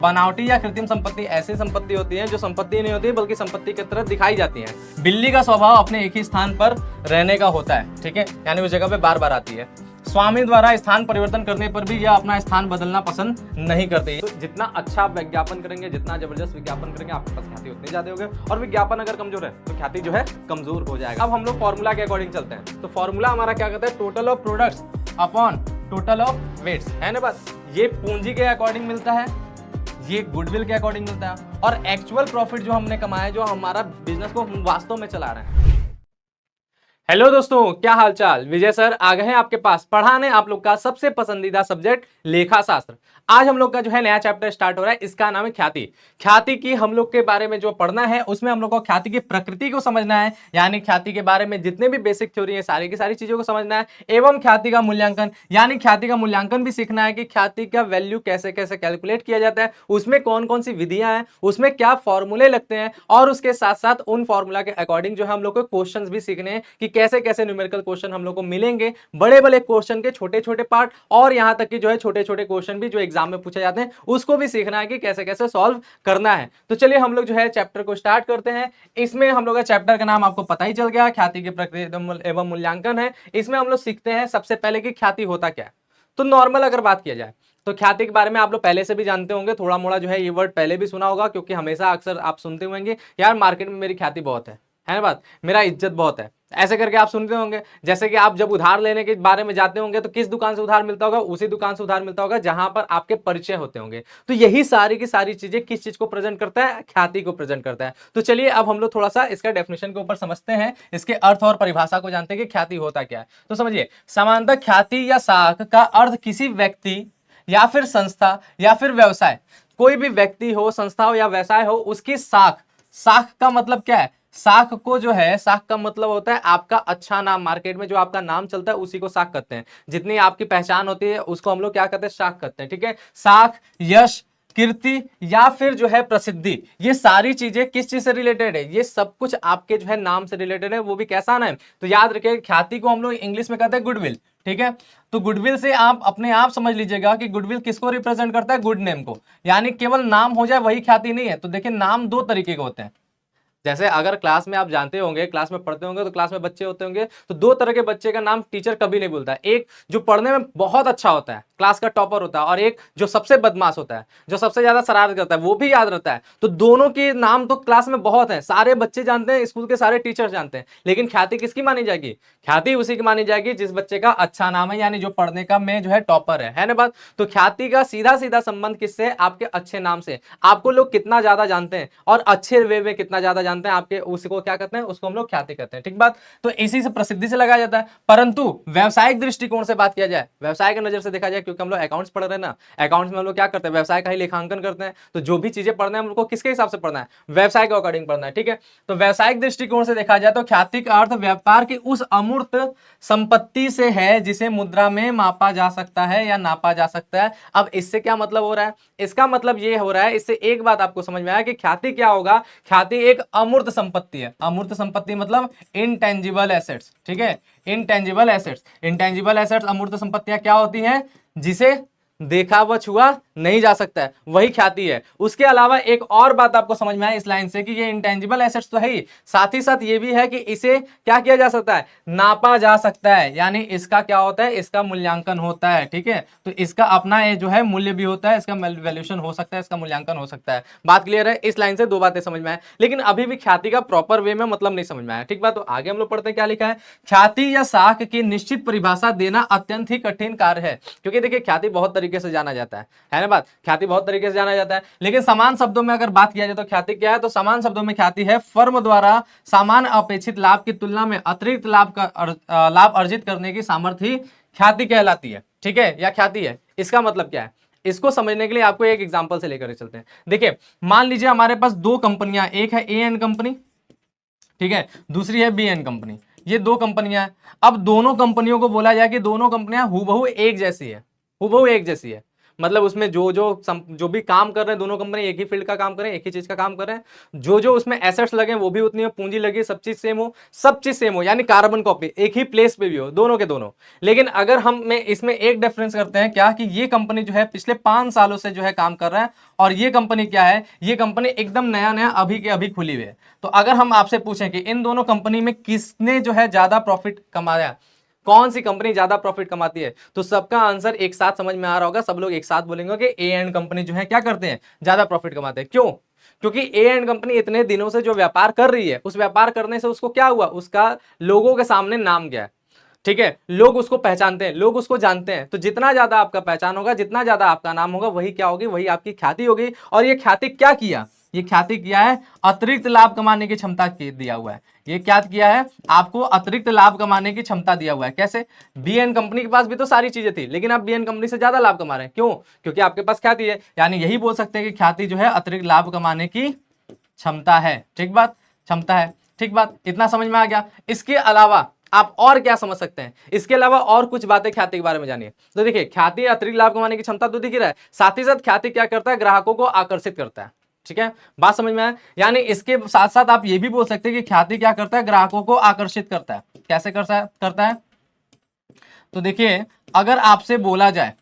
बनावटी या कृत्रिम संपत्ति ऐसी संपत्ति होती है जो संपत्ति नहीं होती बल्कि संपत्ति की तरह दिखाई जाती है। बिल्ली का स्वभाव अपने एक ही स्थान पर रहने का होता है, ठीक है, यानी उस जगह पे बार बार आती है। स्वामी द्वारा स्थान परिवर्तन करने पर भी यह अपना स्थान बदलना पसंद नहीं करती। तो जितना अच्छा आप विज्ञापन करेंगे, जितना जबरदस्त विज्ञापन करेंगे, आपके पास ख्याति उतनी ज्यादा होगी। और विज्ञापन अगर कमजोर है तो ख्याति जो है कमजोर हो जाएगा। अब हम लोग फॉर्मूला के अकॉर्डिंग चलते हैं। तो फॉर्मूला हमारा क्या कहता है, total of products upon total of weights, है ना बात। ये पूंजी के अकॉर्डिंग मिलता है, ये गुडविल के अकॉर्डिंग मिलता है, और एक्चुअल प्रॉफिट जो हमने कमाया, जो हमारा बिजनेस को वास्तव में चला रहे हैं। हेलो दोस्तों, क्या हालचाल। विजय सर आ गए हैं आपके पास पढ़ाने आप लोग का सबसे पसंदीदा सब्जेक्ट लेखा शास्त्र। आज हम लोग का जो है नया चैप्टर स्टार्ट हो रहा है, इसका नाम है ख्याति। ख्याति की हम लोग के बारे में जो पढ़ना है उसमें हम लोग को ख्याति की प्रकृति को समझना है, यानी ख्याति के बारे में जितने भी बेसिक थ्योरी है सारी की सारी चीजों को समझना है, एवं ख्याति का मूल्यांकन, यानी ख्याति का मूल्यांकन भी सीखना है कि ख्याति का वैल्यू कैसे कैसे कैलकुलेट किया जाता है, उसमें कौन कौन सी विधियां हैं, उसमें क्या फॉर्मूले लगते हैं, और उसके साथ साथ उन फॉर्मूला के अकॉर्डिंग जो है हम लोग को क्वेश्चंस भी सीखने हैं कि कैसे कैसे न्यूमेरिकल क्वेश्चन हम लोग को मिलेंगे, बड़े बड़े क्वेश्चन के छोटे छोटे पार्ट, और यहां तक कि जो है छोटे छोटे क्वेश्चन भी जो एग्जाम में पूछे जाते हैं उसको भी सीखना है कि कैसे कैसे सॉल्व करना है। तो चलिए हम लोग जो है चैप्टर को स्टार्ट करते हैं। इसमें हम लोग का चैप्टर का नाम आपको पता ही चल गया, ख्याति की प्रकृति एवं मूल्यांकन है। इसमें हम लोग सीखते हैं सबसे पहले कि ख्याति होता क्या है। तो नॉर्मल अगर बात किया जाए तो ख्याति के बारे में आप लोग पहले से भी जानते होंगे, थोड़ा मोड़ा जो है ये वर्ड पहले भी सुना होगा, क्योंकि हमेशा अक्सर आप सुनते होंगे यार मार्केट में मेरी ख्याति बहुत है ना बात, मेरा इज्जत बहुत है, ऐसे करके आप सुनते होंगे। जैसे कि आप जब उधार लेने के बारे में जाते होंगे तो किस दुकान से उधार मिलता होगा, उसी दुकान से उधार मिलता होगा जहां पर आपके परिचय होते होंगे। तो यही सारी की सारी चीजें किस चीज को प्रेजेंट करता है, ख्याति को प्रेजेंट करता है। तो चलिए अब हम लोग थोड़ा सा इसका डेफिनेशन के ऊपर समझते हैं, इसके अर्थ और परिभाषा को जानते हैं कि ख्याति होता क्या है। तो समझिए, सामान्यतः ख्याति या साख का अर्थ किसी व्यक्ति या फिर संस्था या फिर व्यवसाय, कोई भी व्यक्ति हो, संस्था हो या व्यवसाय हो, उसकी साख। साख का मतलब क्या है, साख को जो है, साख का मतलब होता है आपका अच्छा नाम, मार्केट में जो आपका नाम चलता है उसी को साख कहते हैं। जितनी आपकी पहचान होती है उसको हम लोग क्या कहते हैं, साख कहते हैं, ठीक है। साख, यश, कीर्ति या फिर जो है प्रसिद्धि, ये सारी चीजें किस चीज से रिलेटेड है, ये सब कुछ आपके जो है नाम से रिलेटेड है, वो भी कैसा नाम। तो याद रखिए ख्याति को हम लोग इंग्लिश में कहते हैं गुडविल, ठीक है। तो गुडविल से आप अपने आप समझ लीजिएगा कि गुडविल किसको रिप्रेजेंट करता है, गुड नेम को, यानी केवल नाम हो जाए वही ख्याति नहीं है। तो देखिए नाम दो तरीके के होते हैं। जैसे अगर क्लास में आप जानते होंगे, क्लास में पढ़ते होंगे, तो क्लास में बच्चे होते होंगे, तो दो तरह के बच्चे का नाम टीचर कभी नहीं भूलता है। एक जो पढ़ने में बहुत अच्छा होता है, क्लास का टॉपर होता है, और एक जो सबसे बदमाश होता है, जो सबसे ज्यादा शरारत करता है, वो भी याद रहता है। तो दोनों के नाम तो क्लास में बहुत है, सारे बच्चे जानते हैं, स्कूल के सारे टीचर जानते हैं, लेकिन ख्याति किसकी मानी जाएगी, ख्याति उसी की मानी जाएगी जिस बच्चे का अच्छा नाम है, यानी जो पढ़ने का में जो है टॉपर है ना बात। तो ख्याति का सीधा सीधा संबंध किससे, आपके अच्छे नाम से। आपको लोग कितना ज्यादा जानते हैं और अच्छे वे में कितना ज्यादा जानते हैं आपके, उसको क्या कहते हैं, उसको हम लोग ख्याति कहते हैं, ठीक बात। तो इसी से प्रसिद्धि से लगाया जाता है। परंतु व्यावसायिक दृष्टिकोण से बात किया जाए, व्यवसाय की नजर से देखा जाए, क्योंकि हम लोग अकाउंट्स पढ़ रहे हैं ना, अकाउंट्स में हम लोग क्या करते हैं, व्यवसाय का ही लेखांकन करते हैं। तो जो भी चीजें पढ़ना है हम लोग को किसके हिसाब से पढ़ना है, व्यवसाय के अकॉर्डिंग पढ़ना है, ठीक है। तो व्यावसायिक दृष्टिकोण से देखा जाए तो ख्याति का अर्थ व्यापार की उस अमूर्त संपत्ति से है जिसे मुद्रा में मापा जा सकता है या नापा जा सकता है। अब इससे क्या मतलब हो रहा है, इसका मतलब ये हो रहा है, इससे एक बात आपको समझ में आया कि ख्याति क्या होगा। ख्याति एक अमूर्त संपत्ति है। अमूर्त संपत्ति मतलब इनटेंजिबल एसेट्स, ठीक है, इनटेंजिबल एसेट्स। इनटेंजिबल एसेट्स, अमूर्त संपत्तियां क्या होती हैं, जिसे देखा व छुआ नहीं जा सकता है, वही ख्याति है। उसके अलावा एक और बात आपको समझ में आए इस लाइन से कि ये इंटेंजिबल एसेट्स तो है ही, साथ ही साथ ये भी है कि इसे क्या किया जा सकता है, नापा जा सकता है, यानी इसका क्या होता है, इसका मूल्यांकन होता है, ठीक है। तो इसका अपना ये जो है मूल्य भी होता है, इसका वैल्यूएशन हो सकता है, इसका मूल्यांकन हो सकता है। बात क्लियर है, इस लाइन से दो बातें समझ में आए, लेकिन अभी भी ख्याति का प्रॉपर वे में मतलब नहीं समझ में आया, ठीक बात। तो आगे हम लोग पढ़ते हैं क्या लिखा है। ख्याति या साख की निश्चित परिभाषा देना अत्यंत ही कठिन कार्य है, क्योंकि देखिए ख्याति बहुत तरीके से जाना जाता है ना बात, ख्याति बहुत तरीके से जाना जाता है। लेकिन समान शब्दों में अगर बात किया जाए तो ख्याति क्या है, तो समान शब्दों में ख्याति है फर्म द्वारा सामान्य अपेक्षित लाभ की तुलना में अतिरिक्त लाभ अर्जित करने की सामर्थ्य ही ख्याति कहलाती है, ठीक है, या ख्याति है। इसका मतलब क्या है, इसको समझने के लिए आपको एक एग्जांपल से लेकर चलते हैं। देखिए मान लीजिए हमारे पास दो कंपनियां, एक है ए एन कंपनी, ठीक है, दूसरी है बी एन कंपनी। ये दो कंपनियां हैं। अब दोनों कंपनियों को बोला जाए कि दोनों कंपनियां हूबहू एक जैसी है, हूबहू एक जैसी है, मतलब उसमें जो भी काम कर रहे हैं, दोनों कंपनी एक ही फील्ड का काम कर रहे हैं, एक ही चीज का काम कर रहे हैं, जो उसमें एसेट्स लगे वो भी उतनी हो, पूंजी लगी, सब चीज सेम हो, सब चीज सेम हो, यानी कार्बन कॉपी एक ही प्लेस पे भी हो, दोनों के दोनों। लेकिन अगर हम में इसमें एक डिफरेंस करते हैं क्या, कि ये कंपनी जो है पिछले 5 सालों से जो है काम कर रहा है, और ये कंपनी क्या है, ये कंपनी एकदम नया नया अभी के अभी खुली हुई है। तो अगर हम आपसे पूछें कि इन दोनों कंपनी में किसने जो है ज्यादा प्रॉफिट कमाया, कौन सी कंपनी ज्यादा प्रॉफिट कमाती है, तो सबका आंसर एक साथ समझ में आ रहा होगा, सब लोग एक साथ बोलेंगे कि ए एंड कंपनी जो है क्या करते हैं, ज्यादा प्रॉफिट कमाते हैं। क्यों? क्योंकि ए एंड कंपनी इतने दिनों से जो व्यापार कर रही है, उस व्यापार करने से उसको क्या हुआ, उसका लोगों के सामने नाम गया है, ठीक है, लोग उसको पहचानते हैं, लोग उसको जानते हैं। तो जितना ज्यादा आपका पहचान होगा, जितना ज्यादा आपका नाम होगा, वही क्या होगी, वही आपकी ख्याति होगी। और ये ख्याति क्या किया, ये ख्याति किया है अतिरिक्त लाभ कमाने की क्षमता दिया हुआ है। ये क्या किया है, आपको अतिरिक्त लाभ कमाने की क्षमता दिया हुआ है। कैसे? बी एन कंपनी के पास भी तो सारी चीजें थी, लेकिन आप बी एन कंपनी से ज्यादा लाभ कमा रहे हैं। क्यों? क्योंकि आपके पास ख्याति है। यानी यही बोल सकते हैं कि ख्याति जो है अतिरिक्त लाभ कमाने की क्षमता है। ठीक बात, क्षमता है। ठीक बात, इतना समझ में आ गया। इसके अलावा आप और क्या समझ सकते हैं, इसके अलावा और कुछ बातें ख्याति के बारे में जानिए। तो देखिए, ख्याति अतिरिक्त लाभ कमाने की क्षमता तो दिख ही रहा है, साथ ही साथ ख्याति क्या करता है, ग्राहकों को आकर्षित करता है। ठीक है, बात समझ में आया। यानी इसके साथ साथ आप ये भी बोल सकते हैं कि ख्याति क्या करता है, ग्राहकों को आकर्षित करता है। कैसे करता है? तो देखिए, अगर आपसे बोला जाए,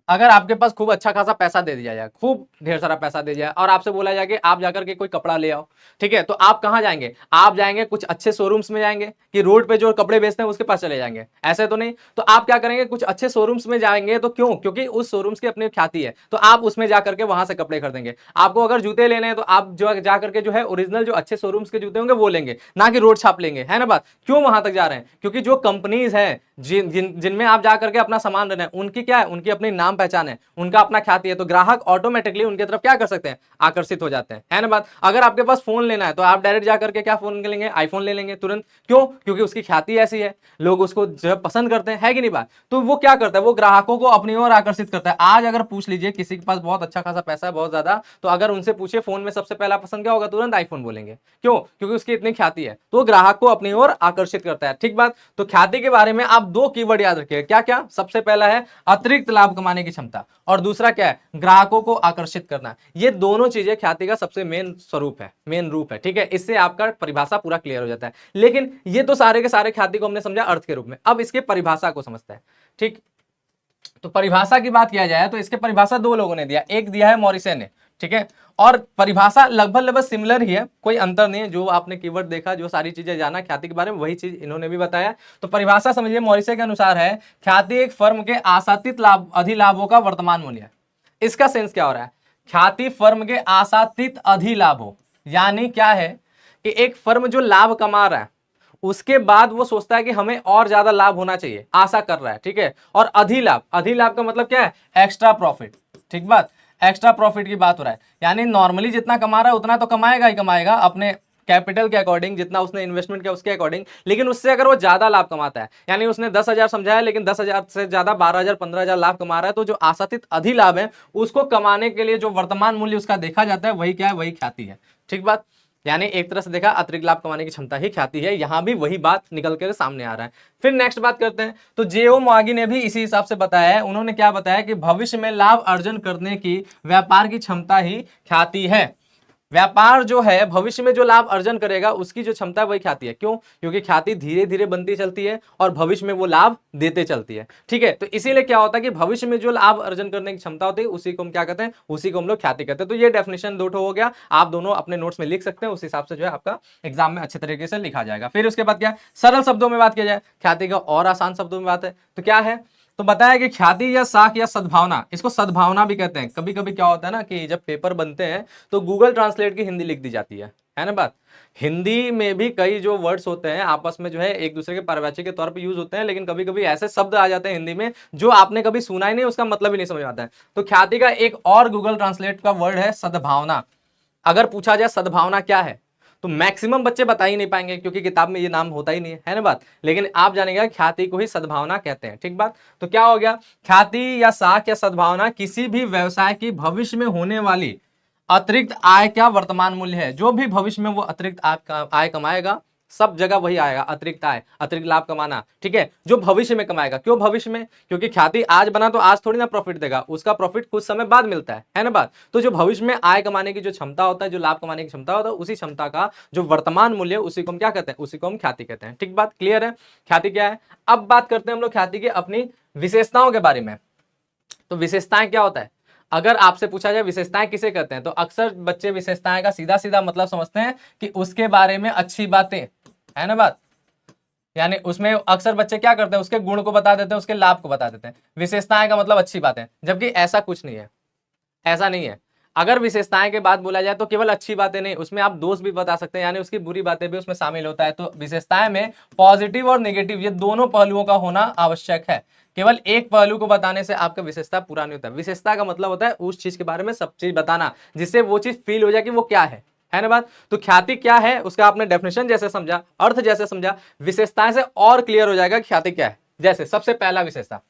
अगर आपके पास खूब अच्छा खासा पैसा दे दिया जाए, खूब ढेर सारा पैसा दे दिया और आपसे बोला जाए कि आप जाकर के कोई कपड़ा ले आओ, ठीक है, तो आप कहां जाएंगे? आप जाएंगे कुछ अच्छे शोरूम्स में जाएंगे, कि रोड पे जो कपड़े बेचते हैं उसके पास चले जाएंगे? ऐसे तो नहीं। तो आप क्या करेंगे, कुछ अच्छे शोरूम्स में जाएंगे। तो क्यों? क्योंकि उस शोरूम्स की अपनी ख्याति है, तो आप उसमें जाकर के वहां से कपड़े खरीदेंगे। आपको अगर जूते लेने हैं तो आप जो जाकर के जो है ओरिजिनल जो अच्छे शोरूम्स के जूते होंगे वो लेंगे, ना कि रोड छाप लेंगे, है ना बात। क्यों वहां तक जा रहे हैं? क्योंकि जो कंपनीज है जिनमें आप जाकर के अपना सामान लेना है, उनकी क्या है, उनकी अपनी नाम पहचान है, उनका अपना ख्याति है। तो ग्राहक ऑटोमेटिकली उनकी तरफ क्या कर सकते हैं, आकर्षित हो जाते हैं, है ना बात। अगर आपके पास फोन लेना है तो आप डायरेक्ट जाकर के क्या फोन लेंगे, आईफोन ले लेंगे तुरंत। क्यों? क्योंकि उसकी ख्याति ऐसी है, लोग उसको जो है पसंद करते हैं, है कि नहीं बात। तो वो क्या करता है, वो ग्राहकों को अपनी ओर आकर्षित करता है। आज अगर पूछ लीजिए किसी के पास बहुत अच्छा खासा पैसा है, बहुत ज्यादा, तो अगर उनसे पूछे फोन में सबसे पहला पसंद क्या होगा, तुरंत आईफोन बोलेंगे। क्यों? क्योंकि उसकी इतनी ख्याति है, तो ग्राहक को अपनी ओर आकर्षित करता है। ठीक बात। तो ख्याति के बारे में आप 2 कीवर्ड याद रखिए। क्या क्या? सबसे पहला है अतिरिक्त लाभ कमाने की क्षमता, और दूसरा क्या है, ग्राहकों को आकर्षित करना। ये दोनों चीजें ख्याति का सबसे मेन स्वरूप है, मेन रूप है। ठीक है, इससे आपका परिभाषा पूरा क्लियर हो जाता है। लेकिन ये तो सारे के सारे ख्याति को हमने समझा अर्थ के रूप में, अब इसके परिभाषा को समझते हैं। ठीक, तो परिभाषा की बात किया जाए तो इसके परिभाषा 2 लोगों ने दिया, एक दिया है मॉरिसे ने, ठीक है, और परिभाषा लगभग सिमिलर ही है, कोई अंतर नहीं है। जो आपने कीवर्ड देखा, जो सारी चीजें जाना ख्याति के बारे में, वही चीज इन्होंने भी बताया। तो परिभाषा समझिए, मॉरिसे के अनुसार है, ख्याति एक फर्म के आशातीत लाभ अधिलाभों का वर्तमान मूल्य है। इसका सेंस क्या हो रहा है, ख्याति फर्म के आशातीत अधिलाभों, यानी क्या है कि एक फर्म जो लाभ कमा रहा है उसके बाद वो सोचता है कि हमें और ज्यादा लाभ होना चाहिए, आशा कर रहा है। ठीक है, और अधिलाभ, अधिलाभ का मतलब क्या है, एक्स्ट्रा प्रॉफिट। ठीक बात, एक्स्ट्रा प्रॉफिट की बात हो रहा है। यानी नॉर्मली जितना कमा रहा है उतना तो कमाएगा ही कमाएगा, अपने कैपिटल के अकॉर्डिंग, जितना उसने इन्वेस्टमेंट किया उसके अकॉर्डिंग। लेकिन उससे अगर वो ज्यादा लाभ कमाता है, यानी उसने 10,000 समझाया लेकिन 10,000 से ज्यादा 12,000 15,000 लाभ कमा रहा है, तो जो आशातीत अधिलाभ है उसको कमाने के लिए जो वर्तमान मूल्य उसका देखा जाता है, वही क्या है, वही ख्याति है। ठीक बात। यानी एक तरह से देखा, अतिरिक्त लाभ कमाने की क्षमता ही ख्याति है। यहां भी वही बात निकल कर सामने आ रहा है। फिर नेक्स्ट बात करते हैं, तो जेओ मागी ने भी इसी हिसाब से बताया है। उन्होंने क्या बताया कि भविष्य में लाभ अर्जन करने की व्यापार की क्षमता ही ख्याति है। व्यापार जो है भविष्य में जो लाभ अर्जन करेगा उसकी जो क्षमता है वही ख्याति है। क्यों? क्योंकि ख्याति धीरे धीरे बनती चलती है और भविष्य में वो लाभ देते चलती है। ठीक है, तो इसीलिए क्या होता है कि भविष्य में जो लाभ अर्जन करने की क्षमता होती है उसी को हम क्या कहते हैं, उसी को हम लोग ख्याति कहते हैं। तो ये डेफिनेशन 2 हो गया, आप दोनों अपने नोट्स में लिख सकते हैं, उस हिसाब से जो है आपका एग्जाम में अच्छे तरीके से लिखा जाएगा। फिर उसके बाद क्या, सरल शब्दों में बात किया जाए, ख्याति का और आसान शब्दों में बात है तो क्या है, तो बताया कि ख्याति या साख या सद्भावना, इसको सद्भावना भी कहते हैं। कभी कभी क्या होता है ना कि जब पेपर बनते हैं तो गूगल ट्रांसलेट की हिंदी लिख दी जाती है ना बात। हिंदी में भी कई जो वर्ड्स होते हैं आपस में जो है एक दूसरे के पर्यायवाची के तौर पे यूज होते हैं, लेकिन कभी कभी ऐसे शब्द आ जाते हैं हिंदी में जो आपने कभी सुना ही नहीं, उसका मतलब ही नहीं समझ आता है। तो ख्याति का एक और गूगल ट्रांसलेट का वर्ड है सद्भावना। अगर पूछा जाए सद्भावना क्या है तो मैक्सिमम बच्चे बता ही नहीं पाएंगे, क्योंकि किताब में ये नाम होता ही नहीं है ना बात। लेकिन आप जानेंगे ख्याति को ही सद्भावना कहते हैं। ठीक बात। तो क्या हो गया, ख्याति या साख या सद्भावना किसी भी व्यवसाय की भविष्य में होने वाली अतिरिक्त आय का वर्तमान मूल्य है। जो भी भविष्य में वो अतिरिक्त आय कमाएगा सब जगह वही आएगा, अतिरिक्त आय, अतिरिक्त लाभ कमाना, ठीक है, जो भविष्य में कमाएगा। क्यों भविष्य में? क्योंकि ख्याति आज बना तो आज थोड़ी ना प्रॉफिट देगा, उसका प्रॉफिट कुछ समय बाद मिलता है ना बात। तो जो भविष्य में आय कमाने की जो क्षमता होता है, जो लाभ कमाने की क्षमता होता है, उसी क्षमता का जो वर्तमान मूल्य है उसी को हम क्या कहते हैं? उसी को हम ख्याति कहते हैं। ठीक बात क्लियर है? ख्याति क्या है? अब बात करते हैं हम लोग ख्याति की अपनी विशेषताओं के बारे में। तो विशेषताएं क्या होता है? अगर आपसे पूछा जाए विशेषताएं किसे कहते हैं, तो अक्सर बच्चे विशेषताएं का सीधा सीधा मतलब समझते हैं कि उसके बारे में अच्छी बातें, है ना बात। यानी उसमें अक्सर बच्चे क्या करते हैं? उसके गुण को बता देते हैं, उसके लाभ को बता देते हैं। विशेषताएं का मतलब अच्छी बातें, जबकि ऐसा कुछ नहीं है, ऐसा नहीं है। अगर विशेषताएं के बाद बोला जाए तो केवल अच्छी बातें नहीं, उसमें आप दोष भी बता सकते हैं, यानी उसकी बुरी बातें भी उसमें शामिल होता है। तो विशेषताएं में पॉजिटिव और नेगेटिव ये दोनों पहलुओं का होना आवश्यक है। केवल एक पहलू को बताने से आपका विशेषता पूरा नहीं होता। विशेषता का मतलब होता है उस चीज के बारे में सब चीज बताना, जिससे वो चीज फील हो जाए कि वो क्या है ना बात। तो ख्याति क्या है उसका आपने डेफिनेशन जैसे समझा, अर्थ जैसे समझा, विशेषताएं से और क्लियर हो जाएगा ख्याति क्या है। जैसे सबसे पहला विशेषता,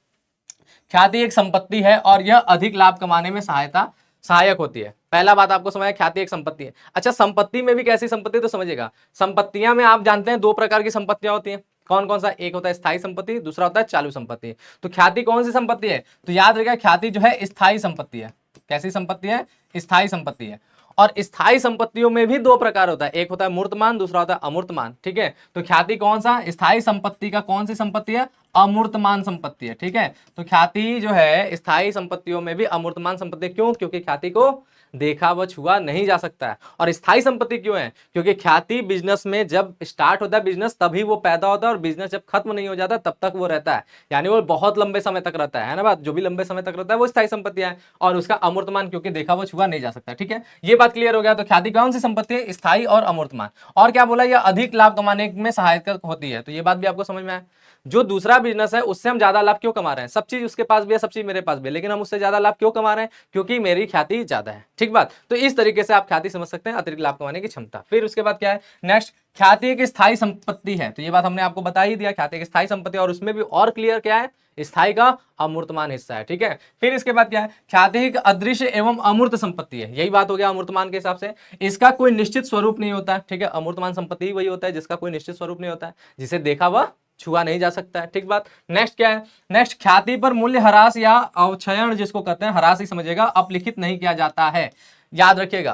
ख्याति एक संपत्ति है और यह अधिक लाभ कमाने में सहायक होती है। पहला बात आपको समझ, ख्याति एक संपत्ति है। अच्छा, संपत्ति में भी कैसी संपत्ति, तो समझिएगा। संपत्तियां में आप जानते हैं दो प्रकार की संपत्तियां होती हैं। कौन कौन सा? एक होता है स्थायी संपत्ति, दूसरा होता है चालू संपत्ति। तो ख्याति कौन सी संपत्ति है? तो याद रखिएगा, ख्याति जो है स्थायी संपत्ति है। कैसी संपत्ति है? स्थायी संपत्ति है। और स्थायी संपत्तियों में भी दो प्रकार होता है, एक होता है मूर्तमान, दूसरा होता है अमूर्तमान। ठीक है, तो ख्याति कौन सा? स्थायी संपत्ति का कौन सी संपत्ति है? अमूर्तमान संपत्ति है। ठीक है, तो ख्याति जो है स्थायी संपत्तियों में भी अमूर्तमान संपत्ति। क्यों? क्योंकि ख्याति को देखा व छुआ नहीं जा सकता है। और स्थायी संपत्ति क्यों है? क्योंकि ख्याति बिजनेस में जब स्टार्ट होता है बिजनेस तभी वो पैदा होता है, और बिजनेस जब खत्म नहीं हो जाता तब तक वो रहता है, यानी वो बहुत लंबे समय तक रहता है ना बात। जो भी लंबे समय तक रहता है वो स्थायी संपत्तियां है, और उसका अमूर्तमान क्योंकि देखा व छुआ नहीं जा सकता। ठीक है, ये बात क्लियर हो गया। तो ख्याति कौन सी संपत्ति है? स्थायी और अमूर्तमान। और क्या बोला? यह अधिक लाभ कमाने में सहायक होती है। तो ये बात भी आपको समझ में आया। जो दूसरा बिजनेस है उससे हम ज्यादा लाभ क्यों कमा रहे हैं? सब चीज उसके पास भी है, सब चीज मेरे पास भी है, लेकिन हम उससे ज्यादा लाभ क्यों कमा रहे हैं? क्योंकि मेरी ख्याति ज्यादा है। ठीक बात। तो इस तरीके से आप ख्याति समझ सकते हैं, अतिरिक्त लाभ कमाने की क्षमता। फिर उसके बाद क्या है? नेक्स्ट, ख्याति एक स्थायी संपत्ति है। तो ये बात हमने आपको बता ही दिया, ख्याति एक स्थायी संपत्ति, और उसमें भी और क्लियर क्या है? स्थायी का अमूर्तमान हिस्सा है। ठीक है, फिर इसके बाद क्या है? ख्याति एक अदृश्य एवं अमूर्त संपत्ति है। यही बात हो गया अमूर्तमान के हिसाब से। इसका कोई निश्चित स्वरूप नहीं होता है। ठीक है, अमूर्तमान संपत्ति वही होता है जिसका कोई निश्चित स्वरूप नहीं होता है, जिसे देखा वह छुआ नहीं जा सकता है। ठीक बात। नेक्स्ट क्या है? नेक्स्ट, ख्याति पर मूल्य ह्रास या अवक्षयण जिसको कहते हैं, ह्रास ही समझिएगा, अपलिखित नहीं किया जाता है। याद रखिएगा,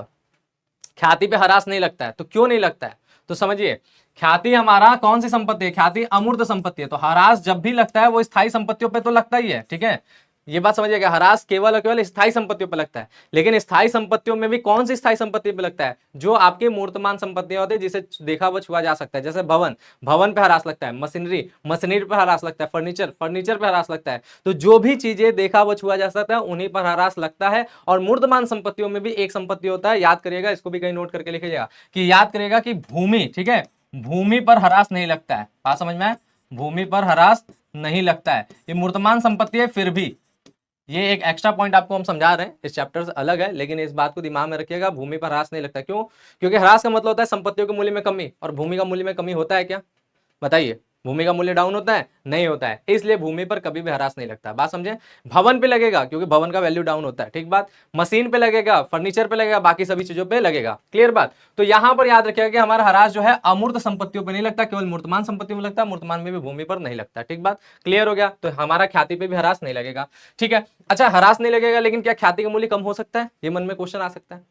ख्याति पे ह्रास नहीं लगता है। तो क्यों नहीं लगता है? तो समझिए, ख्याति हमारा कौन सी संपत्ति है? ख्याति अमूर्त संपत्ति है। तो ह्रास जब भी लगता है वो स्थायी संपत्तियों पे तो लगता ही है। ठीक है, ये बात समझिएगा, ह्रास केवल और केवल स्थायी संपत्तियों पर लगता है। लेकिन स्थायी संपत्तियों में भी कौन सी स्थायी संपत्ति पर लगता है? जो आपकी मूर्तमान संपत्तियां होती है, जिसे देखा व छुआ जा सकता है। जैसे भवन, भवन पे ह्रास लगता है। मशीनरी, मशीनरी पर ह्रास लगता है। फर्नीचर, फर्नीचर पर ह्रास लगता है। तो जो भी चीजें देखा व छुआ जा सकता है उन्हीं पर ह्रास लगता है। और मूर्तमान संपत्तियों में भी एक संपत्ति होता है, याद करिएगा, इसको भी कहीं नोट करके लिखिएगा, कि याद करिएगा कि भूमि। ठीक है, भूमि पर ह्रास नहीं लगता है। बात समझ में आए? भूमि पर ह्रास नहीं लगता है। ये मूर्तमान संपत्ति है, फिर भी ये एक एक्स्ट्रा पॉइंट आपको हम समझा रहे हैं, इस चैप्टर से अलग है, लेकिन इस बात को दिमाग में रखिएगा, भूमि पर ह्रास नहीं लगता। क्यों? क्योंकि ह्रास का मतलब होता है संपत्तियों के मूल्य में कमी, और भूमि का मूल्य में कमी होता है क्या? बताइए, भूमि का मूल्य डाउन होता है? नहीं होता है, इसलिए भूमि पर कभी भी ह्रास नहीं लगता। बात समझे? भवन पे लगेगा क्योंकि भवन का वैल्यू डाउन होता है। ठीक बात। मशीन पे लगेगा, फर्नीचर पे लगेगा, बाकी सभी चीजों पे लगेगा। क्लियर बात। तो यहां पर याद रखिएगा कि हमारा ह्रास जो है अमूर्त संपत्तियों पर नहीं लगता, केवल मूर्तमान संपत्तियों में लगता है। मूर्तमान में भी भूमि पर नहीं लगता। ठीक बात, क्लियर हो गया। तो हमारा ख्याति पे भी ह्रास नहीं लगेगा। ठीक है, अच्छा, ह्रास नहीं लगेगा, लेकिन क्या ख्याति का मूल्य कम हो सकता है? ये मन में क्वेश्चन आ सकता है।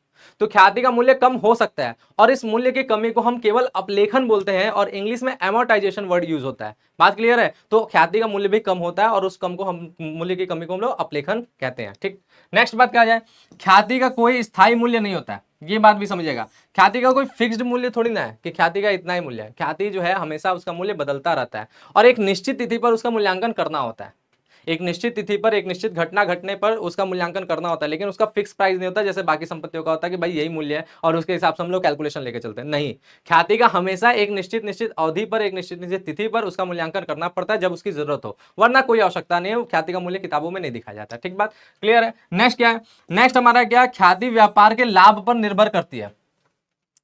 तो ख्याति का मूल्य कम हो सकता है, और इस मूल्य की कमी को हम केवल अपलेखन बोलते हैं, और इंग्लिश में एमोर्टाइजेशन वर्ड यूज होता है। बात क्लियर है? तो ख्याति का मूल्य भी कम होता है, और उस कम को हम, मूल्य की कमी को हम लोग अपलेखन कहते हैं। ठीक, नेक्स्ट बात क्या आ जाए? ख्याति का कोई स्थायी मूल्य नहीं होता है। ये बात भी समझिएगा, ख्याति का कोई फिक्स्ड मूल्य थोड़ी ना है कि ख्याति का इतना ही मूल्य है। ख्याति जो है हमेशा उसका मूल्य बदलता रहता है, और एक निश्चित तिथि पर उसका मूल्यांकन करना होता है। एक निश्चित तिथि पर एक निश्चित घटना घटने पर उसका मूल्यांकन करना होता है, लेकिन उसका फिक्स प्राइस नहीं होता जैसे बाकी संपत्तियों का होता है कि भाई यही मूल्य है और उसके हिसाब से हम लोग कैलकुलेशन लेके चलते हैं। नहीं, ख्याति का हमेशा एक निश्चित अवधि पर, एक निश्चित तिथि पर उसका मूल्यांकन करना पड़ता है जब उसकी जरूरत हो, वरना कोई आवश्यकता नहीं है। ख्याति का मूल्य किताबों में नहीं दिखाया जाता। ठीक बात, क्लियर है? नेक्स्ट क्या है? नेक्स्ट हमारा क्या? ख्याति व्यापार के लाभ पर निर्भर करती है।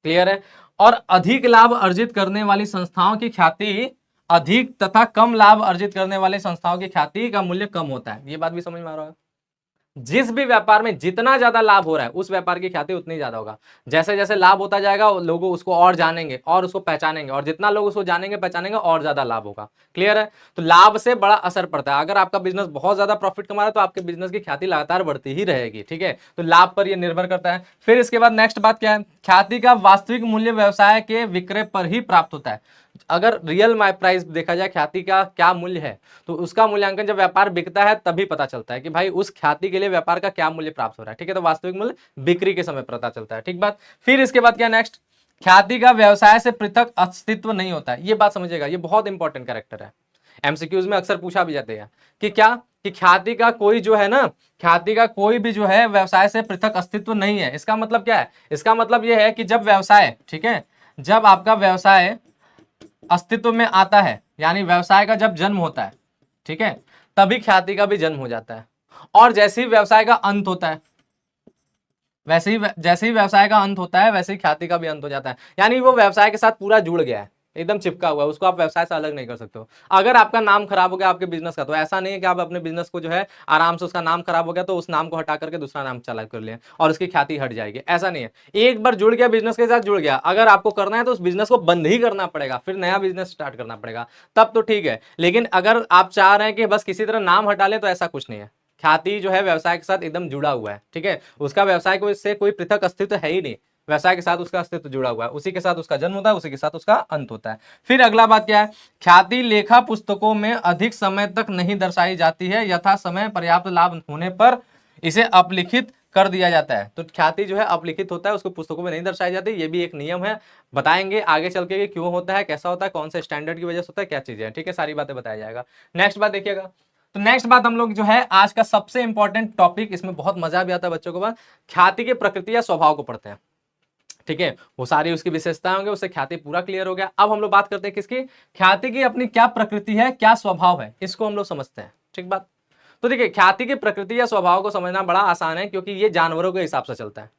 क्लियर है? और अधिक लाभ अर्जित करने वाली संस्थाओं की ख्याति, अधिक तथा कम लाभ अर्जित करने वाले संस्थाओं की ख्याति का मूल्य कम होता है। ये बात भी समझ में आ रहा है? जिस भी व्यापार में जितना ज्यादा लाभ हो रहा है उस व्यापार की ख्याति उतनी ज्यादा होगा। जैसे जैसे लाभ होता जाएगा लोग उसको और जानेंगे और उसको पहचानेंगे, और जितना लोग उसको जानेंगे पहचानेंगे और ज्यादा लाभ होगा। क्लियर है? तो लाभ से बड़ा असर पड़ता है। अगर आपका बिजनेस बहुत ज्यादा प्रॉफिट कमा रहा है तो आपके बिजनेस की ख्याति लगातार बढ़ती ही रहेगी। ठीक है, तो लाभ पर यह निर्भर करता है। फिर इसके बाद नेक्स्ट बात क्या है, ख्याति का वास्तविक मूल्य व्यवसाय के विक्रय पर ही प्राप्त होता है। अगर रियल प्राइस देखा जाए ख्याति का क्या मूल्य है, तो उसका मूल्यांकन जब व्यापार बिकता है तभी पता चलता है कि भाई उस ख्याति के लिए व्यापार का क्या मूल्य प्राप्त हो रहा है। ठीक है, तो वास्तविक मूल्य बिक्री के समय पता चलता है। ठीक बात। फिर इसके बाद क्या नेक्स्ट, ख्याति का व्यवसाय से पृथक अस्तित्व नहीं होता है। ये बात समझिएगा, ये बहुत इंपॉर्टेंट कैरेक्टर है। एमसीक्यूज में अक्सर पूछा भी जाते हैं कि क्या, कि ख्याति का कोई जो है ना, ख्याति का कोई भी जो है व्यवसाय से पृथक अस्तित्व नहीं है। इसका मतलब क्या है? इसका मतलब यह है कि जब व्यवसाय, ठीक है, जब आपका व्यवसाय अस्तित्व में आता है, यानी व्यवसाय का जब जन्म होता है, ठीक है, तभी ख्याति का भी जन्म हो जाता है। और जैसे ही व्यवसाय का अंत होता है, जैसे ही व्यवसाय का अंत होता है वैसे ही ख्याति का भी अंत हो जाता है। यानी वो व्यवसाय के साथ पूरा जुड़ गया है, एकदम चिपका हुआ है, उसको आप व्यवसाय से अलग नहीं कर सकते हो। अगर आपका नाम खराब हो गया आपके बिजनेस का, तो ऐसा नहीं है कि आप अपने बिजनेस को जो है आराम से, उसका नाम खराब हो गया तो उस नाम को हटा करके दूसरा नाम चालू कर लिया और उसकी ख्याति हट जाएगी, ऐसा नहीं है। एक बार जुड़ गया, बिजनेस के साथ जुड़ गया, अगर आपको करना है तो उस बिजनेस को बंद ही करना पड़ेगा, फिर नया बिजनेस स्टार्ट करना पड़ेगा, तब तो ठीक है। लेकिन अगर आप चाह रहे हैं कि बस किसी तरह नाम हटा ले, तो ऐसा कुछ नहीं है। ख्याति जो है व्यवसाय के साथ एकदम जुड़ा हुआ है। ठीक है, उसका व्यवसाय को इससे कोई पृथक अस्तित्व है ही नहीं, व्यवसाय के साथ उसका अस्तित्व जुड़ा हुआ है, उसी के साथ उसका जन्म होता है, उसी के साथ उसका अंत होता है। फिर अगला बात क्या है, ख्याति लेखा पुस्तकों में अधिक समय तक नहीं दर्शाई जाती है, यथा समय पर्याप्त लाभ होने पर इसे अपलिखित कर दिया जाता है। तो ख्याति जो है अपलिखित होता है, उसको पुस्तकों में नहीं दर्शाई जाती। ये भी एक नियम है, बताएंगे आगे चल के क्यों होता है, कैसा होता है, कौन से स्टैंडर्ड की वजह से होता है, क्या चीजें हैं। ठीक है, सारी बातें बताया जाएगा। नेक्स्ट बात देखिएगा, तो नेक्स्ट बात हम लोग जो है आज का सबसे इंपॉर्टेंट टॉपिक, इसमें बहुत मजा भी आता है बच्चों को, ख्याति के प्रकृति या स्वभाव को पढ़ते हैं। ठीक है, वो सारी उसकी विशेषताएं होंगे, उससे ख्याति पूरा क्लियर हो गया। अब हम लोग बात करते हैं किसकी, ख्याति की अपनी क्या प्रकृति है, क्या स्वभाव है, इसको हम लोग समझते हैं। ठीक बात। तो देखिए, ख्याति की प्रकृति या स्वभाव को समझना बड़ा आसान है, क्योंकि ये जानवरों के हिसाब से चलता है।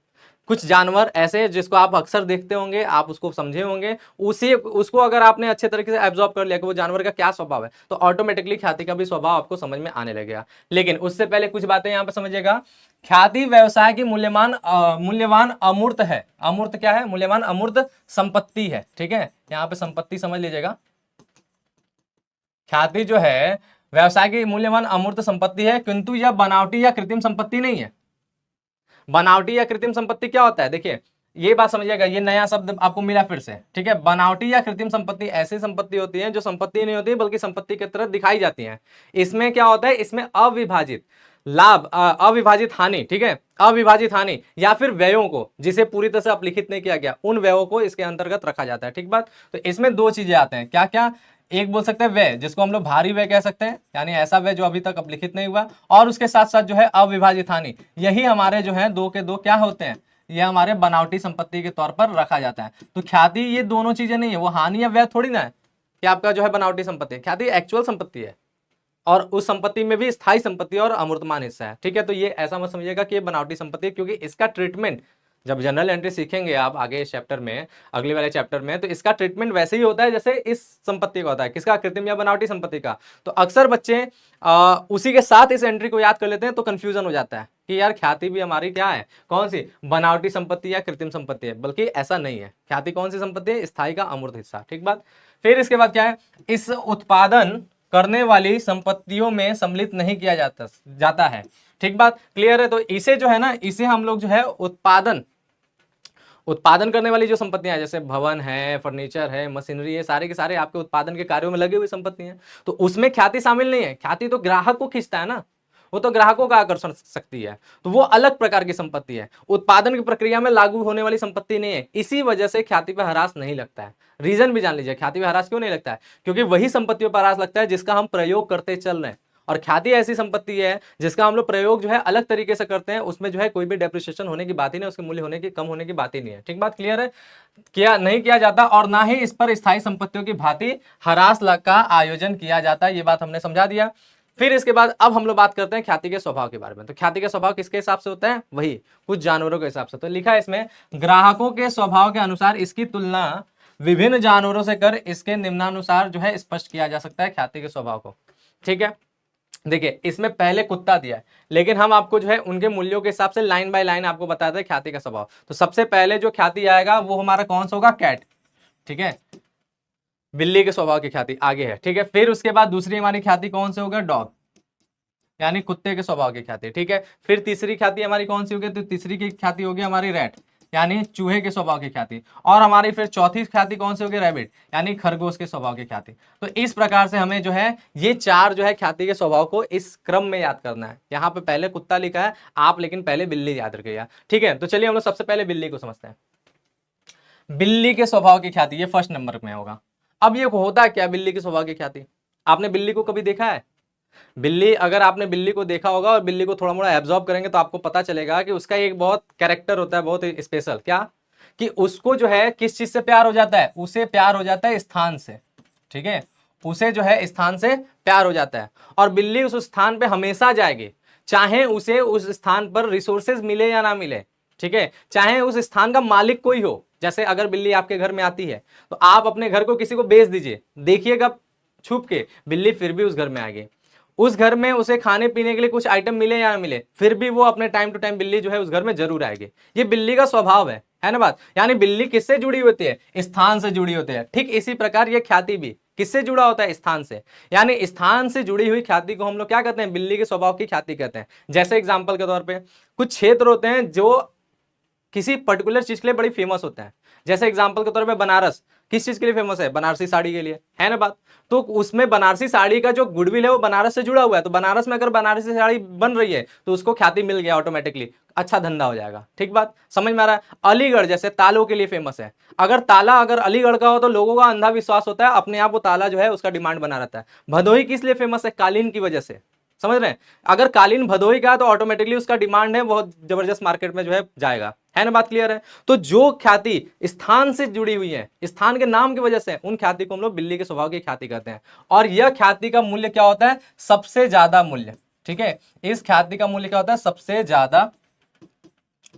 कुछ जानवर ऐसे जिसको आप अक्सर देखते होंगे, आप उसको समझे होंगे, उसको अगर आपने अच्छे तरीके से एब्जॉर्ब कर लिया कि वो जानवर का क्या स्वभाव है, तो ऑटोमेटिकली ख्याति का भी स्वभाव आपको समझ में आने लगेगा। लेकिन उससे पहले कुछ बातें यहाँ पे समझिएगा। ख्याति व्यवसाय की मूल्यवान अमूर्त है। अमूर्त क्या है? मूल्यवान अमूर्त संपत्ति है। ठीक है, यहाँ पे संपत्ति समझ लीजिएगा। ख्याति जो है व्यवसाय की मूल्यवान अमूर्त संपत्ति है, किंतु यह बनावटी या कृत्रिम संपत्ति नहीं है। बनावटी या कृत्रिम संपत्ति क्या होता है? देखिए, ये बात समझिएगा, ये नया शब्द आपको मिला फिर से। ठीक है, बनावटी या कृत्रिम संपत्ति ऐसी संपत्ति होती है जो संपत्ति नहीं होती बल्कि संपत्ति की तरह दिखाई जाती है। इसमें क्या होता है, इसमें अविभाजित लाभ, अविभाजित हानि, ठीक है, अविभाजित हानि या फिर व्ययों को, जिसे पूरी तरह से अपलिखित नहीं किया गया, उन व्ययों को इसके अंतर्गत रखा जाता है। ठीक बात। तो इसमें दो चीजें आते हैं, क्या क्या? एक बोल सकते हैं व्यय, जिसको हम लोग भारी व्यय कह सकते हैं, यानी ऐसा व्यय जो अभी तक अपलिखित नहीं हुआ, और उसके साथ साथ जो है अविभाजित हानि। यही हमारे जो है दो के दो क्या होते हैं, ये हमारे बनावटी संपत्ति के तौर पर रखा जाता है। तो ख्याति ये दोनों चीजें नहीं है, वो हानि या व्यय थोड़ी ना है कि आपका जो है बनावटी संपत्ति है। ख्याति एक्चुअल संपत्ति है, और उस संपत्ति में भी स्थायी संपत्ति और अमूर्तमान हिस्सा है। ठीक है, तो ये ऐसा मत समझिएगा कि ये बनावटी संपत्ति है, क्योंकि इसका ट्रीटमेंट जब जनरल एंट्री सीखेंगे आप आगे चैप्टर में, अगले वाले चैप्टर में, तो इसका ट्रीटमेंट वैसे ही होता है जैसे इस संपत्ति का होता है। किसका? कृत्रिम या बनावटी संपत्ति का। तो अक्सर बच्चे उसी के साथ इस एंट्री को याद कर लेते हैं, तो कंफ्यूजन हो जाता है कि यार ख्याति भी हमारी क्या है, कौन सी, बनावटी संपत्ति या कृत्रिम संपत्ति है। बल्कि ऐसा नहीं है, ख्याति कौन सी संपत्ति है? स्थायी का अमूर्त हिस्सा। ठीक बात। फिर इसके बाद क्या है, इस उत्पादन करने वाली संपत्तियों में सम्मिलित नहीं किया जाता है। ठीक बात, क्लियर है। तो इसे जो है ना, इसे हम लोग जो है उत्पादन करने वाली जो संपत्तियां हैं, जैसे भवन है, फर्नीचर है, मशीनरी है, सारे के सारे आपके उत्पादन के कार्यों में लगी हुई संपत्ति हैं, तो उसमें ख्याति शामिल नहीं है। ख्याति तो ग्राहक को खींचता है ना, वो तो ग्राहकों का आकर्षण शक्ति है, तो वो अलग प्रकार की संपत्ति है, उत्पादन की प्रक्रिया में लागू होने वाली संपत्ति नहीं है। इसी वजह से ख्याति पर ह्रास नहीं लगता है। रीजन भी जान लीजिए, ख्याति पर ह्रास क्यों नहीं लगता है, क्योंकि वही संपत्तियों पर ह्रास लगता है जिसका हम प्रयोग करते चल रहे हैं। और ख्याति ऐसी संपत्ति है जिसका हम लोग प्रयोग जो है अलग तरीके से करते हैं, उसमें जो है कोई भी डेप्रिसिएशन होने की बात ही नहीं, उसके मूल्य होने की, कम होने की बात ही नहीं है। ठीक बात, क्लियर है। किया नहीं किया जाता, और ना ही इस पर स्थायी संपत्तियों की भांति ह्रास का आयोजन किया जाता है। ये बात हमने समझा दिया। फिर इसके बाद अब हम लोग बात करते हैं ख्याति के स्वभाव के बारे में। तो ख्याति का स्वभाव किसके हिसाब से होता है? वही कुछ जानवरों के हिसाब से। तो लिखा है इसमें, ग्राहकों के स्वभाव के अनुसार इसकी तुलना विभिन्न जानवरों से कर इसके निम्नानुसार जो है स्पष्ट किया जा सकता है ख्याति के स्वभाव को। ठीक है, देखिए इसमें पहले कुत्ता दिया है, लेकिन हम आपको जो है उनके मूल्यों के हिसाब से लाइन बाय लाइन आपको बताते हैं ख्याति का स्वभाव। तो सबसे पहले जो ख्याति आएगा वो हमारा कौन सा होगा, कैट, ठीक है, बिल्ली के स्वभाव की ख्याति आगे है, ठीक है। फिर उसके बाद दूसरी हमारी ख्याति कौन से होगा, डॉग, यानी कुत्ते के स्वभाव की ख्याति, ठीक है। फिर तीसरी ख्याति हमारी कौन सी होगी, तो तीसरी की ख्याति होगी हमारी रैट, यानी चूहे के स्वभाव की ख्याति। और हमारी फिर चौथी ख्याति कौन सी होगी, रैबिट, यानी खरगोश के स्वभाव की ख्याति। तो इस प्रकार से हमें जो है ये चार जो है ख्याति के स्वभाव को इस क्रम में याद करना है। यहाँ पे पहले कुत्ता लिखा है आप, लेकिन पहले बिल्ली याद रखिएगा, ठीक है। तो चलिए हम लोग सबसे पहले बिल्ली को समझते हैं। बिल्ली के स्वभाव की ख्याति ये फर्स्ट नंबर में होगा। अब ये होता क्या बिल्ली के स्वभाव की ख्याति, आपने बिल्ली को कभी देखा है? बिल्ली, अगर आपने बिल्ली को देखा होगा और बिल्ली को थोड़ा मोड़ा एब्जॉर्ब करेंगे तो आपको पता चलेगा कि उसका एक बहुत कैरेक्टर होता है, बहुत स्पेशल, क्या कि उसको जो है किस चीज से प्यार हो जाता है, उसे प्यार हो जाता है स्थान से, ठीक है, उसे जो है स्थान से प्यार हो जाता है। और बिल्ली उस स्थान पे हमेशा जाएगी, चाहे उसे उस स्थान पर रिसोर्सेज मिले या ना मिले, ठीक है, चाहे उस स्थान का मालिक कोई हो। जैसे अगर बिल्ली आपके घर में आती है तो आप अपने घर को किसी को बेच दीजिए, देखिएगा छुप के, बिल्ली फिर भी उस घर में आएगी। उस घर में उसे खाने पीने के लिए कुछ आइटम मिले या ना मिले, फिर भी वो अपने टाइम टू टाइम बिल्ली जो है उस घर में जरूर आएगी। ये बिल्ली का स्वभाव है ना बात। यानी बिल्ली किससे जुड़ी होती है, स्थान से जुड़ी होती है। ठीक इसी प्रकार ये ख्याति भी किससे जुड़ा होता है, स्थान से। यानी स्थान से जुड़ी हुई ख्याति को हम लोग क्या कहते हैं, बिल्ली के स्वभाव की ख्याति कहते हैं। जैसे एग्जाम्पल के तौर पर कुछ क्षेत्र होते हैं जो किसी पर्टिकुलर चीज के लिए बड़ी फेमस होता है। जैसे एग्जांपल के तौर पे बनारस किस चीज के लिए फेमस है, बनारसी साड़ी के लिए, है ना बात। तो उसमें बनारसी साड़ी का जो गुडविल है वो बनारस से जुड़ा हुआ है। तो बनारस में अगर बनारसी साड़ी बन रही है तो उसको ख्याति मिल गया ऑटोमेटिकली, अच्छा धंधा हो जाएगा। ठीक बात समझ में आ रहा है। अलीगढ़ जैसे तालों के लिए फेमस है, अगर ताला अगर अलीगढ़ का हो तो लोगों का अंधा विश्वास होता है, अपने आप वो ताला जो है उसका डिमांड बना रहता है। भदोही किस लिए फेमस है, कालीन की वजह से, समझ रहे हैं। अगर कालीन भदोही का है तो ऑटोमेटिकली उसका डिमांड है बहुत जबरदस्त मार्केट में जो है ना बात क्लियर है। तो जो ख्याति स्थान से जुड़ी हुई है, स्थान के नाम की वजह से, उन ख्याति को हम लोग बिल्ली के स्वभाव की ख्याति कहते हैं। और यह ख्याति का मूल्य क्या होता है, सबसे ज्यादा मूल्य, ठीक है। इस ख्याति का मूल्य क्या होता है, सबसे ज्यादा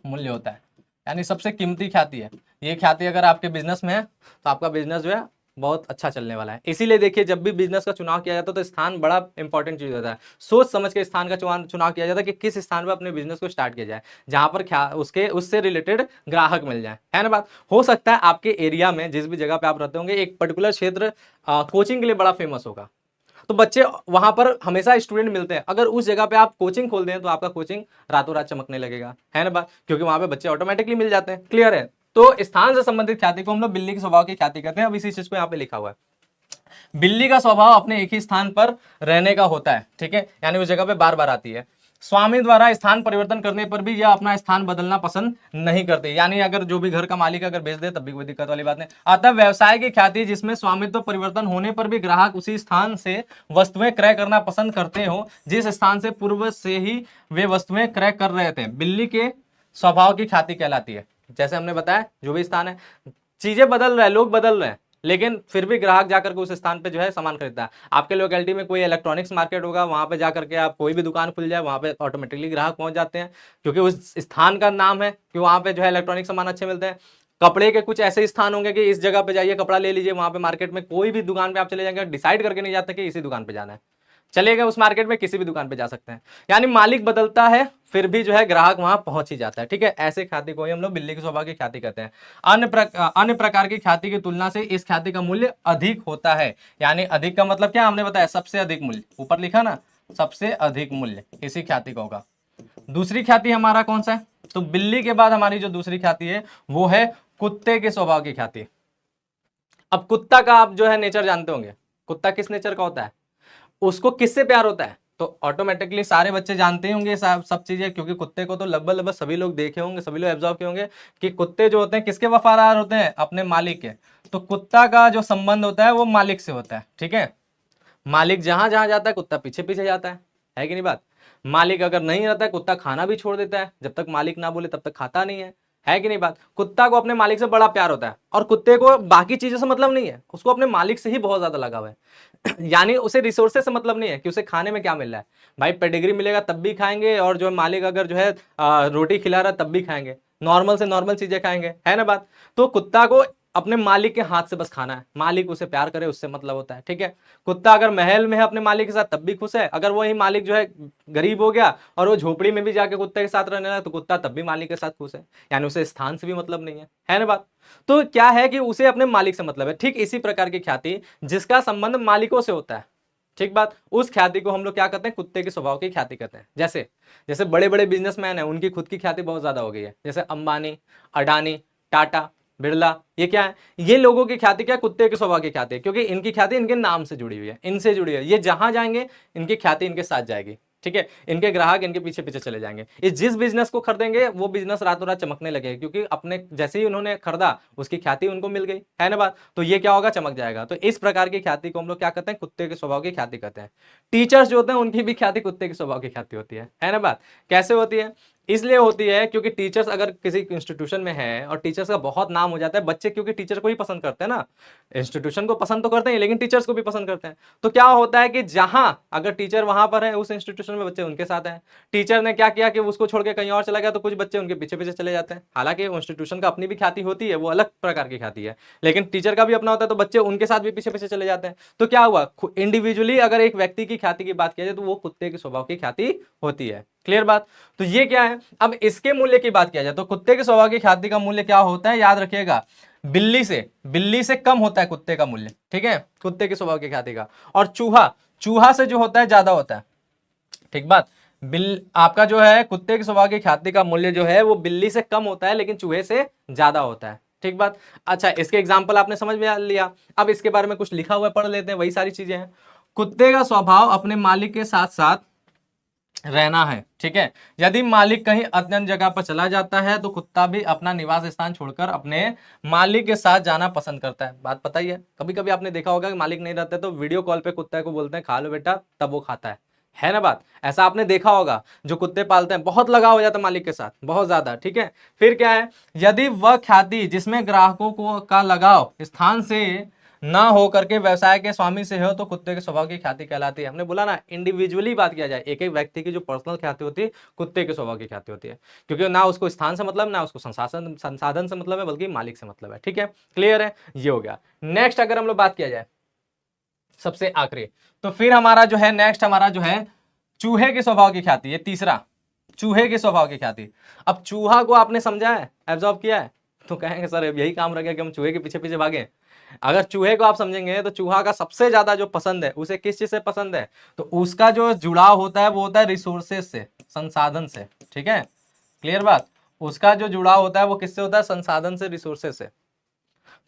मूल्य होता है, यानी सबसे कीमती ख्याति है। ये ख्याति अगर आपके बिजनेस में है तो आपका बिजनेस जो है बहुत अच्छा चलने वाला है। इसीलिए देखिए जब भी बिजनेस का चुनाव किया जाता है तो स्थान बड़ा इंपॉर्टेंट चीज होता है। सोच समझ के स्थान का चुनाव किया जाता है कि किस स्थान पर अपने बिजनेस को स्टार्ट किया जाए, जहां पर उसके उससे रिलेटेड ग्राहक मिल जाए, है ना बात। हो सकता है आपके एरिया में जिस भी जगह पे आप रहते होंगे एक पर्टिकुलर क्षेत्र कोचिंग के लिए बड़ा फेमस होगा, तो बच्चे वहां पर हमेशा स्टूडेंट मिलते हैं। अगर उस जगह पे आप कोचिंग खोल दें तो आपका कोचिंग रातों रात चमकने लगेगा, है ना बात, क्योंकि वहां पे बच्चे ऑटोमेटिकली मिल जाते हैं। क्लियर है। तो स्थान से संबंधित ख्याति को हम लोग बिल्ली के स्वभाव की ख्याति कहते हैं। अब इसी चीज को यहाँ पे लिखा हुआ है, बिल्ली का स्वभाव अपने एक ही स्थान पर रहने का होता है, ठीक है, यानी उस जगह पे बार बार आती है। स्वामी द्वारा स्थान परिवर्तन करने पर भी यह अपना स्थान बदलना पसंद नहीं करते, यानी अगर जो भी घर का मालिक अगर बेच दे तब भी कोई दिक्कत वाली बात नहीं। अतः व्यवसाय की ख्याति जिसमें स्वामित्व परिवर्तन होने पर भी ग्राहक उसी स्थान से वस्तुएं क्रय करना पसंद करते हो जिस स्थान से पूर्व से ही वे वस्तुएं क्रय कर रहे थे, बिल्ली के स्वभाव की ख्याति कहलाती है। जैसे हमने बताया जो भी स्थान है, चीजें बदल रहे हैं, लोग बदल रहे हैं, लेकिन फिर भी ग्राहक जाकर के उस स्थान पे जो है सामान खरीदता है। आपके लोकेलिटी में कोई इलेक्ट्रॉनिक्स मार्केट होगा, वहां पे जाकर के आप कोई भी दुकान खुल जाए वहां पे ऑटोमेटिकली ग्राहक पहुंच जाते हैं, क्योंकि उस स्थान का नाम है कि वहां पे जो है इलेक्ट्रॉनिक सामान अच्छे मिलते हैं। कपड़े के कुछ ऐसे स्थान होंगे कि इस जगह पे जाइए कपड़ा ले लीजिए, वहां पे मार्केट में कोई भी दुकान पे आप चले जाएंगे, डिसाइड करके नहीं जाते कि इसी दुकान पे जाना है, चले गए उस मार्केट में किसी भी दुकान पे जा सकते हैं। यानी मालिक बदलता है फिर भी जो है ग्राहक वहां पहुंच ही जाता है, ठीक है। ऐसे ख्याति को ही हम लोग बिल्ली के स्वभाव की ख्याति कहते हैं। अन्य प्रकार की ख्याति की तुलना से इस ख्याति का मूल्य अधिक होता है, यानी अधिक का मतलब क्या हमने बताया, सबसे अधिक मूल्य, ऊपर लिखा ना सबसे अधिक मूल्य इसी ख्याति का होगा। दूसरी ख्याति हमारा कौन सा है, तो बिल्ली के बाद हमारी जो दूसरी ख्याति है वो है कुत्ते के स्वभाव की ख्याति। अब कुत्ता का आप जो है नेचर जानते होंगे, कुत्ता किस नेचर का होता है, उसको किससे प्यार होता है, तो ऑटोमेटिकली सारे बच्चे जानते ही होंगे सब चीजें, क्योंकि कुत्ते को तो लगभग सभी लोग देखे होंगे, सभी लोग एब्जॉर्व किए होंगे कि कुत्ते जो होते हैं किसके वफादार होते हैं, अपने मालिक के। तो कुत्ता का जो संबंध होता है वो मालिक से होता है, ठीक है। मालिक जहां जहां जाता है कुत्ता पीछे पीछे जाता है कि नहीं बात। मालिक अगर नहीं रहता है कुत्ता खाना भी छोड़ देता है, जब तक मालिक ना बोले तब तक खाता नहीं है कि नहीं बात। कुत्ता को अपने मालिक से बड़ा प्यार होता है, और कुत्ते को बाकी चीजों से मतलब नहीं है, उसको अपने मालिक से ही बहुत ज्यादा लगाव है। यानी उसे रिसोर्सेज से मतलब नहीं है कि उसे खाने में क्या मिल रहा है, भाई पेडिग्री मिलेगा तब भी खाएंगे, और जो मालिक अगर जो है रोटी खिला रहा है तब भी खाएंगे, नॉर्मल से नॉर्मल चीजें खाएंगे, है ना बात। तो कुत्ता को अपने मालिक के हाथ से बस खाना है, मालिक उसे प्यार करे उससे मतलब होता है, ठीक है। कुत्ता अगर महल में है अपने मालिक के साथ तब भी खुश है, अगर वही मालिक जो है गरीब हो गया और वो झोपड़ी में भी जाके कुत्ते के साथ रहने लगा तो कुत्ता तब भी मालिक के साथ खुश है, यानी उसे स्थान से भी मतलब नहीं है ना बात। तो क्या है कि उसे अपने मालिक से मतलब है। ठीक इसी प्रकार की ख्याति जिसका संबंध मालिकों से होता है, ठीक बात, उस ख्याति को हम लोग क्या कहते हैं, कुत्ते के स्वभाव की ख्याति कहते हैं। जैसे जैसे बड़े बड़े बिजनेसमैन हैं, उनकी खुद की ख्याति बहुत ज्यादा हो गई है, जैसे अंबानी, अडानी, टाटा, बिरला, ये क्या है, ये लोगों की ख्याति क्या, कुत्ते के स्वभाव की ख्याति है, क्योंकि इनकी ख्याति इनके नाम से जुड़ी हुई है, इनसे जुड़ी है, ये जहां जाएंगे इनकी ख्याति इनके साथ जाएगी, ठीक है। इनके ग्राहक इनके पीछे पीछे चले जाएंगे, ये जिस बिजनेस को खरीदेंगे वो बिजनेस रातों रात चमकने लगेगा, क्योंकि अपने जैसे ही उन्होंने खरीदा उसकी ख्याति उनको मिल गई, है ना बात, तो ये क्या होगा, चमक जाएगा। तो इस प्रकार की ख्याति को हम लोग क्या कहते हैं, कुत्ते के स्वभाव की ख्याति कहते हैं। टीचर्स जो होते हैं उनकी भी ख्याति कुत्ते के स्वभाव की ख्याति होती है ना बात। कैसे होती है, इसलिए होती है क्योंकि टीचर्स अगर किसी इंस्टीट्यूशन में है और टीचर्स का बहुत नाम हो जाता है, बच्चे क्योंकि टीचर को ही पसंद करते हैं ना, इंस्टीट्यूशन को पसंद तो करते हैं लेकिन टीचर्स को भी पसंद करते हैं। तो क्या होता है कि जहां अगर टीचर वहां पर है उस इंस्टीट्यूशन में बच्चे उनके साथ हैं, टीचर ने क्या किया कि उसको छोड़ के कहीं और चला गया तो कुछ बच्चे उनके पीछे पीछे चले जाते हैं। हालांकि इंस्टीट्यूशन का अपनी भी ख्याति होती है, वो अलग प्रकार की ख्याति है, लेकिन टीचर का भी अपना होता है तो बच्चे उनके साथ भी पीछे पीछे चले जाते हैं। तो क्या हुआ, इंडिविजुअली अगर एक व्यक्ति की ख्याति की बात किया जाए तो वो कुत्ते के स्वभाव की ख्याति होती है। क्लियर बात। तो ये क्या है, अब इसके मूल्य की बात किया जाए तो कुत्ते के स्वभाव की ख्याति का मूल्य क्या होता है, याद रखिएगा, बिल्ली से कम होता है कुत्ते का मूल्य, ठीक है, कुत्ते के स्वभाव की ख्याति का। और चूहा से जो होता है ज्यादा होता है, ठीक बात। आपका जो है कुत्ते के स्वभाव की ख्याति का मूल्य जो है वो बिल्ली से कम होता है लेकिन चूहे से ज्यादा होता है, ठीक बात। अच्छा, इसके एग्जाम्पल आपने समझ में लिया, अब इसके बारे में कुछ लिखा हुआ पढ़ लेते हैं, वही सारी चीजें हैं। कुत्ते का स्वभाव अपने मालिक के साथ साथ रहना है, ठीक है। यदि मालिक कहीं अज्ञात जगह पर चला जाता है तो कुत्ता भी अपना निवास स्थान छोड़कर अपने मालिक के साथ जाना पसंद करता है। बात पता ही है, कभी कभी आपने देखा होगा कि मालिक नहीं रहते तो वीडियो कॉल पे कुत्ते को बोलते हैं खा लो बेटा, तब वो खाता है ना बात। ऐसा आपने देखा होगा, जो कुत्ते पालते हैं बहुत लगाव हो जाता है मालिक के साथ, बहुत ज्यादा, ठीक है। फिर क्या है, यदि वह ख्याति जिसमें ग्राहकों को का लगाव स्थान से ना हो करके व्यवसाय के स्वामी से हो तो कुत्ते के स्वभाव की ख्याति कहलाती है। हमने बोला ना, इंडिविजुअली बात किया जाए, एक एक व्यक्ति की जो पर्सनल ख्याति होती है कुत्ते के स्वभाव की ख्याति होती है, क्योंकि ना उसको स्थान से मतलब, ना उसको संसाधन से मतलब है, बल्कि मालिक से मतलब है, ठीक है। क्लियर है, ये हो गया। नेक्स्ट अगर हम लोग बात किया जाए सबसे आखिरी, तो फिर हमारा जो है नेक्स्ट हमारा जो है चूहे के स्वभाव की ख्याति, ये तीसरा, चूहे के स्वभाव की ख्याति। अब चूहा को आपने समझा है, एब्जॉर्ब किया है, तो कहेंगे सर अब यही काम रह गया कि हम चूहे के पीछे पीछे भागे। अगर चूहे को आप समझेंगे तो चूहा का सबसे ज्यादा जो पसंद है, उसे किस चीज से पसंद है, तो उसका जो जुड़ाव होता है वो होता है रिसोर्सेस से, संसाधन से, ठीक है। क्लियर बात, उसका जो जुड़ाव होता है वो किससे होता है, संसाधन से, रिसोर्सेस से।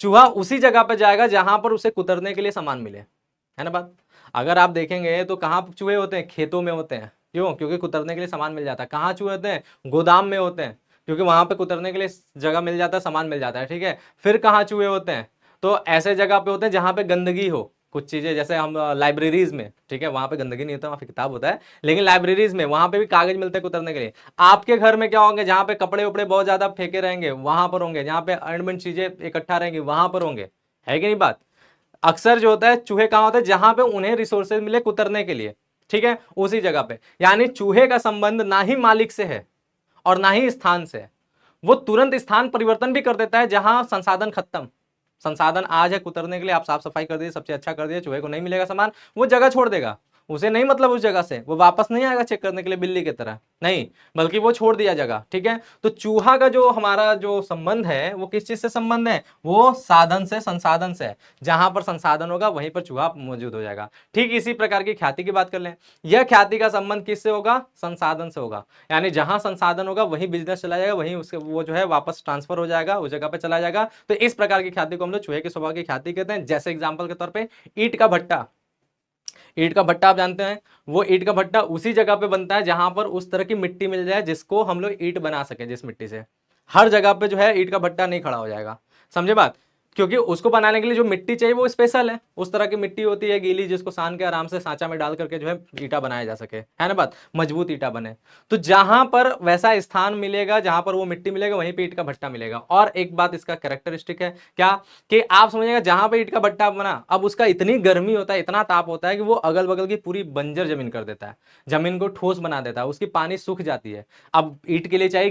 चूहा उसी जगह पे जाएगा जहां पर उसे कुतरने के लिए सामान मिले, है ना बात। अगर आप देखेंगे तो कहाँ चूहे होते हैं, खेतों में होते हैं, क्यों, क्योंकि कुतरने के लिए सामान मिल जाता है। कहाँ चूहे होते हैं, गोदाम में होते हैं, क्योंकि वहां पे कुतरने के लिए जगह मिल जाता है, सामान मिल जाता है, ठीक है। फिर कहाँ चूहे होते हैं, तो ऐसे जगह पे होते हैं जहां पे गंदगी हो, कुछ चीजें जैसे हम लाइब्रेरीज में, ठीक है, वहां पे गंदगी नहीं होता, वहां पे किताब होता है, लेकिन लाइब्रेरीज में वहां पे भी कागज मिलते हैं कुतरने के लिए। आपके घर में क्या होंगे, जहां पे कपड़े उपड़े बहुत ज्यादा फेंके रहेंगे वहां पर होंगे, जहां पे अर्नमेंट चीजें इकट्ठा रहेंगी वहां पर होंगे, है कि नहीं बात। अक्सर जो होता है चूहे कहां होते हैं, जहां पे उन्हें रिसोर्सेज मिले कुतरने के लिए, ठीक है, उसी जगह पे। यानी चूहे का संबंध ना ही मालिक से है और ना ही स्थान से है, वो तुरंत स्थान परिवर्तन भी कर देता है जहां संसाधन खत्म, संसाधन आज है कुतरने के लिए, आप साफ सफाई कर दीजिए, सबसे अच्छा कर दीजिए, चूहे को नहीं मिलेगा सामान, वो जगह छोड़ देगा, उसे नहीं मतलब उस जगह से, वो वापस नहीं आएगा चेक करने के लिए बिल्ली की तरह, नहीं, बल्कि वो छोड़ दिया जगह, ठीक है। तो चूहा का जो हमारा जो संबंध है वो किस चीज से संबंध है, वो साधन से, संसाधन से है, जहां पर संसाधन होगा वहीं पर चूहा मौजूद हो जाएगा। ठीक इसी प्रकार की ख्याति की बात कर लें, यह ख्याति का संबंध किससे होगा, संसाधन से होगा, यानी जहां संसाधन होगा वहीं बिजनेस चला जाएगा, वहीं उसके वो जो है वापस ट्रांसफर हो जाएगा, उस जगह पे चला जाएगा। तो इस प्रकार की ख्याति को हम लोग चूहे के स्वभाव की ख्याति कहते हैं। जैसे एग्जाम्पल के तौर पर ईंट का भट्टा, ईंट का भट्टा आप जानते हैं, वो ईंट का भट्टा उसी जगह पे बनता है जहां पर उस तरह की मिट्टी मिल जाए जिसको हम लोग ईंट बना सके, जिस मिट्टी से। हर जगह पे जो है ईंट का भट्टा नहीं खड़ा हो जाएगा, समझे बात, क्योंकि उसको बनाने के लिए जो मिट्टी चाहिए वो स्पेशल है, उस तरह की मिट्टी होती है गीली, जिसको सान के आराम से सांचा में डाल करके जो है ईंटा बनाया जा सके, है ना बात, मजबूत ईंटा बने। तो जहां पर वैसा स्थान मिलेगा, जहां पर वो मिट्टी मिलेगा, वहीं पे ईंट का भट्टा मिलेगा। और एक बात इसका कैरेक्टरिस्टिक है क्या, कि आप समझिएगा जहां पे ईंट का भट्टा बना, अब उसका इतनी गर्मी होता है, इतना ताप होता है कि वो अगल बगल की पूरी बंजर जमीन कर देता है, जमीन को ठोस बना देता है, उसकी पानी सूख जाती है। अब ईंट के लिए चाहिए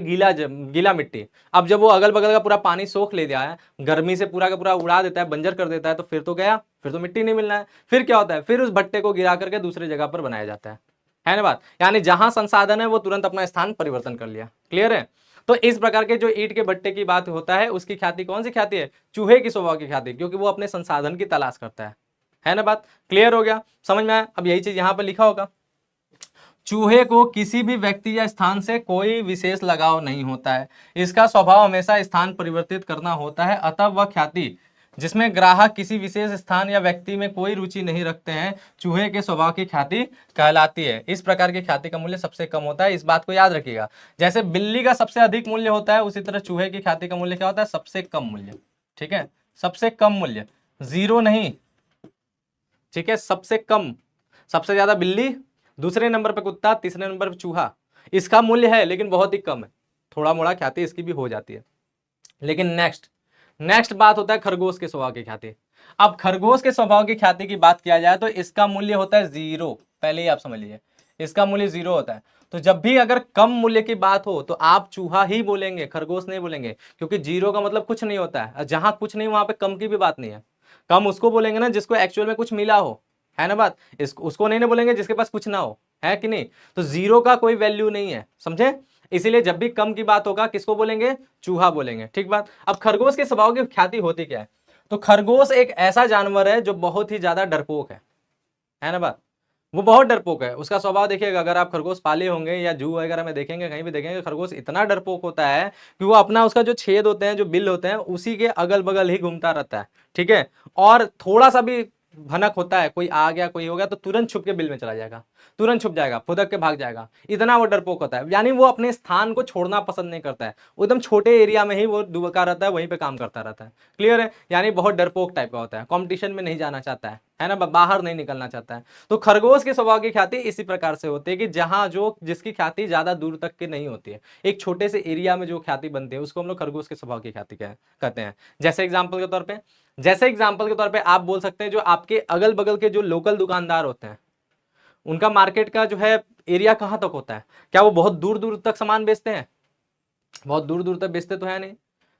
गीला मिट्टी, अब जब वो अगल बगल का पूरा पानी सोख ले दिया है, गर्मी से पूरा का पूरा उड़ा देता है, बंजर कर देता है, तो फिर तो गया, फिर तो मिट्टी नहीं मिलना है। फिर क्या होता है, फिर उस भट्टे को गिरा करके दूसरी जगह पर बनाया जाता है ना बात। यानी जहां संसाधन है वो तुरंत अपना स्थान परिवर्तन कर लिया। क्लियर है। तो इस प्रकार के जो ईंट के भट्टे की बात होता है उसकी ख्याति कौन सी ख्याति है, चूहे की स्वभाव की ख्याति, क्योंकि वो अपने संसाधन की तलाश करता है ना बात। क्लियर हो गया, समझ में आया। अब यही चीज यहां पर लिखा होगा, चूहे को किसी भी व्यक्ति या स्थान से कोई विशेष लगाव नहीं होता है, इसका स्वभाव हमेशा स्थान परिवर्तित करना होता है, अतः वह ख्याति जिसमें ग्राहक किसी विशेष स्थान या व्यक्ति में कोई रुचि नहीं रखते हैं, चूहे के स्वभाव की ख्याति कहलाती है। इस प्रकार की ख्याति का मूल्य सबसे कम होता है, इस बात को याद रखिएगा। जैसे बिल्ली का सबसे अधिक मूल्य होता है, उसी तरह चूहे की ख्याति का मूल्य क्या होता है, सबसे कम मूल्य। ठीक है, सबसे कम मूल्य, 0 नहीं। ठीक है, सबसे कम, सबसे ज्यादा बिल्ली, दूसरे नंबर पे कुत्ता, तीसरे नंबर पे चूहा। इसका मूल्य है लेकिन बहुत ही कम है, थोड़ा मोड़ा ख्याति इसकी भी हो जाती है। लेकिन नेक्स्ट बात होता है खरगोश के स्वभाव की ख्याति। अब खरगोश के स्वभाव की ख्याति की बात किया जाए तो इसका मूल्य होता है 0। पहले ही आप समझ लीजिए, इसका मूल्य 0 होता है। तो जब भी अगर कम मूल्य की बात हो तो आप चूहा ही बोलेंगे, खरगोश नहीं बोलेंगे, क्योंकि 0 का मतलब कुछ नहीं होता है। जहां कुछ नहीं वहां पे कम की भी बात नहीं है। कम उसको बोलेंगे ना जिसको एक्चुअल में कुछ मिला हो, है ना बात। उसको नहीं ना बोलेंगे जिसके पास कुछ ना हो, है कि नहीं। तो 0 का कोई वैल्यू नहीं है, समझे। इसीलिए जब भी कम की बात होगा किसको बोलेंगे, चूहा बोलेंगे। ठीक बात। अब खरगोश के स्वभाव की ख्याति होती क्या है, तो खरगोश एक ऐसा जानवर है जो बहुत ही ज्यादा डरपोक है ना बात। वो बहुत डरपोक है। उसका स्वभाव देखिएगा, अगर आप खरगोश पाले होंगे या जू वगैरह में देखेंगे, कहीं भी देखेंगे, खरगोश इतना डरपोक होता है कि वो अपना, उसका जो छेद होते हैं, जो बिल होते हैं, उसी के अगल बगल ही घूमता रहता है। ठीक है, और थोड़ा सा भी भनक होता है, कोई आ गया कोई हो गया, तो तुरंत छुप के बिल में चला जाएगा, तुरंत छुप जाएगा, फुदक के भाग जाएगा। इतना वो डरपोक होता है। यानी वो अपने स्थान को छोड़ना पसंद नहीं करता है, वो एकदम छोटे एरिया में ही वो दुबका रहता है, वहीं पे काम करता रहता है। क्लियर है। यानी बहुत डरपोक टाइप का होता है, कंपटीशन में नहीं जाना चाहता है ना, बाहर नहीं निकलना चाहता है। तो खरगोश के स्वभाव की ख्याति इसी प्रकार से होती है कि जहां जो जिसकी ख्याति ज्यादा दूर तक की नहीं होती है, एक छोटे से एरिया में जो ख्याति बनती है उसको हम लोग खरगोश के स्वभाव की ख्याति कहते हैं। जैसे एग्जाम्पल के तौर पे आप बोल सकते हैं, जो आपके अगल बगल के जो लोकल दुकानदार होते हैं, उनका मार्केट का जो है एरिया कहां तक होता है, क्या वो बहुत दूर दूर तक सामान बेचते हैं, बहुत दूर दूर तक बेचते तो है नहीं,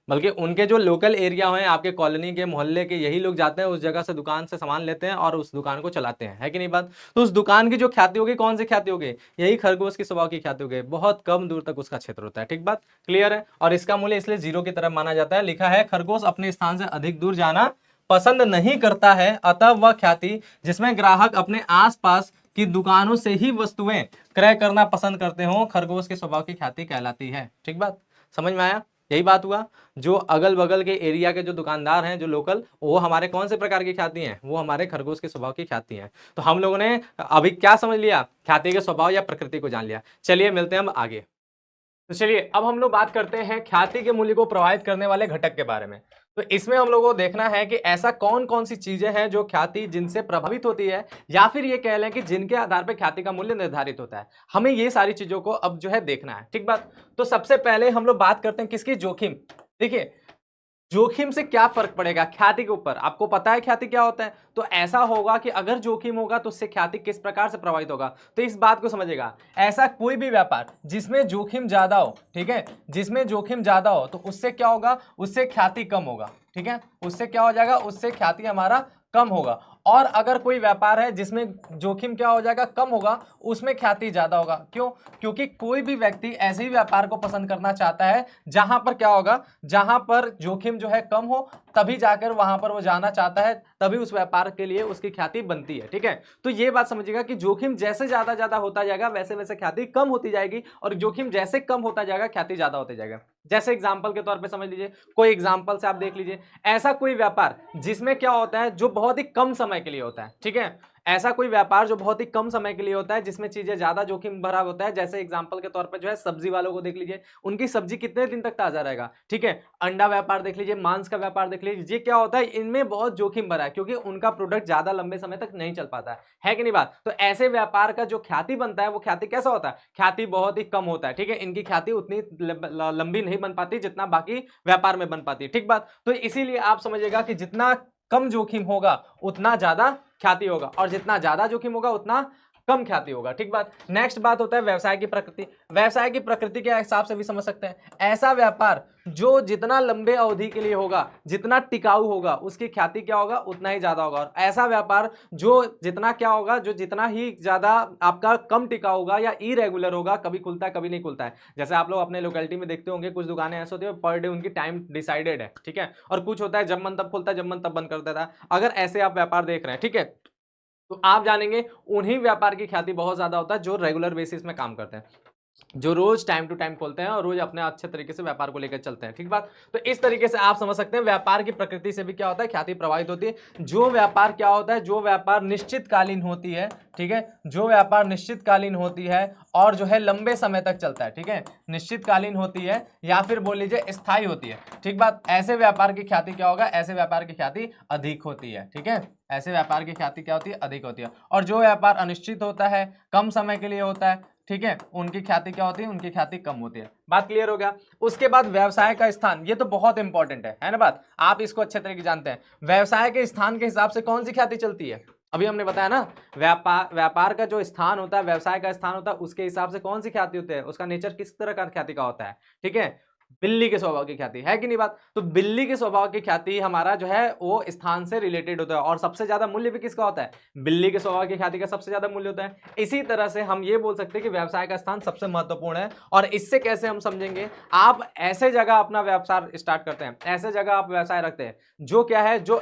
बल्कि उनके जो लोकल एरिया हैं, आपके कॉलोनी के मोहल्ले के, यही लोग जाते हैं उस जगह से, दुकान से सामान लेते हैं और उस दुकान को चलाते हैं, है कि नहीं बात। तो उस दुकान की जो ख्याति होगी, कौन सी ख्याति होगी, यही खरगोश की स्वभाव की ख्याति होगी। बहुत कम दूर तक उसका क्षेत्र होता है। ठीक बात, क्लियर है। और इसका मूल्य इसलिए 0 की तरफ माना जाता है। लिखा है, खरगोश अपने स्थान से अधिक दूर जाना पसंद नहीं करता है, अतः वह ख्याति जिसमें ग्राहक अपने आसपास की दुकानों से ही वस्तुएं क्रय करना पसंद करते हो, खरगोश के स्वभाव की ख्याति कहलाती है। ठीक बात, समझ में आया। यही बात हुआ, जो अगल बगल के एरिया के जो दुकानदार हैं, जो लोकल, वो हमारे कौन से प्रकार की ख्याति हैं, वो हमारे खरगोश के स्वभाव की ख्याति हैं। तो हम लोगों ने अभी क्या समझ लिया, ख्याति के स्वभाव या प्रकृति को जान लिया। चलिए मिलते हैं हम आगे। तो चलिए अब हम लोग बात करते हैं ख्याति के मूल्य को प्रभावित करने वाले घटक के बारे में। तो इसमें हम लोगों को देखना है कि ऐसा कौन कौन सी चीजें हैं जो ख्याति जिनसे प्रभावित होती है, या फिर ये कह लें कि जिनके आधार पर ख्याति का मूल्य निर्धारित होता है। हमें ये सारी चीजों को अब जो है देखना है। ठीक बात। तो सबसे पहले हम लोग बात करते हैं किसकी, जोखिम। देखिए, जोखिम से क्या फर्क पड़ेगा ख्याति के ऊपर, आपको पता है ख्याति क्या होता है। तो ऐसा होगा कि अगर जोखिम होगा तो उससे ख्याति किस प्रकार से प्रभावित होगा, तो इस बात को समझिएगा। ऐसा कोई भी व्यापार जिसमें जोखिम ज्यादा हो, ठीक है, जिसमें जोखिम ज्यादा हो, तो उससे क्या होगा, उससे ख्याति कम होगा। ठीक है, उससे क्या हो जाएगा, उससे ख्याति हमारा कम होगा। और अगर कोई व्यापार है जिसमें जोखिम क्या हो जाएगा, कम होगा, उसमें ख्याति ज्यादा होगा। क्यों, क्योंकि कोई भी व्यक्ति ऐसे ही व्यापार को पसंद करना चाहता है जहां पर क्या होगा, जहां पर जोखिम जो है कम हो, तभी जाकर वहां पर वो जाना चाहता है, तभी उस व्यापार के लिए उसकी ख्याति बनती है। ठीक है, तो ये बात समझिएगा कि जोखिम जैसे ज्यादा होता जाएगा वैसे वैसे ख्याति कम होती जाएगी, और जोखिम जैसे कम होता जाएगा ख्याति ज्यादा होते जाएगा। जैसे एग्जाम्पल के तौर पे समझ लीजिए, कोई एग्जाम्पल से आप देख लीजिए, ऐसा कोई व्यापार जिसमें क्या होता है, जो बहुत ही कम समय के लिए होता है। ठीक है, ऐसा कोई व्यापार जो बहुत ही कम समय के लिए होता है, जिसमें चीजें ज्यादा जोखिम भरा होता है। जैसे एग्जांपल के तौर पर जो है सब्जी वालों को देख लीजिए, उनकी सब्जी कितने दिन तक ताजा रहेगा। ठीक है, अंडा व्यापार देख लीजिए, मांस का व्यापार देख लीजिए, ये क्या होता है, इनमें बहुत जोखिम भरा है, क्योंकि उनका प्रोडक्ट ज्यादा लंबे समय तक नहीं चल पाता है कि नहीं बात। तो ऐसे व्यापार का जो ख्याति बनता है, वो ख्याति कैसा होता है, ख्याति बहुत ही कम होता है। ठीक है, इनकी ख्याति उतनी लंबी नहीं बन पाती जितना बाकी व्यापार में बन पाती है। ठीक बात। तो इसीलिए आप समझिएगा कि जितना कम जोखिम होगा उतना ज्यादा ख्याति होगा, और जितना ज्यादा जोखिम होगा उतना कम ख्याति होगा। ठीक बात। नेक्स्ट बात होता है व्यवसाय की प्रकृति। व्यवसाय की प्रकृति के हिसाब से भी समझ सकते हैं, ऐसा व्यापार जो जितना लंबे अवधि के लिए होगा, जितना टिकाऊ होगा, उसकी ख्याति क्या होगा, उतना ही ज्यादा होगा। और ऐसा व्यापार जो जितना क्या होगा, जो जितना ही ज्यादा आपका कम टिकाऊ होगा या इरेगुलर होगा, कभी खुलता है कभी नहीं खुलता है। जैसे आप लोग अपने लोकेलिटी में देखते होंगे, कुछ दुकानें ऐसे होती है पर डे उनकी टाइम डिसाइडेड है, ठीक है, और कुछ होता है जब मन तब खुलता है, जब मन तब बंद कर देता है। अगर ऐसे आप व्यापार देख रहे हैं, ठीक है, तो आप जानेंगे उन्हीं व्यापार की ख्याति बहुत ज्यादा होता है जो रेगुलर बेसिस में काम करते हैं, जो रोज टाइम टू टाइम खोलते हैं और रोज अपने अच्छे तरीके से व्यापार को लेकर चलते हैं। ठीक बात। तो इस तरीके से आप समझ सकते हैं व्यापार की प्रकृति से भी क्या होता है, ख्याति प्रभावित होती है। जो व्यापार क्या होता है, जो व्यापार निश्चितकालीन होती है, ठीक है, जो व्यापार निश्चितकालीन होती है और जो है लंबे समय तक चलता है, ठीक है, निश्चितकालीन होती है या फिर बोल लीजिए स्थायी होती है। ठीक बात। ऐसे व्यापार की ख्याति क्या होगा, ऐसे व्यापार की ख्याति अधिक होती है। ठीक है, ऐसे व्यापार की ख्याति क्या होती है, अधिक होती है। और जो व्यापार अनिश्चित होता है, कम समय के लिए होता है, ठीक है, उनकी ख्याति क्या होती है, उनकी ख्याति कम होती है। बात क्लियर हो गया। उसके बाद व्यवसाय का स्थान, ये तो बहुत इंपॉर्टेंट है ना बात, आप इसको अच्छे तरीके से जानते हैं। व्यवसाय के स्थान के हिसाब से कौन सी ख्याति चलती है, अभी हमने बताया ना, व्यापार का जो स्थान होता है, व्यवसाय का स्थान होता है, उसके हिसाब से कौन सी ख्याति होती है, उसका नेचर किस तरह का ख्याति का होता है। ठीक है, बिल्ली के स्वभाव की ख्याति है कि नहीं बात। तो बिल्ली के स्वभाव की ख्याति हमारा जो है वो स्थान से रिलेटेड होता है, और सबसे ज्यादा मूल्य भी किसका होता है, बिल्ली के स्वभाव की ख्याति का सबसे ज्यादा मूल्य होता है। इसी तरह से हम ये बोल सकते हैं कि व्यवसाय का स्थान सबसे महत्वपूर्ण है। और इससे कैसे हम समझेंगे, आप ऐसे जगह अपना व्यवसाय स्टार्ट करते हैं, ऐसे जगह आप व्यवसाय रखते हैं जो क्या है, जो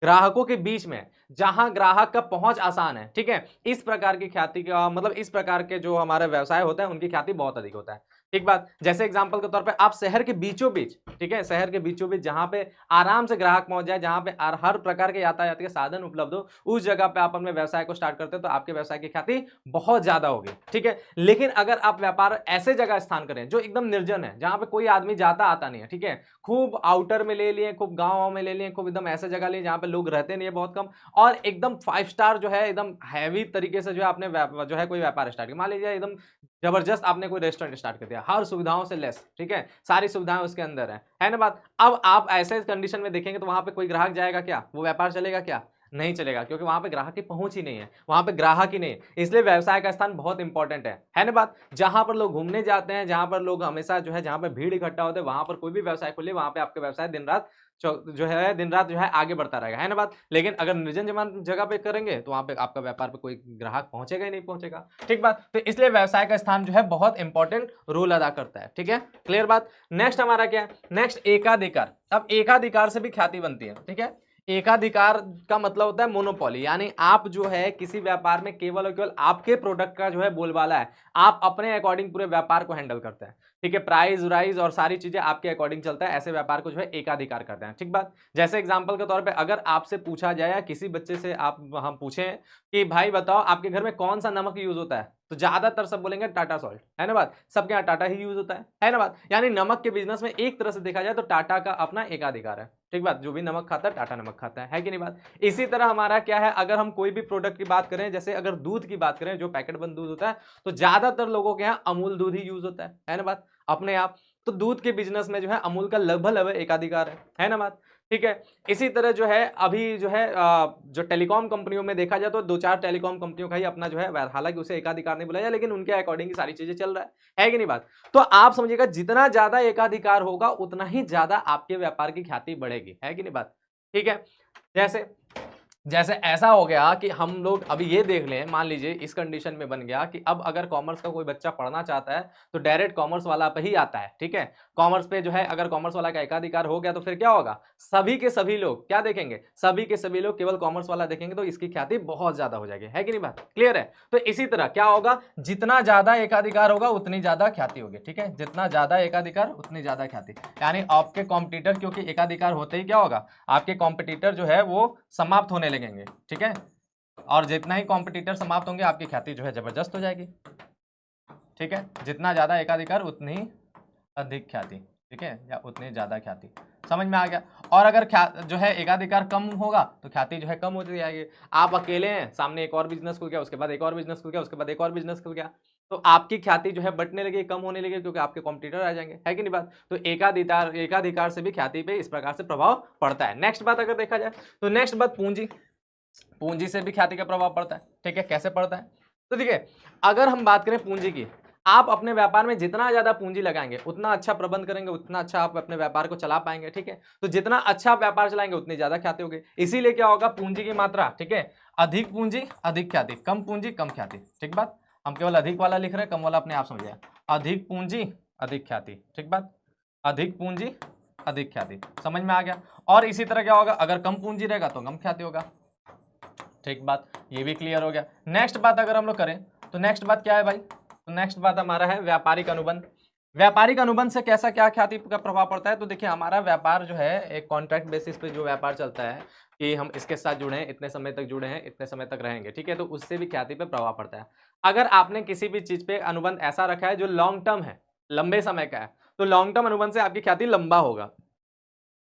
ग्राहकों के बीच में, जहां ग्राहक का पहुंच आसान है। ठीक है, इस प्रकार की ख्याति का मतलब इस प्रकार के जो हमारे व्यवसाय होता है उनकी ख्याति बहुत अधिक होता है। ठीक बात। जैसे एग्जांपल के तौर पे आप शहर के बीचों बीच, ठीक है, शहर के बीचों बीच जहां पे आराम से ग्राहक पहुंच जाए, जहां पे हर प्रकार के यातायात के साधन उपलब्ध हो, उस जगह पे आप अपने व्यवसाय को स्टार्ट करते हो तो आपके व्यवसाय की ख्याति बहुत ज्यादा होगी। ठीक है, लेकिन अगर आप व्यापार ऐसे जगह स्थान करें जो एकदम निर्जन है, जहां पे कोई आदमी जाता आता नहीं है, ठीक है, खूब आउटर में ले लिए, खूब गाँव में ले लिए, खूब एकदम ऐसे जगह लिए जहां पे लोग रहते नहीं है बहुत कम, और एकदम 5 स्टार जो है एकदम हैवी तरीके से जो है आपने जो है कोई व्यापार स्टार्ट किया, मान लीजिए एकदम जबरदस्त आपने कोई रेस्टोरेंट स्टार्ट कर दिया, हर सुविधाओं से लेस, ठीक है, सारी सुविधाएं उसके अंदर है ना बात। अब आप ऐसे कंडीशन में देखेंगे तो वहां पे कोई ग्राहक जाएगा क्या, वो व्यापार चलेगा क्या, नहीं चलेगा, क्योंकि वहां पे ग्राहक की पहुंच ही नहीं है, वहां पे ग्राहक ही नहीं है। इसलिए व्यवसाय का स्थान बहुत इंपॉर्टेंट है ना बात। जहां पर लोग घूमने जाते हैं, जहां पर लोग हमेशा जो है, जहां पर भीड़ इकट्ठा होते हैं, वहां पर कोई भी व्यवसाय खोलिए, वहां पे आपका व्यवसाय दिन रात जो है आगे बढ़ता रहेगा, है ना बात। लेकिन अगर निर्जन जगह पे करेंगे तो वहां पे आपका व्यापार पे कोई ग्राहक पहुंचेगा ही नहीं पहुंचेगा। ठीक बात। तो इसलिए व्यवसाय का स्थान जो है बहुत इंपॉर्टेंट रोल अदा करता है। ठीक है, क्लियर बात। नेक्स्ट हमारा क्या है, नेक्स्ट एकाधिकार। अब एकाधिकार से भी ख्याति बनती है। ठीक है, एकाधिकार का मतलब होता है मोनोपोली, यानी आप जो है किसी व्यापार में केवल और केवल आपके प्रोडक्ट का जो है बोलबाला है, आप अपने अकॉर्डिंग पूरे व्यापार को हैंडल करते हैं। ठीक है, प्राइस राइज और सारी चीजें आपके अकॉर्डिंग चलता है, ऐसे व्यापार को जो है एकाधिकार करते हैं। ठीक बात। जैसे एग्जांपल के तौर पे अगर आपसे पूछा जाए या किसी बच्चे से आप हम पूछें कि भाई बताओ आपके घर में कौन सा नमक यूज होता है, तो ज्यादातर सब बोलेंगे टाटा सॉल्ट, है ना बात, सबके यहाँ टाटा ही यूज होता है ना बात। यानी नमक के बिजनेस में एक तरह से देखा जाए तो टाटा का अपना एकाधिकार है। ठीक बात, जो भी नमक खाता है टाटा नमक खाता है कि नहीं बात। इसी तरह हमारा क्या है, अगर हम कोई भी प्रोडक्ट की बात करें, जैसे अगर दूध की बात करें, जो पैकेट बंद दूध होता है, तो ज्यादातर लोगों के यहाँ अमूल दूध ही यूज होता है ना बात, अपने आप। तो दूध के बिजनेस में जो है अमूल का लगभग एकाधिकार है ना बात। ठीक है, इसी तरह जो है अभी जो है जो टेलीकॉम कंपनियों में देखा जाए तो 2-4 टेलीकॉम कंपनियों का ही अपना जो है, हालांकि उसे एकाधिकार नहीं बोला जाए, लेकिन उनके अकॉर्डिंग ही सारी चीजें चल रहा है कि नहीं बात। तो आप समझिएगा जितना ज्यादा एकाधिकार होगा उतना ही ज्यादा आपके व्यापार की ख्याति बढ़ेगी, है कि नहीं बात। ठीक है, जैसे ऐसा हो गया कि हम लोग अभी ये देख लें, मान लीजिए इस कंडीशन में बन गया कि अब अगर कॉमर्स का कोई बच्चा पढ़ना चाहता है तो डायरेक्ट कॉमर्स वाला पे ही आता है। ठीक है, कॉमर्स पे जो है अगर कॉमर्स वाला का एकाधिकार हो गया तो फिर क्या होगा, सभी के सभी लोग क्या देखेंगे, सभी के सभी लोग केवल कॉमर्स वाला देखेंगे, तो इसकी ख्याति बहुत ज्यादा हो जाएगी, है कि नहीं बात, क्लियर है। तो इसी तरह क्या होगा, जितना ज्यादा एकाधिकार होगा उतनी ज्यादा ख्याति होगी। ठीक है, जितना ज्यादा एकाधिकार उतनी ज्यादा ख्याति, यानी आपके कॉम्पिटिटर, क्योंकि एकाधिकार होते ही क्या होगा, आपके कॉम्पिटिटर जो है वो समाप्त होने लगेंगे। ठीक है, और जितना ही कॉम्पिटिटर समाप्त होंगे आपकी ख्याति जो है जबरदस्त हो जाएगी। ठीक है, जितना ज्यादा एकाधिकार उतनी अधिक ख्याति, ठीक है, या उतनी ज्यादा ख्याति, समझ में आ गया। और अगर जो है एकाधिकार कम होगा तो ख्याति जो है कम होती जाएगी। आप अकेले हैं, सामने एक और बिजनेस खुल गया, उसके बाद एक और बिजनेस खुल गया, उसके बाद एक और बिजनेस खुल गया, तो आपकी ख्याति जो है बढ़ने लगी, कम होने लगी, क्योंकि आपके कॉम्पिटिटर आ जाएंगे, है कि नहीं बात। तो एकाधिकार से भी ख्याति पे इस प्रकार से प्रभाव पड़ता है। नेक्स्ट बात अगर देखा जाए तो नेक्स्ट बात पूंजी से भी ख्याति का प्रभाव पड़ता है। ठीक है, कैसे पड़ता है, तो देखिए, अगर हम बात करें पूंजी की, आप अपने व्यापार में जितना ज्यादा पूंजी लगाएंगे उतना अच्छा प्रबंध करेंगे, उतना अच्छा आप अपने व्यापार को चला पाएंगे, ठीक है। तो जितना अच्छा आप व्यापार चलाएंगे उतनी ज्यादा ख्याति होगी। इसीलिए क्या होगा, पूंजी की मात्रा, ठीक है, अधिक पूंजी अधिक ख्याति, कम पूंजी कम ख्याति, ठीक बात। हम केवल अधिक वाला लिख रहे हैं, कम वाला अपने आप समझ जाए। अधिक पूंजी अधिक ख्याति, ठीक बात, अधिक पूंजी अधिक ख्याति, समझ में आ गया। और इसी तरह क्या होगा, अगर कम पूंजी रहेगा तो कम ख्याति होगा, ठीक बात, ये भी क्लियर हो गया। नेक्स्ट बात अगर हम लोग करें तो नेक्स्ट बात क्या है भाई, तो नेक्स्ट बात हमारा है व्यापारिक अनुबंध। व्यापारिक अनुबंध से कैसा क्या ख्याति का प्रभाव पड़ता है, तो देखिए हमारा व्यापार जो है एक कॉन्ट्रैक्ट बेसिस पे जो व्यापार चलता है कि हम इसके साथ जुड़े हैं, इतने समय तक जुड़े हैं, इतने समय तक रहेंगे, ठीक है, तो उससे भी ख्याति पे प्रभाव पड़ता है। अगर आपने किसी भी चीज पे अनुबंध ऐसा रखा है जो लॉन्ग टर्म है, लंबे समय का है, तो लॉन्ग टर्म अनुबंध से आपकी ख्याति लंबा होगा।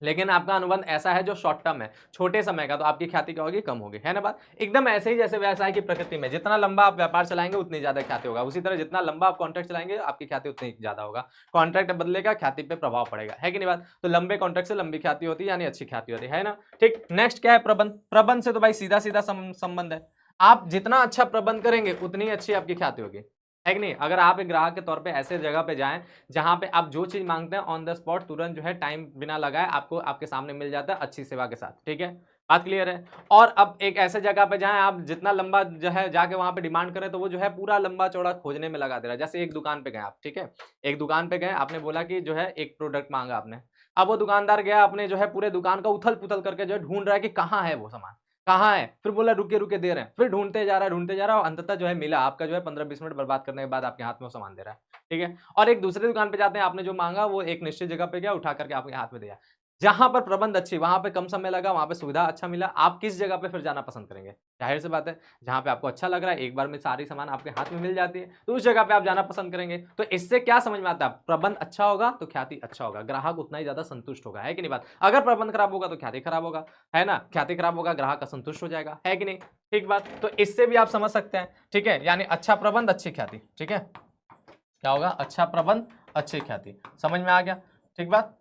लेकिन आपका अनुबंध ऐसा है जो शॉर्ट टर्म है, छोटे समय का, तो आपकी ख्याति क्या होगी, कम होगी, है ना बात। एकदम ऐसे ही जैसे व्यवसाय की प्रकृति में जितना लंबा आप व्यापार चलाएंगे उतनी ज्यादा ख्याति होगा, उसी तरह जितना लंबा आप कॉन्ट्रैक्ट चलाएंगे आपकी ख्याति उतनी ज्यादा होगा। कॉन्ट्रैक्ट बदलेगा, ख्याति पे प्रभाव पड़ेगा, है कि नहीं बात। तो लंबे कॉन्ट्रैक्ट से लंबी ख्याति होती है, यानी अच्छी ख्याति होती है ना। ठीक, नेक्स्ट क्या है, प्रबंध। प्रबंध से तो भाई सीधा सीधा संबंध है, आप जितना अच्छा प्रबंध करेंगे उतनी अच्छी आपकी ख्याति होगी, है कि नहीं। अगर आप एक ग्राहक के तौर पे ऐसे जगह पे जाएं जहां पे आप जो चीज मांगते हैं ऑन द स्पॉट तुरंत जो है टाइम बिना लगाए आपको आपके सामने मिल जाता है अच्छी सेवा के साथ, ठीक है, बात क्लियर है। और अब एक ऐसे जगह पे जाएं आप जितना लंबा जो है जाके वहां पे डिमांड करें तो वो जो है पूरा लंबा चौड़ा खोजने में लगा दे रहा है। जैसे एक दुकान पे गए आप, ठीक है, एक दुकान पे गए, आपने बोला कि जो है एक प्रोडक्ट मांगा आपने, अब वो दुकानदार गया अपने जो है पूरे दुकान का उथल पुथल करके जो है ढूंढ रहा है कि कहाँ है वो सामान, कहाँ है, फिर बोला रुके रुके दे रहे हैं, फिर ढूंढते जा रहा है ढूंढते जा रहा है और अंततः जो है मिला, आपका जो है 15-20 मिनट बर्बाद करने के बाद आपके हाथ में वो सामान दे रहा है, ठीक है। और एक दूसरे दुकान पे जाते हैं, आपने जो मांगा वो एक निश्चित जगह पे गया, उठा करके आपके हाथ में दिया। जहां पर प्रबंध अच्छी, वहां पे कम समय लगा, वहां पे सुविधा अच्छा मिला, आप किस जगह पे फिर जाना पसंद करेंगे। जाहिर सी बात है, जहां पे आपको अच्छा लग रहा है, एक बार में सारी सामान आपके हाथ में मिल जाती है, तो उस जगह पे आप जाना पसंद करेंगे। तो इससे क्या समझ में आता है, प्रबंध अच्छा होगा तो ख्याति अच्छा होगा, ग्राहक उतना ही ज्यादा संतुष्ट होगा, है कि नहीं बात। अगर प्रबंध खराब होगा तो ख्याति खराब होगा, है ना, ख्याति खराब होगा, ग्राहक असंतुष्ट हो जाएगा, है कि नहीं, ठीक बात। तो इससे भी आप समझ सकते हैं, ठीक है, यानी अच्छा प्रबंध अच्छी ख्याति, ठीक है, क्या होगा, अच्छा प्रबंध अच्छी ख्याति, समझ में आ गया, ठीक बात,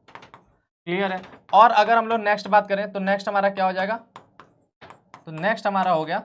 क्लियर है। और अगर हम लोग नेक्स्ट बात करें तो नेक्स्ट हमारा क्या हो जाएगा, तो नेक्स्ट हमारा हो गया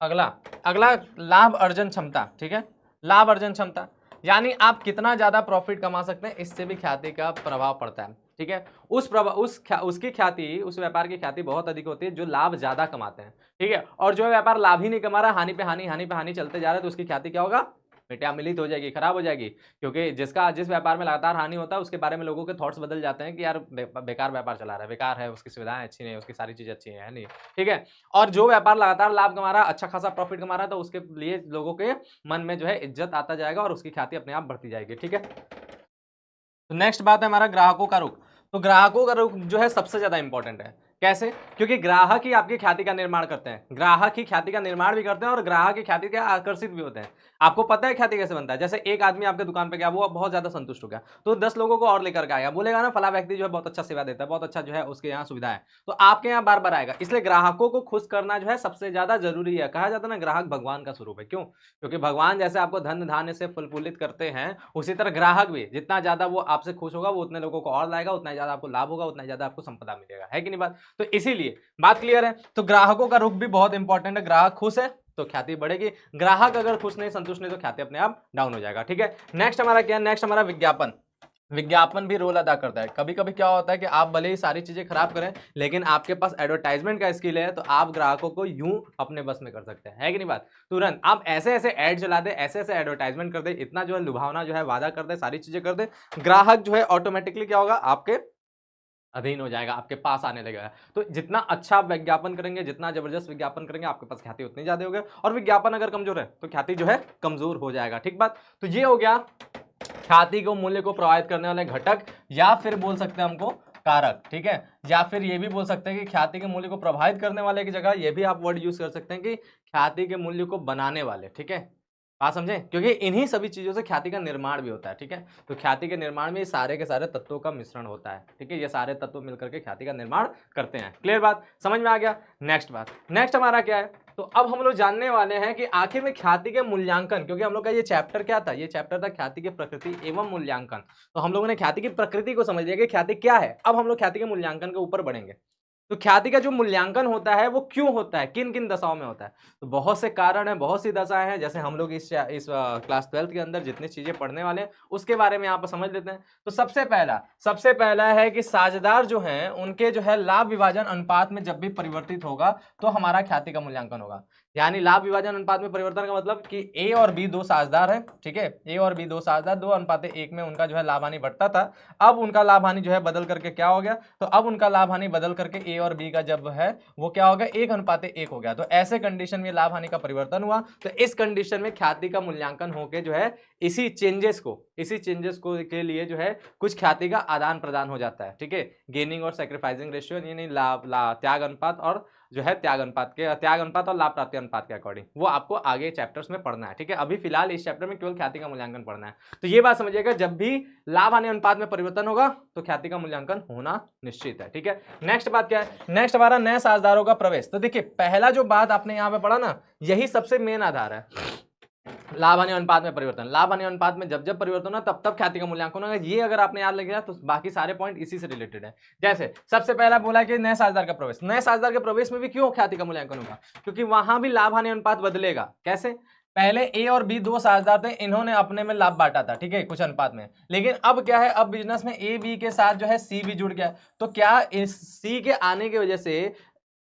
अगला, अगला लाभ अर्जन क्षमता, ठीक है, लाभ अर्जन क्षमता, यानी आप कितना ज्यादा प्रॉफिट कमा सकते हैं, इससे भी ख्याति का प्रभाव पड़ता है, ठीक है। उसकी ख्याति, उस व्यापार की ख्याति बहुत अधिक होती है जो लाभ ज्यादा कमाते हैं, ठीक है। और जो व्यापार लाभ ही नहीं कमा रहा, हानि पे हानि, हानि पे हानि चलते जा रहा है, तो उसकी ख्याति क्या होगा, बेटा मिलित हो जाएगी, खराब हो जाएगी। क्योंकि जिस व्यापार में लगातार हानि होता है उसके बारे में लोगों के थॉट्स बदल जाते हैं कि यार बेकार व्यापार चला रहा है, बेकार है, उसकी सुविधाएं अच्छी नहीं, उसकी सारी चीजें अच्छी है नहीं, ठीक है। और जो व्यापार लगातार लाभ कमा रहा है, अच्छा खासा प्रॉफिट कमा रहा है, तो उसके लिए लोगों के मन में जो है इज्जत आता जाएगा और उसकी ख्याति अपने आप बढ़ती जाएगी, ठीक है। तो नेक्स्ट बात है हमारा ग्राहकों का रुख। तो ग्राहकों का रुख जो है सबसे ज्यादा इंपॉर्टेंट है, कैसे, क्योंकि ग्राहक ही आपकी ख्याति का निर्माण करते हैं, ग्राहक ही ख्याति का निर्माण भी करते हैं और ग्राहक की ख्याति के आकर्षित भी होते हैं। आपको पता है ख्याति कैसे बनता है, जैसे एक आदमी आपके दुकान पे गया, वो बहुत ज्यादा संतुष्ट हो गया, तो 10 लोगों को और लेकर के आएगा, बोलेगा ना फला व्यक्ति जो है बहुत अच्छा सेवा देता है, बहुत अच्छा जो है उसके यहाँ सुविधा है, तो आपके यहाँ बार बार आएगा। इसलिए ग्राहकों को खुश करना जो है सबसे ज्यादा जरूरी है। कहा जाता है ना, ग्राहक भगवान का स्वरूप है, क्यों, क्योंकि भगवान जैसे आपको धन धान्य से फलफूलित करते हैं, उसी तरह ग्राहक भी जितना ज्यादा वो आपसे खुश होगा वो उतने लोगों को और लाएगा, उतना ज्यादा आपको लाभ होगा, उतना ज्यादा आपको संपदा मिलेगा, है कि नहीं बात। तो इसीलिए बात क्लियर है। तो ग्राहकों का रुख भी बहुत इंपॉर्टेंट है, ग्राहक खुश है तो ख्याति बढ़ेगी, ग्राहक अगर खुश नहीं, संतुष्ट नहीं, तो ख्याति अपने आप डाउन हो जाएगा, ठीक है। नेक्स्ट हमारा क्या है, नेक्स्ट हमारा विज्ञापन। विज्ञापन भी रोल अदा करता है। कभी कभी क्या होता है कि आप भले ही सारी चीजें खराब करें, लेकिन आपके पास एडवर्टाइजमेंट का स्किल है, तो आप ग्राहकों को यूं अपने बस में कर सकते हैं, है कि नहीं बात। तुरंत आप ऐसे ऐसे ऐड चला दे, ऐसे ऐसे एडवर्टाइजमेंट कर दे, इतना जो है लुभावना जो है वादा कर दे, सारी चीजें कर दे, ग्राहक जो है ऑटोमेटिकली क्या होगा, आपके अधीन हो जाएगा, आपके पास आने लगेगा। तो जितना अच्छा आप विज्ञापन करेंगे, जितना जबरदस्त विज्ञापन करेंगे, आपके पास ख्याति उतनी ज्यादा होगी, और विज्ञापन अगर कमजोर है तो ख्याति जो है कमजोर हो जाएगा, ठीक बात। तो ये हो गया ख्याति को, मूल्य को प्रभावित करने वाले घटक, या फिर बोल सकते हैं हमको कारक, ठीक है। या फिर ये भी बोल सकते हैं कि ख्याति के मूल्य को प्रभावित करने वाले की जगह ये भी आप वर्ड यूज कर सकते हैं कि ख्याति के मूल्य को बनाने वाले, ठीक है, बात समझे, क्योंकि इन्हीं सभी चीजों से ख्याति का निर्माण भी होता है, ठीक है। तो ख्याति के निर्माण में ये सारे के सारे तत्वों का मिश्रण होता है, ठीक है, ये सारे तत्व मिलकर के ख्याति का निर्माण करते हैं। क्लियर बात, समझ में आ गया। नेक्स्ट बात, नेक्स्ट हमारा क्या है, तो अब हम लोग जानने वाले हैं कि आखिर में ख्याति के मूल्यांकन, क्योंकि हम लोग का ये चैप्टर क्या था, ये चैप्टर था ख्याति की प्रकृति एवं मूल्यांकन। तो हम लोगों ने ख्याति की प्रकृति को समझ लिया कि ख्याति क्या है, अब हम लोग ख्याति के मूल्यांकन के ऊपर बढ़ेंगे। तो ख्याति का जो मूल्यांकन होता है वो क्यों होता है, किन किन दशाओं में होता है? तो बहुत से कारण हैं, बहुत सी दशाएं हैं, जैसे हम लोग इस क्लास 12th के अंदर जितनी चीजें पढ़ने वाले हैं उसके बारे में यहाँ पर समझ लेते हैं। तो सबसे पहला है कि साझेदार जो हैं उनके जो है लाभ विभाजन अनुपात में जब भी परिवर्तित होगा तो हमारा ख्याति का मूल्यांकन होगा। यानी लाभ विभाजन अनुपात में परिवर्तन का मतलब कि ए और बी दो साझेदार हैं, ठीक है, ए और बी दो साझेदार 2:1 में उनका जो है लाभ हानि बढ़ता था, अब उनका लाभ हानि जो है बदल करके क्या हो गया, तो अब उनका लाभ हानि बदल करके ए और बी का जब है वो क्या हो गया, 1:1 हो गया। तो ऐसे कंडीशन में लाभ हानि का परिवर्तन हुआ, तो इस कंडीशन में ख्याति का मूल्यांकन होकर जो है इसी चेंजेस को के लिए जो है कुछ ख्याति का आदान प्रदान हो जाता है, ठीक है, गेनिंग और सैक्रिफाइसिंग रेशियो, यानी त्याग अनुपात और जो है त्याग अनुपात और लाभ प्राप्ति अनुपात के अकॉर्डिंग, वो आपको आगे चैप्टर्स में पढ़ना है, ठीक है। अभी फिलहाल इस चैप्टर में केवल ख्याति का मूल्यांकन पढ़ना है। तो ये बात समझिएगा, जब भी लाभ हानि अनुपात में परिवर्तन होगा तो ख्याति का मूल्यांकन होना निश्चित है, ठीक है। नेक्स्ट बात क्या है, नेक्स्ट हमारा नए साझेदारों का प्रवेश। तो देखिए पहला जो बात आपने यहाँ पे पढ़ा ना, यही सबसे मेन आधार है, लाभ हानि अनुपात में परिवर्तन। लाभ हानि अनुपात में जब जब परिवर्तन होगा तब तब ख्याति का मूल्यांकन होगा। ये अगर आपने याद लगेगा तो बाकी सारे पॉइंट इसी से रिलेटेड है। जैसे सबसे पहला बोला कि नए साझेदार का प्रवेश, नए साझेदार के प्रवेश में भी क्यों ख्याति का मूल्यांकन होगा, क्योंकि वहां भी लाभ हानि अनुपात बदलेगा। कैसे, पहले ए और बी दो साझेदार थे, इन्होंने अपने में लाभ बांटा था, ठीक है, कुछ अनुपात में, लेकिन अब क्या है, अब बिजनेस में ए बी के साथ जो है सी भी जुड़ गया, तो क्या इस सी के आने की वजह से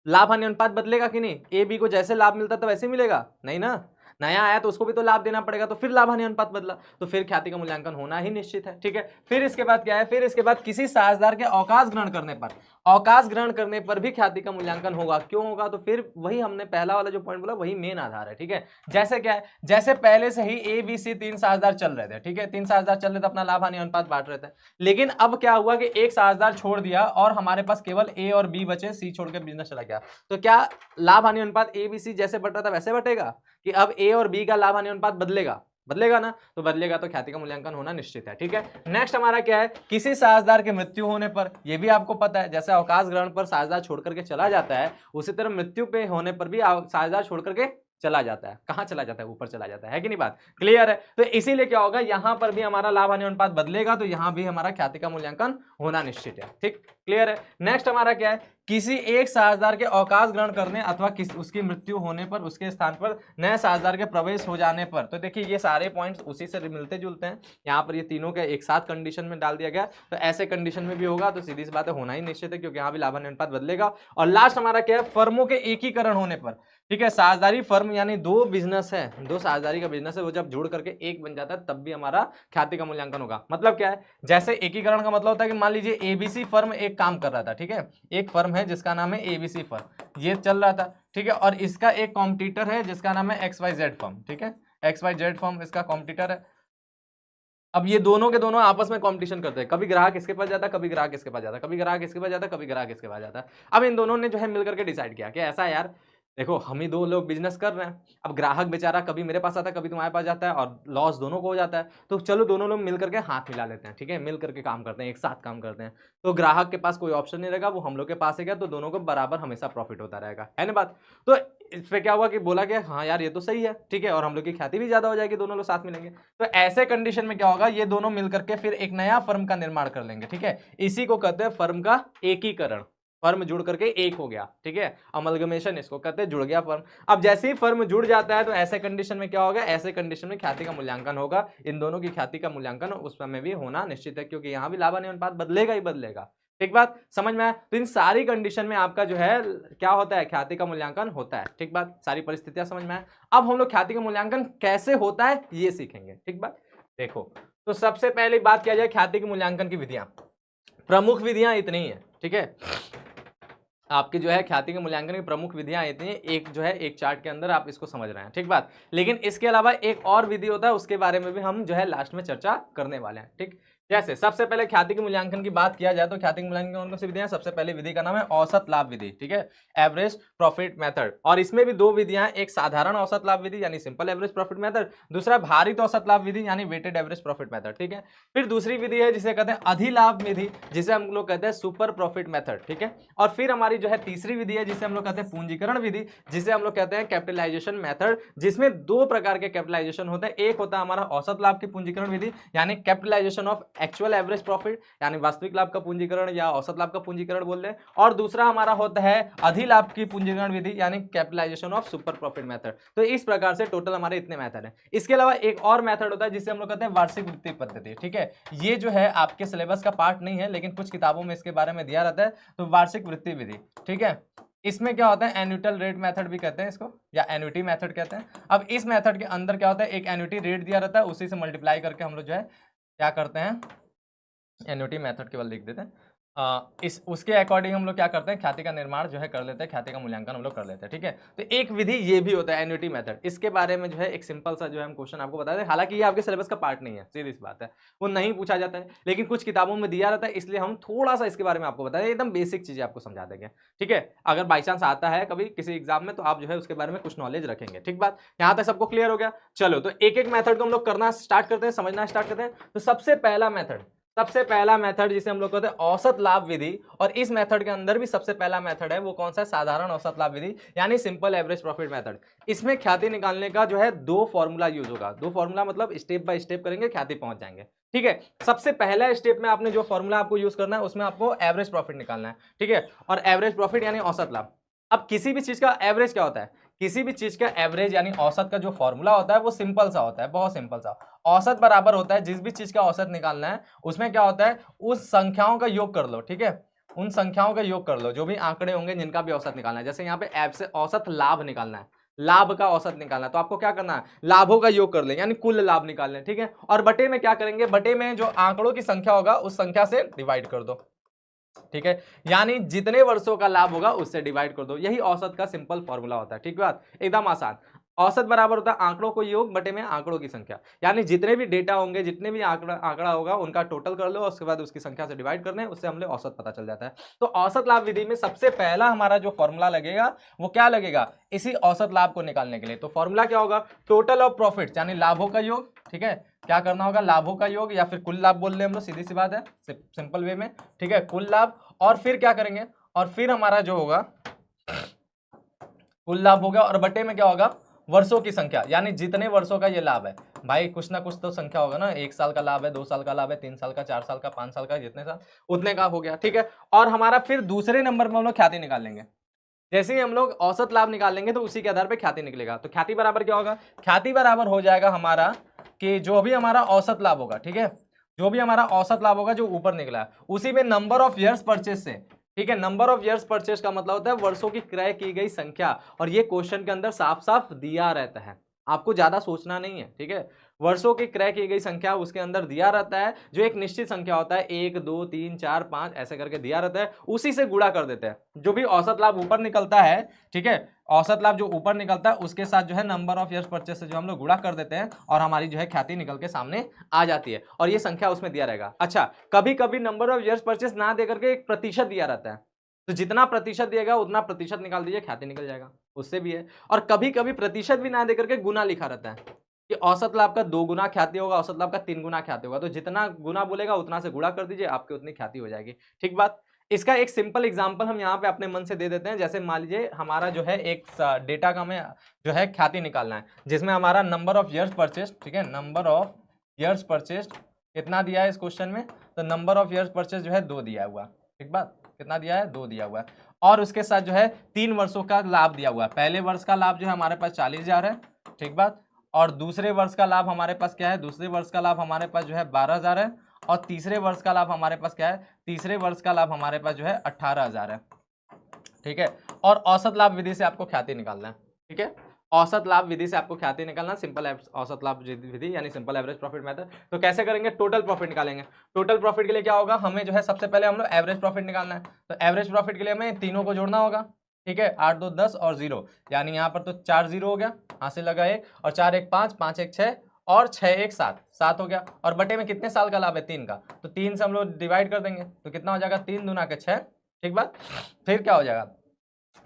लाभ हानि अनुपात बदलेगा कि नहीं? ए बी को जैसे लाभ मिलता था वैसे मिलेगा नहीं ना, नया आया तो उसको भी तो लाभ देना पड़ेगा, तो फिर लाभ हानि अनुपात बदला, तो फिर ख्याति का मूल्यांकन होना ही निश्चित है, ठीक है। फिर इसके बाद क्या है, फिर इसके बाद किसी साझेदार के अवकाश ग्रहण करने पर भी ख्याति का मूल्यांकन होगा। क्यों होगा, तो फिर वही हमने पहला वाला जो पॉइंट बोला वही मेन आधार है, ठीक है। जैसे क्या है, जैसे पहले से ही ए बी सी 3 साझेदार चल रहे थे, ठीक है, 3 साझेदार चल रहे थे, अपना लाभ हानि अनुपात बांट रहे थे, लेकिन अब क्या हुआ कि एक साझेदार छोड़ दिया और हमारे पास केवल ए और बी बचे, सी छोड़ के बिजनेस चला गया, तो क्या लाभ हानि अनुपात ए बी सी जैसे बढ़ रहा था वैसे बढ़ेगा कि अब ए और बी का लाभ हानि अनुपात बदलेगा ना, तो बदलेगा तो ख्याति का मूल्यांकन होना निश्चित है, ठीक है। नेक्स्ट हमारा क्या है, किसी साझेदार के मृत्यु होने पर, ये भी आपको पता है, जैसे अवकाश ग्रहण पर साझेदार छोड़ करके चला जाता है, उसी तरह मृत्यु पे होने पर भी साझेदार छोड़ करके चला जाता है। कहां चला जाता है, ऊपर चला जाता है कि नहीं, बात क्लियर है। तो इसीलिए क्या होगा, यहां पर भी हमारा लाभ हानि अनुपात बदलेगा, तो यहां भी हमारा ख्याति का मूल्यांकन होना निश्चित है, ठीक, क्लियर है। नेक्स्ट हमारा क्या है, किसी एक साझेदार के अवकाश ग्रहण करने अथवा उसकी मृत्यु होने पर उसके स्थान पर नए साझेदार के प्रवेश हो जाने पर, तो देखिए ये सारे पॉइंट्स उसी से मिलते जुलते हैं, यहाँ पर ये तीनों के एक साथ कंडीशन में डाल दिया गया, तो ऐसे कंडीशन में भी होगा तो सीधी सी बात है, होना ही निश्चित है, क्योंकि यहाँ भी लाभ हानि अनुपात बदलेगा। और लास्ट हमारा क्या है, फर्मों के एकीकरण होने पर, ठीक है, साझेदारी फर्म यानी दो बिजनेस है, दो साझेदारी का बिजनेस है, वो जब जुड़ करके एक बन जाता है तब भी हमारा ख्याति का मूल्यांकन होगा। मतलब क्या है, जैसे एकीकरण का मतलब होता है कि मान लीजिए एबीसी फर्म एक काम कर रहा था, ठीक है, एक फर्म है जिसका नाम है एबीसी फर्म, ये चल रहा था, ठीक है, और इसका एक कॉम्पिटिटर है जिसका नाम है XYZ फर्म, ठीक है, XYZ फर्म इसका कॉम्पिटिटर है। अब ये दोनों के दोनों आपस में कंपटीशन करते हैं, कभी ग्राहक इसके पास जाता है, कभी ग्राहक इसके पास जाता है, कभी ग्राहक इसके पास जाता है, कभी ग्राहक इसके पास जाता है। अब इन दोनों ने जो है मिलकर के डिसाइड किया कि ऐसा है यार, देखो हम ही दो लोग बिजनेस कर रहे हैं, अब ग्राहक बेचारा कभी मेरे पास आता है कभी तुम्हारे पास जाता है और लॉस दोनों को हो जाता है, तो चलो दोनों लोग मिल करके हाथ मिला लेते हैं, ठीक है, मिल करके काम करते हैं, एक साथ काम करते हैं, तो ग्राहक के पास कोई ऑप्शन नहीं रहेगा, वो हम लोग के पास है क्या, तो दोनों को बराबर हमेशा प्रॉफिट होता रहेगा, है ना बात। तो इस पे क्या हुआ कि बोला कि हाँ यार ये तो सही है, ठीक है, और हम लोग की ख्याति भी ज्यादा हो जाएगी, दोनों लोग साथ मिलेंगे। तो ऐसे कंडीशन में क्या होगा, ये दोनों मिलकर के फिर एक नया फर्म का निर्माण कर लेंगे, ठीक है, इसी को कहते हैं फर्म का एकीकरण, फर्म जुड़ करके एक हो गया, ठीक है, अमलगमेशन इसको कहते हैं, जुड़ गया फर्म। अब जैसे ही फर्म जुड़ जाता है तो ऐसे कंडीशन में क्या होगा, ऐसे कंडीशन में ख्याति का मूल्यांकन होगा, इन दोनों की ख्याति का मूल्यांकन उस समय भी होना निश्चित है, क्योंकि यहाँ भी लाभ हानि अनुपात बदलेगा ही बदलेगा, ठीक बात समझ में आया। तो इन सारी कंडीशन में आपका जो है क्या होता है, ख्याति का मूल्यांकन होता है, ठीक बात, सारी परिस्थितियां समझ में आया। अब हम लोग ख्याति का मूल्यांकन कैसे होता है ये सीखेंगे, ठीक बात। देखो तो सबसे पहले बात किया जाए ख्याति के मूल्यांकन की विधियां, प्रमुख विधियां इतनी ही है, ठीक है, आपकी जो है ख्याति के मूल्यांकन की प्रमुख विधियां इतनी, एक जो है एक चार्ट के अंदर आप इसको समझ रहे हैं, ठीक बात। लेकिन इसके अलावा एक और विधि होता है, उसके बारे में भी हम जो है लास्ट में चर्चा करने वाले हैं, ठीक। जैसे सबसे पहले ख्याति के मूल्यांकन की बात किया जाए तो ख्याति के मूल्यांकन कौन कौन सी विधियां, सबसे पहले विधि का नाम है औसत लाभ विधि, ठीक है, एवरेज प्रॉफिट मेथड, और इसमें भी दो विधियां, एक साधारण औसत लाभ विधि यानी सिंपल एवरेज प्रॉफिट मेथड, दूसरा भारित औसत लाभ विधि यानी वेटेड एवरेज प्रॉफिट मेथड, ठीक है। फिर दूसरी विधि है जिसे कहते हैं अधिलाभ विधि, जिसे हम लोग कहते हैं सुपर प्रॉफिट मेथड, ठीक है। और फिर हमारी जो है तीसरी विधि है जिसे हम लोग कहते हैं पूंजीकरण विधि, जिसे हम लोग कहते हैं कैपिटलाइजेशन मेथड, जिसमें दो प्रकार के कैपिटलाइजेशन होते हैं, एक होता है हमारा औसत लाभ की पूंजीकरण विधि यानी capitalisation of actual average profit यानी वास्तविक लाभ का पूंजीकरण या औसत लाभ का पूंजीकरण बोल रहे हैं, और दूसरा हमारा होता है अधिलाभ की पूंजीकरण विधि यानी capitalisation of super profit method. तो इस प्रकार से टोटल हमारे इतने मेथड हैं। इसके अलावा एक और मेथड होता है जिसे हम लोग कहते हैं वार्षिक वृत्ति पद्धति, ठीक है। ये जो है आपके सिलेबस का पार्ट नहीं है, लेकिन कुछ किताबों में इसके बारे में दिया रहता है। तो वार्षिक वृत्ति विधि, ठीक है, इसमें क्या होता है एन्युटल रेट मेथड भी कहते हैं इसको, या एन्युटी मेथड कहते हैं। अब इस मेथड के अंदर क्या होता है, एक एन्युटी रेट दिया रहता है, उसी से मल्टीप्लाई करके हम लोग जो है क्या करते हैं, एन्युटी मेथड केवल लिख देते हैं। इस उसके अकॉर्डिंग हम लोग क्या करते हैं, ख्याति का निर्माण जो है कर लेते हैं, ख्याति का मूल्यांकन हम लोग कर लेते हैं, ठीक है। तो एक विधि ये भी होता है एन्युटी मेथड। इसके बारे में जो है एक सिंपल सा जो है हम क्वेश्चन आपको बता दें, हालांकि ये आपके सिलेबस का पार्ट नहीं है, सीधी सी बात है, वो नहीं पूछा जाता है, लेकिन कुछ किताबों में दिया रहता है, इसलिए हम थोड़ा सा इसके बारे में आपको बता दें, एकदम बेसिक चीजें आपको समझा देंगे, ठीक है। अगर बाई चांस आता है कभी किसी एग्जाम में तो आप जो है उसके बारे में कुछ नॉलेज रखेंगे, ठीक बात। यहाँ तक सबको क्लियर हो गया। चलो तो एक एक मेथड को हम लोग करना स्टार्ट करते हैं, समझना स्टार्ट करते हैं। तो सबसे पहला मेथड जिसे हम लोग कहते हैं औसत लाभ विधि, और इस मेथड के अंदर भी सबसे पहला मेथड है वो कौन सा है, साधारण औसत लाभ विधि यानी सिंपल एवरेज प्रॉफिट मेथड। इसमें ख्याति निकालने का जो है 2 फॉर्मूला यूज होगा। 2 फॉर्मूला मतलब स्टेप बाय स्टेप करेंगे, ख्याति पहुंच जाएंगे, ठीक है। सबसे पहला स्टेप में आपने जो फॉर्मूला आपको यूज करना है उसमें आपको एवरेज प्रॉफिट निकालना है, ठीक है। और एवरेज प्रॉफिट यानी औसत लाभ। अब किसी भी चीज का एवरेज क्या होता है, किसी भी चीज का एवरेज यानी औसत का जो फॉर्मूला होता है वो सिंपल सा होता है, बहुत सिंपल सा। औसत बराबर होता है, जिस भी चीज का औसत निकालना है उसमें क्या होता है, उस संख्याओं का योग कर लो, ठीक है। उन संख्याओं का योग कर लो, जो भी आंकड़े होंगे जिनका भी औसत निकालना है। जैसे यहाँ पे ऐप से औसत लाभ निकालना है, लाभ का औसत निकालना है, तो आपको क्या करना है, लाभों का योग कर लें यानी कुल लाभ निकाल लें, ठीक है। और बटे में क्या करेंगे, बटे में जो आंकड़ों की संख्या होगा उस संख्या से डिवाइड कर दो, ठीक है। यानी जितने वर्षों का लाभ होगा उससे डिवाइड कर दो, यही औसत का सिंपल फॉर्मूला होता है, ठीक बात, एकदम आसान। औसत बराबर होता है आंकड़ों को योग बटे में आंकड़ों की संख्या, यानी जितने भी डेटा होंगे, जितने भी आंकड़ा होगा उनका टोटल कर लो, उसके बाद उसकी संख्या से डिवाइड करने, उससे हमें औसत पता चल जाता है। तो औसत लाभ विधि में सबसे पहला हमारा जो फॉर्मूला लगेगा वो क्या लगेगा, इसी औसत लाभ को निकालने के लिए। तो फॉर्मूला क्या होगा, टोटल ऑफ प्रॉफिट यानी लाभों का योग, ठीक है। क्या करना होगा, लाभों का योग या फिर कुल लाभ बोल रहे हैं हम लोग, सीधी सी बात है, सिंपल वे में, ठीक है। कुल लाभ, और फिर क्या करेंगे, और फिर हमारा जो होगा कुल लाभ होगा, और बटे में क्या होगा, वर्षों की संख्या, यानी जितने वर्षों का ये लाभ है। भाई कुछ ना कुछ तो संख्या होगा ना, 1 साल का लाभ है, 2 साल का लाभ है, 3 साल का, 4 साल का, 5 साल का, जितने साल उतने का हो गया, ठीक है। और हमारा फिर दूसरे नंबर में हम लोग ख्याति निकालेंगे। जैसे ही हम लोग औसत लाभ निकालेंगे तो उसी के आधार पर ख्याति निकलेगा। तो ख्याति बराबर क्या होगा, ख्याति बराबर हो जाएगा हमारा कि जो भी हमारा औसत लाभ होगा, ठीक है, जो भी हमारा औसत लाभ होगा जो ऊपर निकला है उसी में नंबर ऑफ ईयर्स परचेज से, ठीक है। नंबर ऑफ ईयर्स परचेज का मतलब होता है वर्षों की क्रय की गई संख्या, और ये क्वेश्चन के अंदर साफ साफ दिया रहता है, आपको ज्यादा सोचना नहीं है, ठीक है। वर्षों की क्रय की गई संख्या उसके अंदर दिया रहता है, जो एक निश्चित संख्या होता है, 1 2 3 4 5 ऐसे करके दिया रहता है, उसी से गुणा कर देते हैं। जो भी औसत लाभ ऊपर निकलता है, ठीक है, औसत लाभ जो ऊपर निकलता है उसके साथ जो है नंबर ऑफ ईयर्स परचेज से जो हम लोग गुणा कर देते हैं, और हमारी जो है ख्याति निकल के सामने आ जाती है, और ये संख्या उसमें दिया रहेगा। अच्छा, कभी कभी नंबर ऑफ ईयर्स परचेज ना देकर के एक प्रतिशत दिया रहता है, तो जितना प्रतिशत दिएगा उतना प्रतिशत निकाल दीजिए, ख्याति निकल जाएगा, उससे भी है। और कभी कभी प्रतिशत भी ना देकर के गुना लिखा रहता है कि औसत लाभ का 2 गुना ख्याति होगा, औसत लाभ का 3 गुना ख्याति होगा, तो जितना गुना बोलेगा उतना से गुणा कर दीजिए, आपकी उतनी ख्याति हो जाएगी, ठीक बात। इसका एक सिंपल एग्जांपल हम यहाँ पे अपने मन से दे देते हैं। जैसे मान लीजिए हमारा जो है एक डेटा का हमें जो है ख्याति निकालना है, जिसमें हमारा नंबर ऑफ ईयर्स परचेज, ठीक है, नंबर ऑफ ईयर्स परचेज कितना दिया है इस क्वेश्चन में, तो नंबर ऑफ ईयर्स परचेज जो है 2 दिया हुआ, ठीक बात, कितना दिया है, 2 दिया हुआ है। और उसके साथ जो है 3 वर्षों का लाभ दिया हुआ है। पहले वर्ष का लाभ जो है हमारे पास 40,000 है, ठीक बात, और दूसरे वर्ष का लाभ हमारे पास क्या है, दूसरे वर्ष का लाभ हमारे पास जो है 12,000 है, और तीसरे वर्ष का लाभ हमारे पास क्या है, तीसरे वर्ष का लाभ हमारे पास जो है 18,000 है, ठीक है। और औसत लाभ विधि से आपको ख्याति निकालना है, ठीक है, औसत लाभ विधि से आपको ख्याति निकालना, सिंपल औसत लाभ विधि यानी सिंपल एवरेज प्रॉफिट मेथड। तो कैसे करेंगे, टोटल प्रॉफिट निकालेंगे। टोटल प्रॉफिट के लिए क्या होगा, हमें जो है सबसे पहले हम लोग एवरेज प्रॉफिट निकालना है। तो एवरेज प्रॉफिट के लिए हमें तीनों को जोड़ना होगा, ठीक है, 8 2 10 और 0, यानी यहाँ पर तो 4 0 हो गया, हासिल लगा 1, और 4 1 5, 5 1 6, और 6 1 7, 7 हो गया। और बटे में कितने साल का लाभ है, 3 का, तो 3 से हम लोग डिवाइड कर देंगे, तो कितना हो जाएगा, 3 दूना के 6, ठीक बात। फिर क्या हो जाएगा,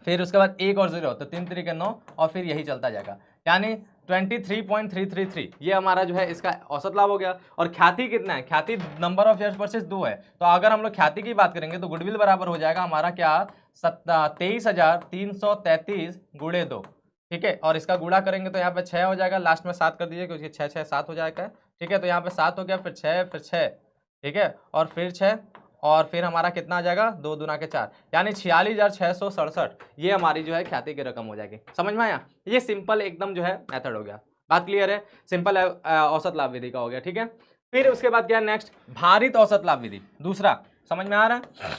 फिर उसके बाद 1 और 0, तो 3 3 के 9, और फिर यही चलता जाएगा, यानी 23.333 ये हमारा जो है इसका औसत लाभ हो गया। और ख्याति कितना है, ख्याति नंबर ऑफ ईयर्स परचेज 2 है, तो अगर हम लोग ख्याति की बात करेंगे तो गुडविल बराबर हो जाएगा हमारा क्या, 23,333 गुणे 2, ठीक है। और इसका गुणा करेंगे तो यहाँ पे 6 हो जाएगा, लास्ट में 7 कर दीजिए क्योंकि 6 6 7 हो जाएगा, ठीक है। तो यहाँ पे 7 हो गया, फिर 6 फिर 6, ठीक है, और फिर 6, और फिर हमारा कितना आ जाएगा 2 दूना के 4, यानी 46,667, ये हमारी जो है ख्याति की रकम हो जाएगी। समझ में आया? ये सिंपल एकदम जो है मेथड हो गया। बात क्लियर है? सिंपल औसत लाभ विधि का हो गया। ठीक है, फिर उसके बाद क्या है नेक्स्ट, भारित औसत लाभ विधि दूसरा। समझ में आ रहा है?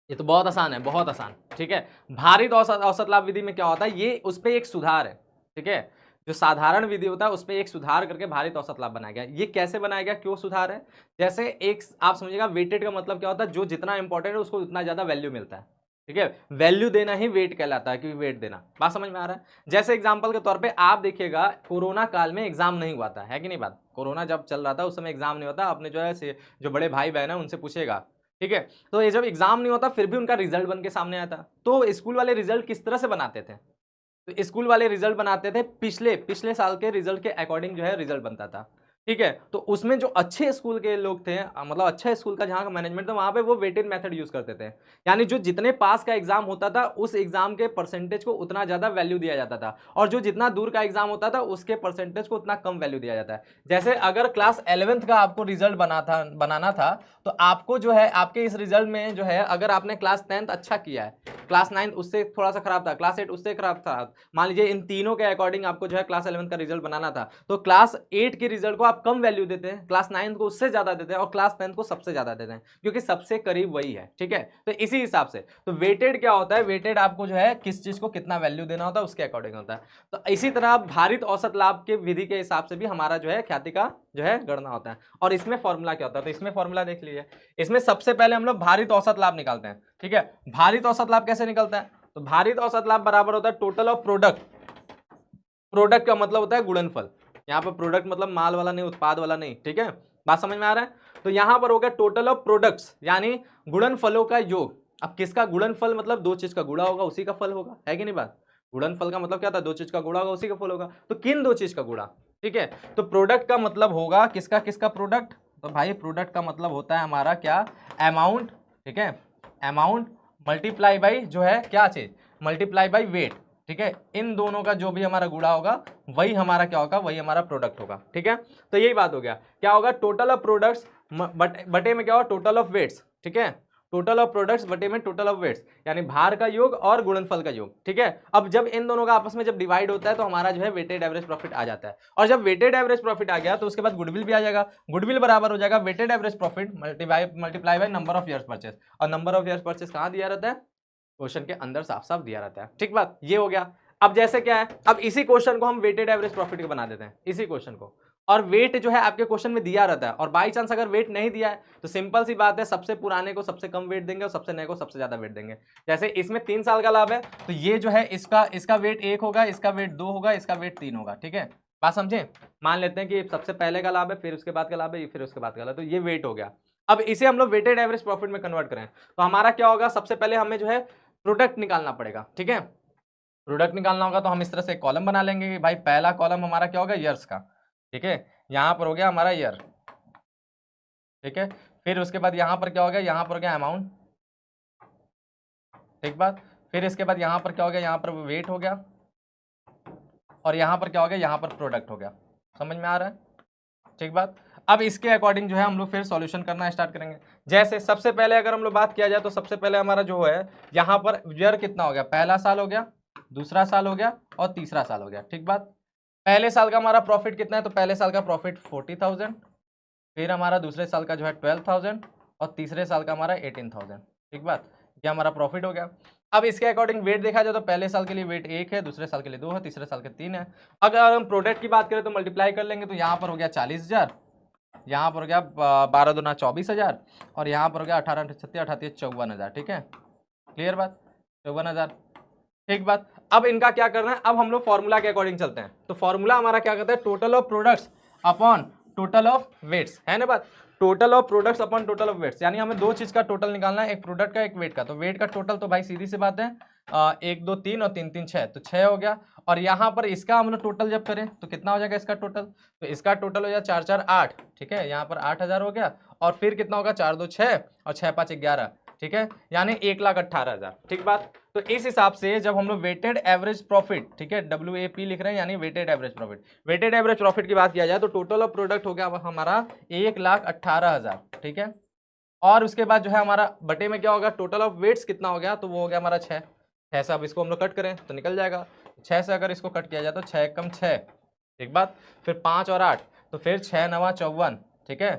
ये तो बहुत आसान है, बहुत आसान। ठीक है, भारित औसत लाभ विधि में क्या होता है, ये उस पर एक सुधार है। ठीक है, जो साधारण विधि होता है उस पर एक सुधार करके भारित औसत लाभ बनाया गया। ये कैसे बनाया गया, क्यों सुधार है? जैसे एक आप समझिएगा, वेटेड का मतलब क्या होता है, जो जितना इंपॉर्टेंट है उसको उतना ज्यादा वैल्यू मिलता है। ठीक है, वैल्यू देना ही वेट कहलाता है, क्योंकि वेट देना। बात समझ में आ रहा है? जैसे एग्जाम्पल के तौर पर आप देखिएगा, कोरोना काल में एग्जाम नहीं हुआ था, है कि नहीं बात? कोरोना जब चल रहा था उस समय एग्जाम नहीं होता। अपने जो है जो बड़े भाई बहन है उनसे पूछेगा। ठीक है, तो ये जब एग्जाम नहीं होता फिर भी उनका रिजल्ट बन के सामने आता। तो स्कूल वाले रिजल्ट किस तरह से बनाते थे? तो स्कूल वाले रिजल्ट बनाते थे पिछले पिछले साल के रिजल्ट के अकॉर्डिंग जो है रिजल्ट बनता था। ठीक है, तो उसमें जो अच्छे स्कूल के लोग थे, मतलब अच्छा स्कूल का जहाँ का मैनेजमेंट था, वहां पे वो वेटेड मेथड यूज करते थे। यानी जो जितने पास का एग्जाम होता था उस एग्जाम के परसेंटेज को उतना ज्यादा वैल्यू दिया जाता था, और जो जितना दूर का एग्जाम होता था उसके परसेंटेज को उतना कम वैल्यू दिया जाता है। जैसे अगर क्लास 11th का आपको रिजल्ट बनाना था, तो आपको जो है आपके इस रिजल्ट में जो है, अगर आपने क्लास 10th अच्छा किया है, क्लास 9th उससे थोड़ा सा खराब था, क्लास 8 उससे खराब था, मान लीजिए इन तीनों के अकॉर्डिंग आपको जो है क्लास 11th का रिजल्ट बनाना था, तो क्लास 8 के रिजल्ट को आप कम वैल्यू देते हैं, क्लास 9th को उससे ज्यादा देते हैं, और क्लास 10th को सबसे ज्यादा देते हैं, क्योंकि सबसे करीब वही है। ठीक है, तो इसी हिसाब से तो वेटेड क्या होता है, वेटेड आपको जो है किस चीज को कितना वैल्यू देना होता है उसके अकॉर्डिंग होता है। तो इसी तरह भारित औसत लाभ के विधि के हिसाब से भी हमारा जो है ख्याति का जो है गणना होता है। और इसमें फॉर्मूला क्या होता है, तो इसमें फॉर्मूला देख लीजिए। इसमें सबसे पहले हम लोग भारित औसत लाभ निकालते हैं। ठीक है, भारित औसत लाभ कैसे निकलता है, तो भारित औसत लाभ बराबर होता है टोटल ऑफ प्रोडक्ट। प्रोडक्ट का मतलब होता है गुणनफल। यहाँ पर प्रोडक्ट मतलब माल वाला नहीं, उत्पाद वाला नहीं। ठीक है, बात समझ में आ रहा है? तो यहाँ पर हो गया टोटल ऑफ प्रोडक्ट्स, यानी गुणनफलों का योग। अब किसका गुणनफल, मतलब दो चीज का गुणा होगा उसी का फल होगा, है कि नहीं बात? गुणनफल का मतलब क्या था, दो चीज का गुणा होगा उसी का फल होगा। तो किन दो चीज का गुणा? ठीक है, तो प्रोडक्ट का मतलब होगा किसका किसका प्रोडक्ट, तो भाई प्रोडक्ट का मतलब होता है हमारा क्या, अमाउंट। ठीक है, अमाउंट मल्टीप्लाई बाई जो है क्या चीज, मल्टीप्लाई बाई वेट। ठीक है, इन दोनों का जो भी हमारा गुणा होगा वही हमारा क्या होगा, वही हमारा प्रोडक्ट होगा। ठीक है, तो यही बात हो गया। क्या होगा, टोटल ऑफ प्रोडक्ट्स बटे में क्या होगा, टोटल ऑफ वेट्स। ठीक है, टोटल ऑफ प्रोडक्ट्स बटे में टोटल ऑफ वेट्स, यानी भार का योग और गुणनफल का योग। ठीक है, अब जब इन दोनों का आपस में जब डिवाइड होता है तो हमारा जो है वेटेड एवरेज प्रॉफिट आ जाता है। और जब वेटेड एवरेज प्रॉफिट आ गया तो उसके बाद गुडविल भी आ जाएगा। गुडविल बराबर हो जाएगा weighted average profit multiply by number of years purchase. और नंबर ऑफ ईयर्स परचेस कहाँ दिया रहता है, क्वेश्चन के अंदर साफ साफ दिया रहता है। ठीक बात, ये हो गया। अब जैसे क्या है, अब इसी क्वेश्चन को हम वेटेड एवरेज प्रॉफिट बना देते हैं, इसी क्वेश्चन को। और वेट जो है आपके क्वेश्चन में दिया रहता है, और बाई चांस अगर वेट नहीं दिया है तो सिंपल सी बात है, सबसे पुराने को सबसे कम वेट देंगे और सबसे नए को सबसे ज्यादा वेट देंगे। जैसे इसमें 3 साल का लाभ है, तो ये जो है इसका वेट 1 होगा, इसका वेट 2 होगा, इसका वेट 3 होगा। ठीक है, बात समझे? मान लेते हैं कि सबसे पहले का लाभ है, फिर उसके बाद का लाभ है, फिर उसके बाद का लाभ, तो ये वेट हो गया। अब इसे हम लोग वेटेड एवरेज प्रॉफिट में कन्वर्ट करें तो हमारा क्या होगा, सबसे पहले हमें जो है प्रोडक्ट निकालना पड़ेगा। ठीक है, प्रोडक्ट निकालना होगा तो हम इस तरह से कॉलम बना लेंगे कि भाई पहला कॉलम हमारा क्या होगा, ईयर्स का। ठीक है, यहाँ पर हो गया हमारा ईयर। ठीक है, फिर उसके बाद यहाँ पर क्या हो गया, यहाँ पर हो गया अमाउंट। ठीक बात, फिर इसके बाद यहाँ पर क्या हो गया, यहाँ पर वेट हो गया, और यहाँ पर क्या हो गया, यहाँ पर प्रोडक्ट हो गया। समझ में आ रहा है? ठीक बात, अब इसके अकॉर्डिंग जो है हम लोग फिर सॉल्यूशन करना स्टार्ट करेंगे। जैसे सबसे पहले अगर हम लोग बात किया जाए तो सबसे पहले हमारा जो है यहाँ पर ईयर कितना हो गया, पहला साल हो गया, दूसरा साल हो गया, और तीसरा साल हो गया। ठीक बात, पहले साल का हमारा प्रॉफिट कितना है, तो पहले साल का प्रॉफिट 40,000, फिर हमारा दूसरे साल का जो है 12,000, और तीसरे साल का हमारा 18,000। ठीक बात, ये हमारा प्रॉफिट हो गया। अब इसके अकॉर्डिंग वेट देखा जाए तो पहले साल के लिए वेट 1 है, दूसरे साल के लिए 2 है, तीसरे साल के 3 है। अगर हम प्रोडक्ट की बात करें तो मल्टीप्लाई कर लेंगे, तो यहाँ पर हो गया 40,000, यहाँ पर हो गया 12 दूना 24,000, और यहाँ पर हो गया 18 36 38 54,000। ठीक है, क्लियर बात, 54,000। ठीक बात, अब इनका क्या करना है, अब हम लोग फॉर्मूला के अकॉर्डिंग चलते हैं। तो फॉर्मूला हमारा क्या कहता है, total of products upon total of weights, है ना बात? Total of products upon total of weights, यानी हमें दो चीज का टोटल निकालना है, एक प्रोडक्ट का एक वेट का। तो वेट का टोटल तो भाई सीधी सी बात है 1 2 3 और 3 3 6, तो 6 हो गया। और यहाँ पर इसका हम लोग टोटल जब करें तो कितना हो जाएगा इसका टोटल, तो इसका टोटल हो जाए 4 4 8। ठीक है, यहाँ पर 8,000 हो गया, और फिर कितना होगा 4 2 6 और 6 5 11। ठीक है, यानी 1,18,000। ठीक बात। तो इस हिसाब से जब हम लोग वेटेड एवरेज प्रॉफिट, ठीक है, WAP लिख रहे हैं यानी weighted average profit, weighted average profit की बात किया जाए तो टोटल ऑफ प्रोडक्ट हो गया हमारा 1,18,000। ठीक है, और उसके बाद जो है हमारा बटे में क्या होगा, टोटल ऑफ वेट्स कितना हो गया, तो वो हो गया हमारा 6 से। अब इसको हम लोग कट करें तो निकल जाएगा 6 से, अगर इसको कट किया जाए तो 6 कम 6। ठीक बात। फिर 5 और 8 तो फिर 6 9 54। ठीक है,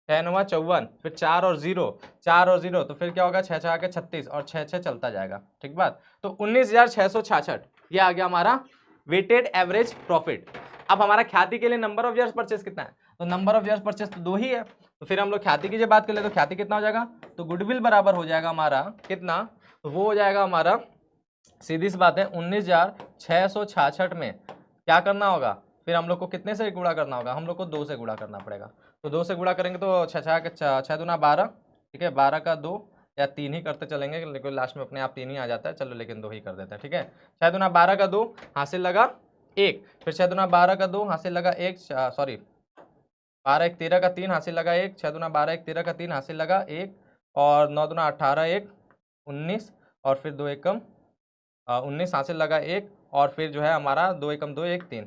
6 9 54, फिर 4 और 0, 4 और 0 तो फिर क्या होगा 6 6 के 36 और 6 6 चलता जाएगा। ठीक बात। तो 19,666 ये आ गया हमारा वेटेड एवरेज प्रॉफिट। अब हमारा ख्याति के लिए नंबर ऑफ ईयर्स परचेस कितना है, तो नंबर ऑफ ईयर्स परचेस तो 2 ही है। तो फिर हम लोग ख्याति की जब बात कर ले तो ख्याति कितना हो जाएगा, तो गुडविल बराबर हो जाएगा हमारा कितना, तो वो हो जाएगा हमारा, सीधी सी बात है 19,666 में क्या करना होगा, फिर हम लोग को कितने से गुणा करना होगा, हम लोग को 2 से गुणा करना पड़ेगा। तो 2 से गुणा करेंगे तो 6 दूना 12। ठीक है, 12 का 2 या 3 ही करते चलेंगे, लेकिन लास्ट में अपने आप 3 ही आ जाता है, चलो लेकिन 2 ही कर देते हैं। ठीक है, 6 दूना 12 का 2 हासिल लगा 1, फिर 6 दूना 12 का 2 हासिल लगा 1, सॉरी 12 1 13 का 3 हासिल लगा 1, 6 दूना 12 1 13 का 3 हासिल लगा 1, और 9 दूना 18 1 19, और फिर 2 एकम 19 हासिल लगा 1, और फिर जो है हमारा 2 एकम 2 1 3,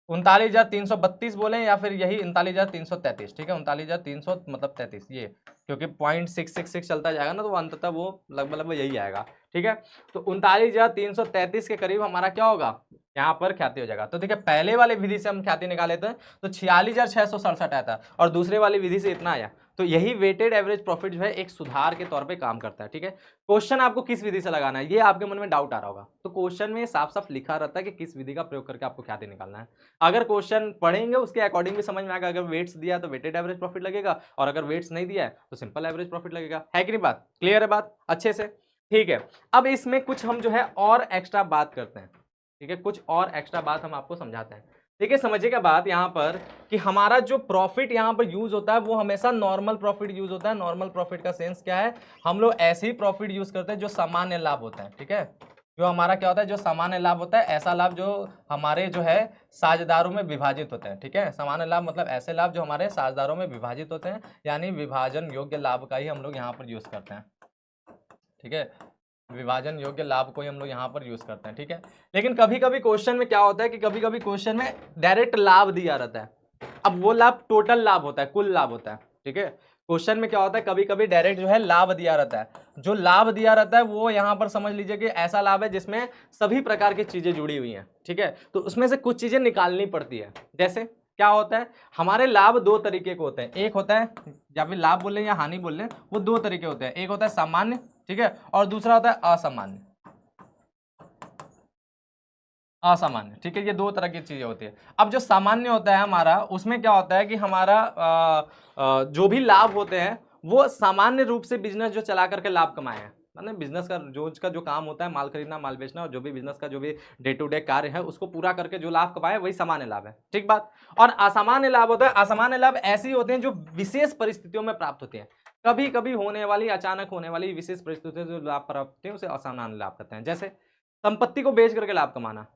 39,332 बोले या फिर यही 39,333। ठीक है, 39,300 मतलब 33 ये, क्योंकि 0.666 चलता जाएगा ना तो अंततः वो लगभग यही आएगा। ठीक है, तो 39,333 के करीब हमारा क्या होगा, यहाँ पर ख्याति हो जाएगा। तो देखिए पहले वाले विधि से हम ख्याति निकाले थे तो 46,667 आया था, और दूसरे वाली विधि से इतना आया। तो यही वेटेड एवरेज प्रॉफिट जो है एक सुधार के तौर पे काम करता है। ठीक है, क्वेश्चन आपको किस विधि से लगाना है ये आपके मन में डाउट आ रहा होगा, तो क्वेश्चन में साफ साफ लिखा रहता है कि किस विधि का प्रयोग करके आपको ख्याति निकालना है। अगर क्वेश्चन पढ़ेंगे उसके अकॉर्डिंग भी समझ में आएगा, अगर वेट्स दिया तो वेटेड एवरेज प्रॉफिट लगेगा, और अगर वेट्स नहीं दिया है तो सिंपल एवरेज प्रॉफिट लगेगा। है कि नहीं बात, क्लियर है बात अच्छे से। ठीक है, अब इसमें कुछ हम जो है और एक्स्ट्रा बात करते हैं। ठीक है, कुछ और एक्स्ट्रा बात हम आपको समझाते हैं। देखिए समझिएगा बात यहाँ पर कि हमारा जो प्रॉफिट यहाँ पर यूज होता है वो हमेशा नॉर्मल प्रॉफिट यूज होता है। नॉर्मल प्रॉफिट का सेंस क्या है, हम लोग ऐसे ही प्रॉफिट यूज करते हैं जो सामान्य लाभ होता है। ठीक है, जो हमारा क्या होता है, जो सामान्य लाभ होता है, ऐसा लाभ जो हमारे जो है साझेदारों में विभाजित होते हैं। ठीक है, सामान्य लाभ मतलब ऐसे लाभ जो हमारे साझेदारों में विभाजित होते हैं, यानी विभाजन योग्य लाभ का ही हम लोग यहाँ पर यूज करते हैं। ठीक है, विभाजन योग्य लाभ को ही हम लोग यहाँ पर यूज करते हैं। ठीक है, लेकिन कभी कभी क्वेश्चन में क्या होता है कि कभी कभी क्वेश्चन में डायरेक्ट लाभ दिया रहता है। अब वो लाभ टोटल लाभ होता है, कुल लाभ होता है। ठीक है, क्वेश्चन में क्या होता है, कभी कभी डायरेक्ट जो है लाभ दिया रहता है। जो लाभ दिया रहता है वो यहाँ पर समझ लीजिए कि ऐसा लाभ है जिसमें सभी प्रकार की चीजें जुड़ी हुई हैं। ठीक है, तो उसमें से कुछ चीजें निकालनी पड़ती है। जैसे क्या होता है, हमारे लाभ 2 तरीके के होते हैं। एक होता है, या फिर लाभ बोल लें या हानि बोल लें, वो 2 तरीके होते हैं। एक होता है सामान्य, ठीक है, और दूसरा होता है असामान्य। असामान्य, ठीक है, ये 2 तरह की चीजें होती है। अब जो सामान्य होता है हमारा, उसमें क्या होता है कि हमारा जो भी लाभ होते हैं वो सामान्य रूप से बिजनेस जो चला करके लाभ कमाए हैं, मतलब बिजनेस का उसका जो काम होता है, माल खरीदना माल बेचना, और जो भी बिजनेस का जो भी डे टू डे कार्य है उसको पूरा करके जो लाभ कमाए वही सामान्य लाभ है। ठीक बात। और असामान्य लाभ होता है, असामान्य लाभ ऐसी होते हैं जो विशेष परिस्थितियों में प्राप्त होते हैं। कभी कभी होने वाली, अचानक होने वाली विशेष परिस्थितियों से जो लाभ प्राप्त होते हैं उसे असामान्य लाभ कहते हैं। जैसे संपत्ति को बेच करके लाभ कमाना,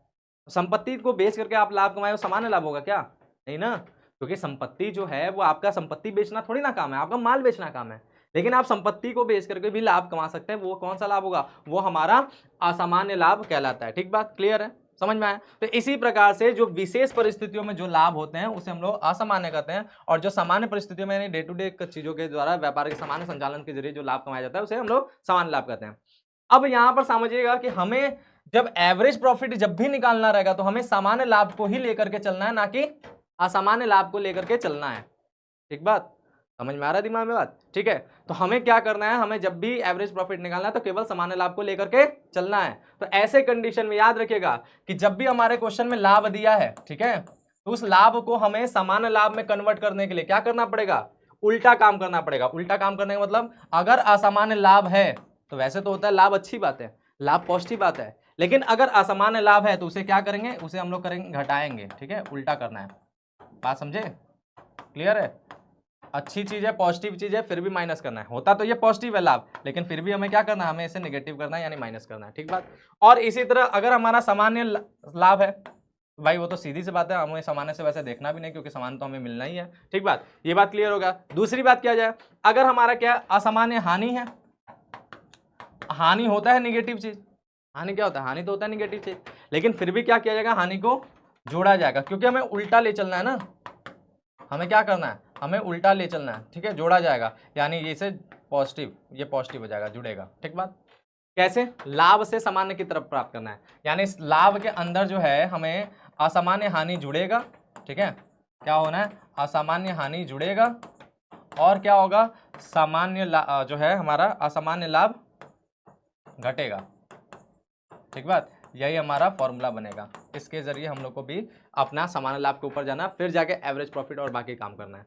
संपत्ति को बेच करके आप लाभ कमाए, वो सामान्य लाभ होगा क्या, नहीं ना, क्योंकि संपत्ति जो है वो आपका संपत्ति बेचना थोड़ी ना काम है, आपका माल बेचना काम है। लेकिन आप संपत्ति को बेच करके भी लाभ कमा सकते हैं, वो कौन सा लाभ होगा, वो हमारा असामान्य लाभ कहलाता है। ठीक बात, क्लियर है, समझ में आया। तो इसी प्रकार से जो विशेष परिस्थितियों में जो लाभ होते हैं उसे हम लोग असामान्य कहते हैं, और जो सामान्य परिस्थितियों में यानी डे टू डे चीजों के द्वारा व्यापार के सामान्य संचालन के जरिए जो लाभ कमाया जाता है उसे हम लोग सामान्य लाभ कहते हैं। अब यहाँ पर समझिएगा कि हमें जब एवरेज प्रॉफिट जब भी निकालना रहेगा तो हमें सामान्य लाभ को ही लेकर के चलना है, ना कि असामान्य लाभ को लेकर के चलना है। ठीक बात, समझ में आ रहा है दिमाग में बात। ठीक है, तो हमें क्या करना है, हमें जब भी एवरेज प्रॉफिट निकालना है तो केवल सामान्य लाभ को लेकर के चलना है। तो ऐसे कंडीशन में याद रखिएगा कि जब भी हमारे क्वेश्चन में लाभ दिया है, ठीक है, तो उस लाभ को हमें सामान्य लाभ में कन्वर्ट करने के लिए क्या करना पड़ेगा, उल्टा काम करना पड़ेगा। उल्टा काम करने का मतलब, अगर असामान्य लाभ है तो वैसे तो होता है लाभ अच्छी बात है, लाभ पॉजिटिव बात है, लेकिन अगर असामान्य लाभ है तो उसे क्या करेंगे, उसे हम लोग करेंगे घटाएंगे। ठीक है, उल्टा करना है, बात समझे, क्लियर है। अच्छी चीज है, पॉजिटिव चीज है, फिर भी माइनस करना है। होता तो ये पॉजिटिव है लाभ, लेकिन फिर भी हमें क्या करना है, हमें इसे नेगेटिव करना है यानी माइनस करना है। ठीक बात। और इसी तरह अगर हमारा सामान्य लाभ है, भाई वो तो सीधी सी बात है, हमें सामान्य से वैसे देखना भी नहीं, क्योंकि सामान्य तो हमें मिलना ही है। ठीक बात, ये बात क्लियर होगा। दूसरी बात क्या जाए, अगर हमारा क्या असामान्य हानि है, हानि होता है निगेटिव चीज, हानि क्या होता है, हानि तो होता है निगेटिव चीज, लेकिन फिर भी क्या किया जाएगा, हानि को जोड़ा जाएगा, क्योंकि हमें उल्टा ले चलना है ना, हमें क्या करना है, हमें उल्टा ले चलना है, ठीक है, जोड़ा जाएगा, यानी ये से पॉजिटिव, ये पॉजिटिव हो जाएगा, जुड़ेगा, ठीक बात। कैसे, लाभ से सामान्य की तरफ प्राप्त करना है, यानी इस लाभ के अंदर जो है हमें असामान्य हानि जुड़ेगा, ठीक है, क्या होना है, असामान्य हानि जुड़ेगा, और क्या होगा, सामान्य जो है हमारा असामान्य लाभ घटेगा, ठीक बात, यही हमारा फॉर्मूला बनेगा। इसके जरिए हम लोग को भी अपना सामान्य लाभ के ऊपर जाना, फिर जाके एवरेज प्रॉफिट और बाकी काम करना है,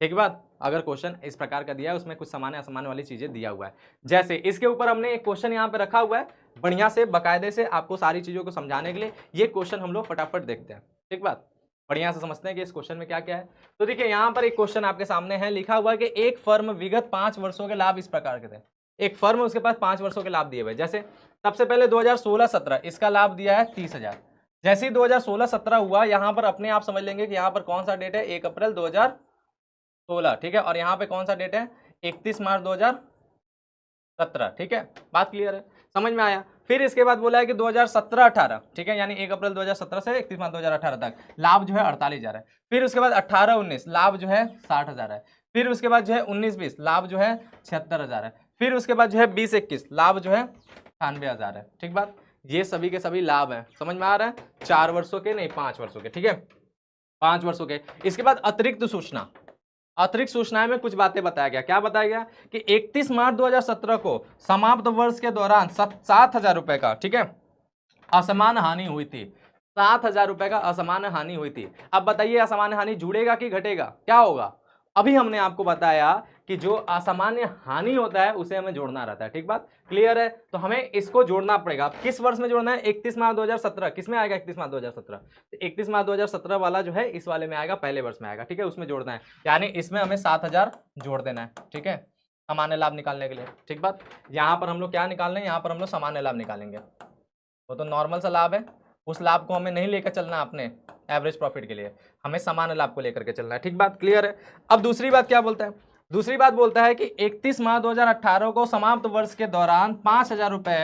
ठीक बात। अगर क्वेश्चन इस प्रकार का दिया है, उसमें कुछ सामान्य असामान्य वाली चीजें दिया हुआ है, जैसे इसके ऊपर हमने एक क्वेश्चन यहाँ पे रखा हुआ है, बढ़िया से बाकायदे से आपको सारी चीजों को समझाने के लिए। ये क्वेश्चन हम लोग फटाफट देखते हैं, ठीक बात, बढ़िया से समझते हैं कि इस क्वेश्चन में क्या क्या है। तो देखिए यहाँ पर एक क्वेश्चन आपके सामने है, लिखा हुआ है कि एक फर्म विगत 5 वर्षों के लाभ इस प्रकार के थे। एक फर्म, उसके पास 5 वर्षों के लाभ दिए हुए, जैसे सबसे पहले 2016-17 इसका लाभ दिया है 30,000। जैसे ही 2016-17 हुआ, यहाँ पर अपने आप समझ लेंगे कि यहाँ पर कौन सा डेट है, 1 अप्रैल 2016, ठीक है, और यहाँ पे कौन सा डेट है, 31 मार्च 2017, ठीक है, बात क्लियर है, समझ में आया। फिर इसके बाद बोला है कि 2017-18, ठीक है, यानी 1 अप्रैल 2017 से 31 मार्च 2018 तक लाभ जो है 48,000 है। फिर उसके बाद 18-19 लाभ जो है 60,000 है। फिर उसके बाद जो है 19-20 लाभ जो है 76,000 है। फिर उसके बाद जो है 20-21 लाभ जो है 98,000 है, ठीक बात। ये सभी के सभी लाभ हैं, समझ में आ रहा है, 4 वर्षों के नहीं 5 वर्षों के, ठीक है, 5 वर्षों के। इसके बाद अतिरिक्त सूचना, अतिरिक्त सूचनाएं में कुछ बातें बताया गया, क्या बताया गया कि 31 मार्च 2017 को समाप्त वर्ष के दौरान 7,000 रुपए का, ठीक है, असमान हानि हुई थी, 7,000 रुपए का असमान हानि हुई थी। अब बताइए असमान हानि जुड़ेगा कि घटेगा, क्या होगा। अभी हमने आपको बताया कि जो असामान्य हानि होता है उसे हमें जोड़ना रहता है, ठीक बात, क्लियर है। तो हमें इसको जोड़ना पड़ेगा, किस वर्ष में जोड़ना है, 31 मार्च 2017, किस में आएगा 31 मार्च 2017, 31 मार्च 2017 वाला जो है इस वाले में आएगा, पहले वर्ष में आएगा, ठीक है, उसमें जोड़ना है, यानी इसमें हमें 7,000 जोड़ देना है, ठीक है, सामान्य लाभ निकालने के लिए, ठीक बात। यहाँ पर हम लोग क्या निकाल रहे हैं, यहाँ पर हम लोग सामान्य लाभ निकालेंगे, वो तो नॉर्मल सा लाभ है, उस लाभ को हमें नहीं लेकर चलना अपने एवरेज प्रॉफिट के लिए, हमें सामान्य लाभ को लेकर के चलना है, ठीक बात, क्लियर है। अब दूसरी बात क्या बोलता है, दूसरी बात बोलता है कि 31 मार्च 2018 को समाप्त वर्ष के दौरान 5,000 रुपए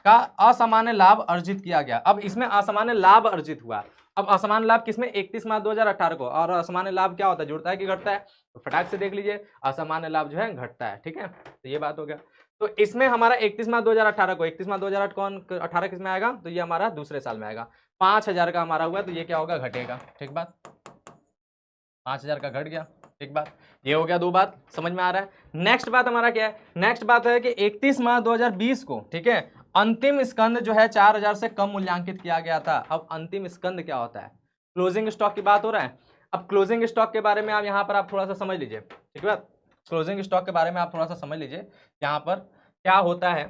का असामान्य लाभ अर्जित किया गया। अब इसमें असामान्य लाभ अर्जित हुआ, अब असामान्य लाभ किसमें, 31 मार्च 2018 को, और असामान्य लाभ क्या होता है, जुड़ता है कि घटता है, तो फटाक से देख लीजिए, असामान्य लाभ जो है घटता है, ठीक है, तो ये बात हो गया। तो इसमें हमारा 31 मार्च 2018 को, 31 मार्च 2018 किस में आएगा, तो ये हमारा दूसरे साल में आएगा, 5,000 का हमारा हुआ, तो ये क्या होगा, घटेगा, ठीक बात, 5,000 का घट गया, ठीक बात, ये हो गया, दो बात समझ में आ रहा है। नेक्स्ट बात हमारा क्या है, नेक्स्ट बात है कि 31 मार्च 2020 को, ठीक है, अंतिम स्कंद जो है 4,000 से कम मूल्यांकित किया गया था। अब अंतिम स्कंद क्या होता है, क्लोजिंग स्टॉक की बात हो रहा है। अब क्लोजिंग स्टॉक के बारे में आप यहाँ पर आप थोड़ा सा समझ लीजिए, ठीक है, क्लोजिंग स्टॉक के बारे में आप थोड़ा सा समझ लीजिए, यहाँ पर क्या होता है,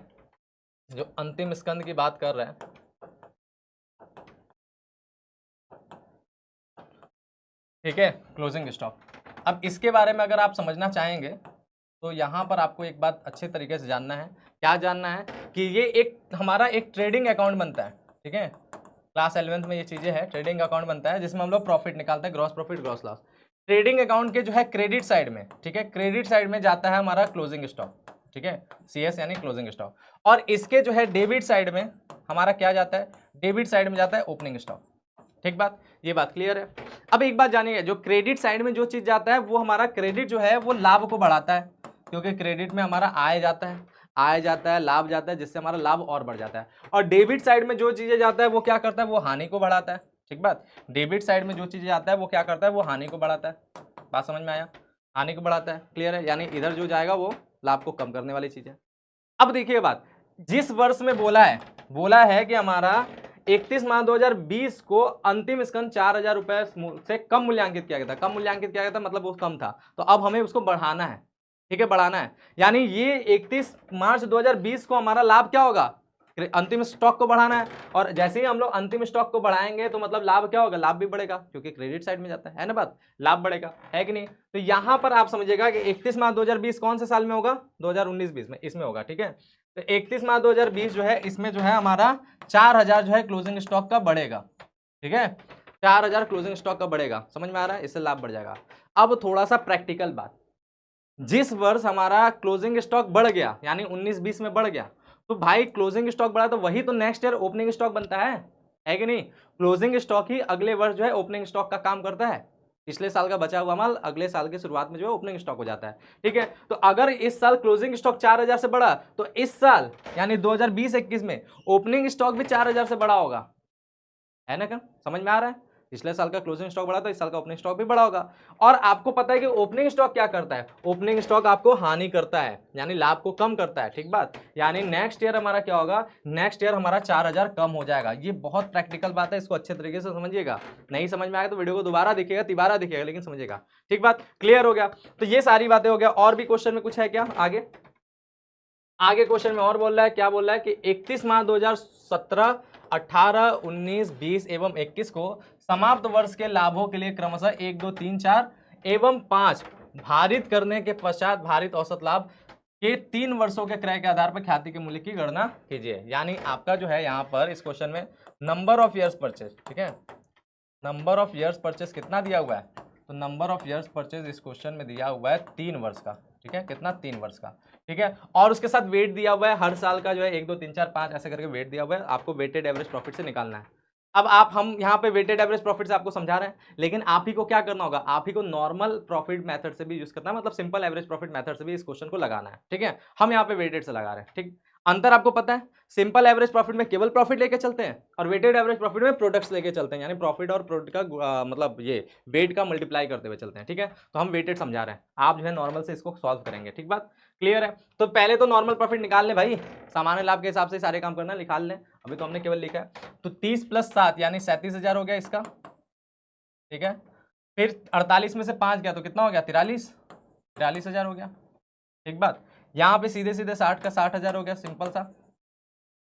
जो अंतिम स्कंद की बात कर रहे हैं, ठीक है, क्लोजिंग स्टॉक। अब इसके बारे में अगर आप समझना चाहेंगे तो यहाँ पर आपको एक बात अच्छे तरीके से जानना है, क्या जानना है कि ये एक हमारा एक ट्रेडिंग अकाउंट बनता है, ठीक है, क्लास 11th में ये चीज़ें हैं, ट्रेडिंग अकाउंट बनता है जिसमें हम लोग प्रॉफिट निकालते हैं, gross profit gross loss. Trading account के जो है क्रेडिट साइड में, ठीक है, क्रेडिट साइड में जाता है हमारा क्लोजिंग स्टॉक, ठीक है, CS यानी क्लोजिंग स्टॉक, और इसके जो है डेबिट साइड में हमारा क्या जाता है, डेबिट साइड में जाता है ओपनिंग स्टॉक, ठीक बात, ये बात क्लियर है। अब एक बात जानिए, जो क्रेडिट साइड में जो चीज जाता है वो हमारा क्रेडिट जो है वो लाभ को बढ़ाता है, क्योंकि क्रेडिट में हमारा आय जाता है, आय जाता है, लाभ जाता है, जिससे हमारा लाभ और बढ़ जाता है। और डेबिट साइड में जो चीजें जाता है वो क्या करता है, वो हानि को बढ़ाता है, ठीक बात, डेबिट साइड में जो चीजें जाता है वो क्या करता है, वो हानि को बढ़ाता है, बात समझ में आया, हानि को बढ़ाता है, क्लियर है, यानी इधर जो जाएगा वो लाभ को कम करने वाली चीज है। अब देखिए बात, जिस वर्ष में बोला है कि हमारा 31 मार्च 2020 को अंतिम स्कंद 4,000 रुपए से कम मूल्यांकित किया गया था, कम मूल्यांकित किया गया था मतलब वो कम था, तो अब हमें उसको बढ़ाना है, ठीक है, बढ़ाना है, यानी ये 31 मार्च 2020 को हमारा लाभ क्या होगा, अंतिम स्टॉक को बढ़ाना है, और जैसे ही हम लोग अंतिम स्टॉक को बढ़ाएंगे तो मतलब लाभ क्या होगा, लाभ भी बढ़ेगा, क्योंकि क्रेडिट साइड में जाता है ना बात, लाभ बढ़ेगा, है कि नहीं। तो यहां पर आप समझिएगा कि 31 मार्च 2020 कौन से साल में होगा, 2019-20 में, इसमें होगा, ठीक है। तो 31 मार्च 2020 जो है इसमें जो है हमारा 4,000 जो है क्लोजिंग स्टॉक का बढ़ेगा, ठीक है, 4,000 क्लोजिंग स्टॉक का बढ़ेगा, समझ में आ रहा है, इससे लाभ बढ़ जाएगा। अब थोड़ा सा प्रैक्टिकल बात, जिस वर्ष हमारा क्लोजिंग स्टॉक बढ़ गया यानी 19-20 में बढ़ गया, तो भाई क्लोजिंग स्टॉक बढ़ा तो वही तो नेक्स्ट ईयर ओपनिंग स्टॉक बनता है कि नहीं? क्लोजिंग स्टॉक ही अगले वर्ष जो है ओपनिंग स्टॉक का काम करता है। पिछले साल का बचा हुआ माल अगले साल की शुरुआत में जो है ओपनिंग स्टॉक हो जाता है, ठीक है। तो अगर इस साल क्लोजिंग स्टॉक 4000 से बढ़ा तो इस साल यानी 2020-21 में ओपनिंग स्टॉक भी 4000 से बढ़ा होगा, है ना? क्या समझ में आ रहा है? पिछले साल का क्लोजिंग स्टॉक बढ़ा तो इस साल का ओपनिंग स्टॉक भी बढ़ा होगा। और आपको पता है कि ओपनिंग स्टॉक क्या करता है? ओपनिंग स्टॉक आपको हानि करता है, यानी लाभ को कम करता है, ठीक बात। यानी नेक्स्ट ईयर हमारा क्या होगा? नेक्स्ट ईयर हमारा 4000 कम हो जाएगा। ये बहुत प्रैक्टिकल बात है, इसको अच्छे तरीके से समझिएगा। नहीं समझ में आएगा तो वीडियो को दोबारा देखिएगा, तिबारा देखिएगा, लेकिन समझिएगा, ठीक बात। क्लियर हो गया? तो ये सारी बातें हो गया। और भी क्वेश्चन में कुछ है क्या? आगे क्वेश्चन में और बोल रहा है, क्या बोल रहा है कि 31 मार्च 2017, 18, 19, 20 एवं 21 को समाप्त वर्ष के लाभों के लिए क्रमशः 1, 2, 3, 4 एवं 5 भारित करने के पश्चात भारित औसत लाभ के 3 वर्षों के क्रय के आधार पर ख्याति के मूल्य की गणना कीजिए। यानी आपका जो है यहाँ पर इस क्वेश्चन में नंबर ऑफ ईयर्स परचेज, ठीक है, नंबर ऑफ ईयर्स परचेज कितना दिया हुआ है? तो नंबर ऑफ ईयर्स परचेज इस क्वेश्चन में दिया हुआ है 3 वर्ष का, ठीक है, कितना? 3 वर्ष का, ठीक है। और उसके साथ वेट दिया हुआ है हर साल का जो है 1, 2, 3, 4, 5 ऐसे करके वेट दिया हुआ है, आपको वेटेड एवरेज प्रॉफिट से निकालना है। अब हम यहाँ पे वेटेड एवरेज प्रॉफिट से आपको समझा रहे हैं, लेकिन आप ही को क्या करना होगा? आप ही को नॉर्मल प्रॉफिट मेथड से भी यूज करना है, मतलब सिंपल एवरेज प्रॉफिट मेथड से भी इस क्वेश्चन को लगाना है, ठीक है। हम यहाँ पे वेटेड से लगा रहे हैं, ठीक। अंतर आपको पता है, सिंपल एवरेज प्रॉफिट में केवल प्रॉफिट लेके चलते हैं और वेटेड एवरेज प्रॉफिट में प्रोडक्ट्स लेके चलते हैं, यानी प्रॉफिट और प्रोडक्ट का मतलब ये वेट का मल्टीप्लाई करते हुए चलते हैं, ठीक है। तो हम वेटेड समझा रहे हैं, आप जो है नॉर्मल से इसको सॉल्व करेंगे, ठीक बात। क्लियर है? तो पहले तो नॉर्मल प्रॉफिट निकाल लें भाई, सामान्य लाभ के हिसाब से सारे काम करना, निकाल लें। अभी तो हमने केवल लिखा है। तो 30 + 7 यानी 37,000 हो गया इसका, ठीक है। फिर 48 में से 5 गया तो कितना हो गया? 43,000 हो गया, ठीक बात। यहाँ पे सीधे सीधे 60 का 60,000 हो गया, सिंपल सा,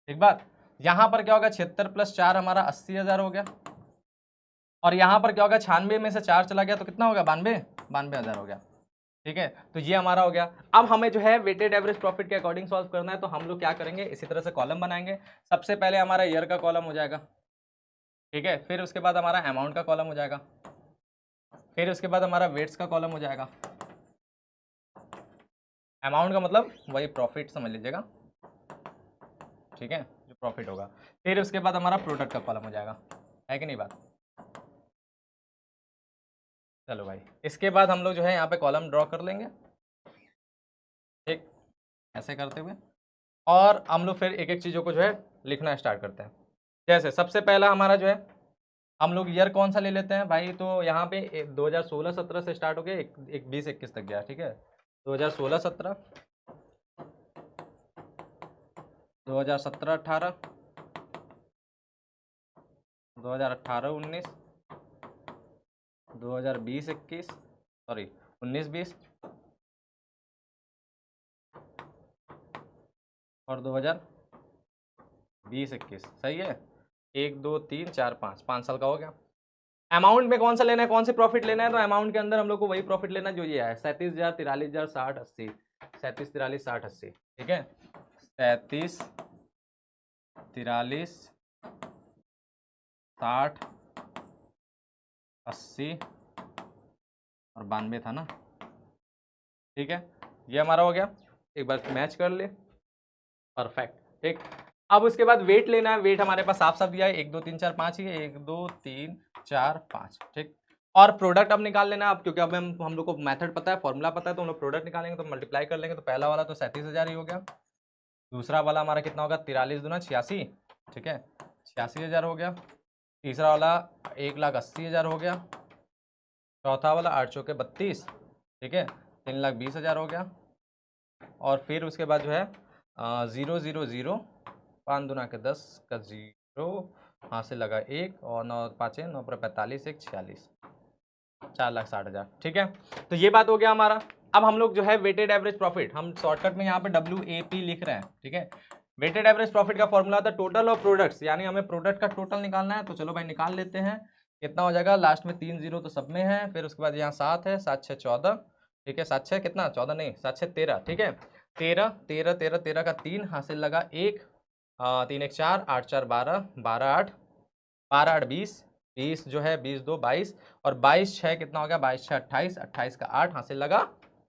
ठीक बात। यहाँ पर क्या होगा? 76 + 4 हमारा 80,000 हो गया। और यहाँ पर क्या होगा? 96 में से 4 चला गया तो कितना हो गया? 92,000 हो गया, ठीक है। तो ये हमारा हो गया। अब हमें जो है वेटेड एवरेज प्रॉफिट के अकॉर्डिंग सॉल्व करना है, तो हम लोग क्या करेंगे? इसी तरह से कॉलम बनाएंगे। सबसे पहले हमारा ईयर का कॉलम हो जाएगा, ठीक है। फिर उसके बाद हमारा अमाउंट का कॉलम हो जाएगा। फिर उसके बाद हमारा वेट्स का कॉलम हो जाएगा। अमाउंट का मतलब वही प्रॉफिट समझ लीजिएगा, ठीक है, जो प्रॉफिट होगा। फिर उसके बाद हमारा प्रोडक्ट का कॉलम हो जाएगा, है कि नहीं बात? चलो भाई, इसके बाद हम लोग जो है यहाँ पे कॉलम ड्रॉ कर लेंगे, ठीक, ऐसे करते हुए। और हम लोग फिर एक एक चीज़ों को जो है लिखना स्टार्ट करते हैं। जैसे सबसे पहला हमारा जो है, हम लोग ईयर कौन सा ले लेते हैं भाई? तो यहाँ पे 2016-17 से स्टार्ट हो गया, एक 20-21 तक गया, ठीक है। 2016-17, 2017-18, 2018-19, 2020-21, सॉरी 19-20 और 2020-21, सही है। 1, 2, 3, 4, 5 साल का हो गया। अमाउंट में कौन सा लेना है, कौन सी प्रॉफिट लेना है? तो अमाउंट के अंदर हम लोग को वही प्रॉफिट लेना है जो ये है, 37,000, 43,000, 60, 80, 37, 43, 60, 80, ठीक है। 37, 43, 60, 80 और 92 था ना, ठीक है। ये हमारा हो गया, एक बार मैच कर ले, परफेक्ट, ठीक। अब उसके बाद वेट लेना है। वेट हमारे पास साफ साफ दिया है, 1, 2, 3, 4, 5 ही है, 1, 2, 3, 4, 5, ठीक। और प्रोडक्ट अब निकाल लेना अब, क्योंकि अब हम लोग को मेथड पता है, फॉर्मूला पता है, तो हम लोग प्रोडक्ट निकालेंगे तो मल्टीप्लाई कर लेंगे। तो पहला वाला तो 37,000 ही हो गया। दूसरा वाला हमारा कितना होगा? 43 दूना 86, ठीक है, 86,000 हो गया। तीसरा वाला 1,80,000 हो गया। चौथा वाला 8 चौके 32, ठीक है, 3,20,000 हो गया। और फिर उसके बाद जो है 0, 0, 0, 5 दूना के 10 का 0, यहाँ से लगा 1 और 9 5 9 पर 45, 1 46, 4,60,000, ठीक है। तो ये बात हो गया हमारा। अब हम लोग जो है वेटेड एवरेज प्रॉफिट, हम शॉर्टकट में यहाँ पे WAP लिख रहे हैं, ठीक है। वेटेड एवरेज प्रॉफिट का फॉर्मूला था टोटल ऑफ प्रोडक्ट्स, यानी हमें प्रोडक्ट का टोटल निकालना है। तो चलो भाई निकाल लेते हैं। कितना हो जाएगा? लास्ट में 3 0 तो सब में है। फिर उसके बाद यहाँ 7 है, 7 6 14, ठीक है, 7 6 कितना? 14 नहीं, 7 6 13, ठीक है। 13 13 13 13 का 3 हासिल लगा 1, 3 1 4, 8 4 12, 12 8, 12 8 20, 20 जो है 20 2 22 और 22 6 कितना हो गया? 22 6 28, 28 का 8 हासिल लगा,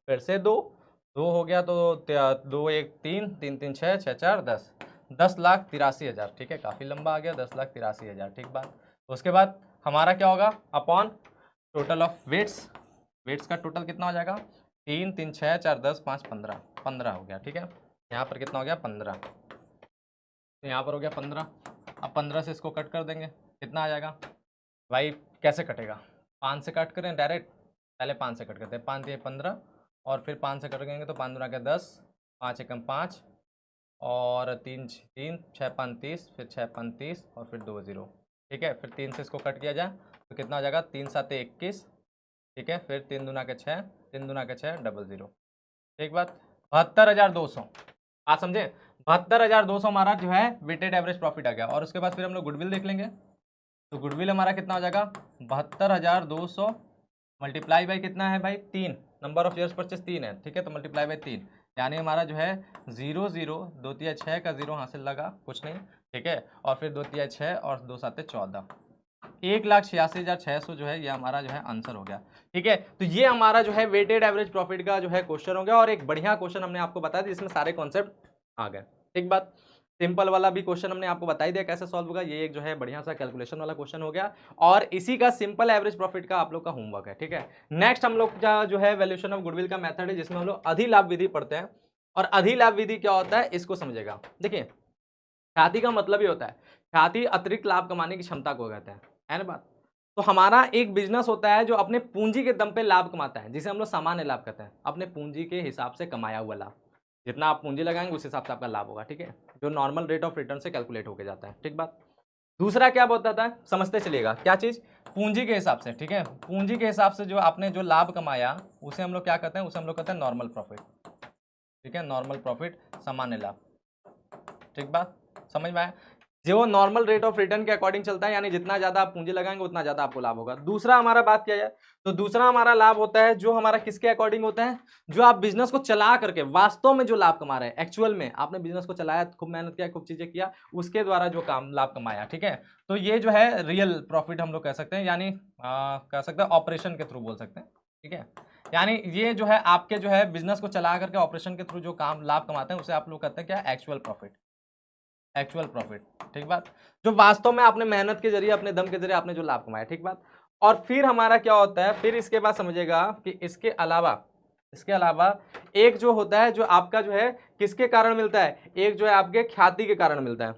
फिर से 2 2 हो गया तो 2 1 3 3 3 6 6 4 10, 10,83,000, ठीक है, काफ़ी लंबा आ गया, 10,83,000, ठीक बात। उसके बाद हमारा क्या होगा, upon total of weights, weights का टोटल कितना हो जाएगा, 3 3 6 4 10 5 15, 15 हो गया, ठीक है। यहाँ पर कितना हो गया, 15, तो यहाँ पर हो गया 15। अब 15 से इसको कट कर देंगे, कितना आ जाएगा भाई, कैसे कटेगा, 5 से कट करें डायरेक्ट, पहले 5 से कट करते हैं, 5 ये 15 और फिर 5 से कट करेंगे तो 5 दूना के 10, 5 एकम 5 और 3 3 6 5 30, फिर 6 5 30 और फिर 2 0, ठीक है। फिर 3 से इसको कट किया जाए तो कितना हो जाएगा, 3 7 21, ठीक है। फिर 3 दूना के 6, 3 दूना के 6 00, एक बात 72,200, आप समझे, 72,200 हमारा जो है वेटेड एवरेज प्रॉफिट आ गया। और उसके बाद फिर हम लोग गुडविल देख लेंगे, तो गुडविल हमारा कितना हो जाएगा, 72,200 मल्टीप्लाई बाई कितना है भाई, 3, नंबर ऑफ शेयर्स परचेस 3 है, ठीक है, तो मल्टीप्लाई बाई 3, यानी हमारा जो है 0 0 2 तिया 6 का 0 हासिल लगा, कुछ नहीं, ठीक है। और फिर 2 तिया 6 और 2 7 14, 1,86,600 जो है ये हमारा जो है आंसर हो गया, ठीक है। तो ये हमारा जो है वेटेड एवरेज प्रॉफिट का जो है क्वेश्चन हो गया, और एक बढ़िया क्वेश्चन हमने आपको बता दिया जिसमें सारे कॉन्सेप्ट आ गए, ठीक बात। सिंपल वाला भी क्वेश्चन हमने आपको बता ही दिया कैसे सॉल्व होगा, ये एक जो है बढ़िया सा कैलकुलेशन वाला क्वेश्चन हो गया, और इसी का सिंपल एवरेज प्रॉफिट का आप लोग का होमवर्क है, ठीक है। नेक्स्ट हम लोग का जो है वैल्यूएशन ऑफ गुडविल का मेथड है, जिसमें हम लोग अधिलाभ विधि पढ़ते हैं। और अधिलाभ विधि क्या होता है इसको समझेगा। देखिए, ख्याति का मतलब ही होता है, ख्याति अतिरिक्त लाभ कमाने की क्षमता को कहते हैं, है ना बात। तो हमारा एक बिजनेस होता है जो अपने पूंजी के दम पे लाभ कमाता है, जिसे हम लोग सामान्य लाभ कहते हैं, अपने पूंजी के हिसाब से कमाया हुआ लाभ, जितना आप पूंजी लगाएंगे उस हिसाब से आपका लाभ होगा, ठीक है, जो नॉर्मल रेट ऑफ रिटर्न से कैलकुलेट होके जाता है, ठीक बात। दूसरा क्या बताता है, समझते चलिएगा, क्या चीज, पूंजी के हिसाब से, ठीक है, पूंजी के हिसाब से जो आपने जो लाभ कमाया उसे हम लोग क्या कहते हैं, उसे हम लोग कहते हैं नॉर्मल प्रॉफिट, ठीक है, नॉर्मल प्रॉफिट, सामान्य लाभ, ठीक बात, समझ में आया। जो नॉर्मल रेट ऑफ रिटर्न के अकॉर्डिंग चलता है, यानी जितना ज्यादा आप पूंजी लगाएंगे उतना ज्यादा आपको लाभ होगा। दूसरा हमारा बात किया जाए तो दूसरा हमारा लाभ होता है जो हमारा किसके अकॉर्डिंग होता है, जो आप बिजनेस को चला करके वास्तव में जो लाभ कमा रहे हैं, एक्चुअल में आपने बिजनेस को चलाया, खूब मेहनत किया, खूब चीजें किया, उसके द्वारा जो काम लाभ कमाया, ठीक है। तो ये जो है रियल प्रॉफिट हम लोग कह सकते हैं, यानी कह सकते हैं ऑपरेशन के थ्रू बोल सकते हैं, ठीक है। यानी ये जो है आपके जो है बिजनेस को चला करके ऑपरेशन के थ्रू जो काम लाभ कमाते हैं उसे आप लोग कहते हैं क्या, एक्चुअल प्रॉफिट, एक्चुअल प्रॉफिट, ठीक बात, जो वास्तव में आपने मेहनत के जरिए, अपने दम के जरिए आपने जो लाभ कमाया, ठीक बात। और फिर हमारा क्या होता है, फिर इसके बाद समझिएगा कि इसके अलावा एक जो होता है जो आपका जो है किसके कारण मिलता है, एक जो है आपके ख्याति के कारण मिलता है,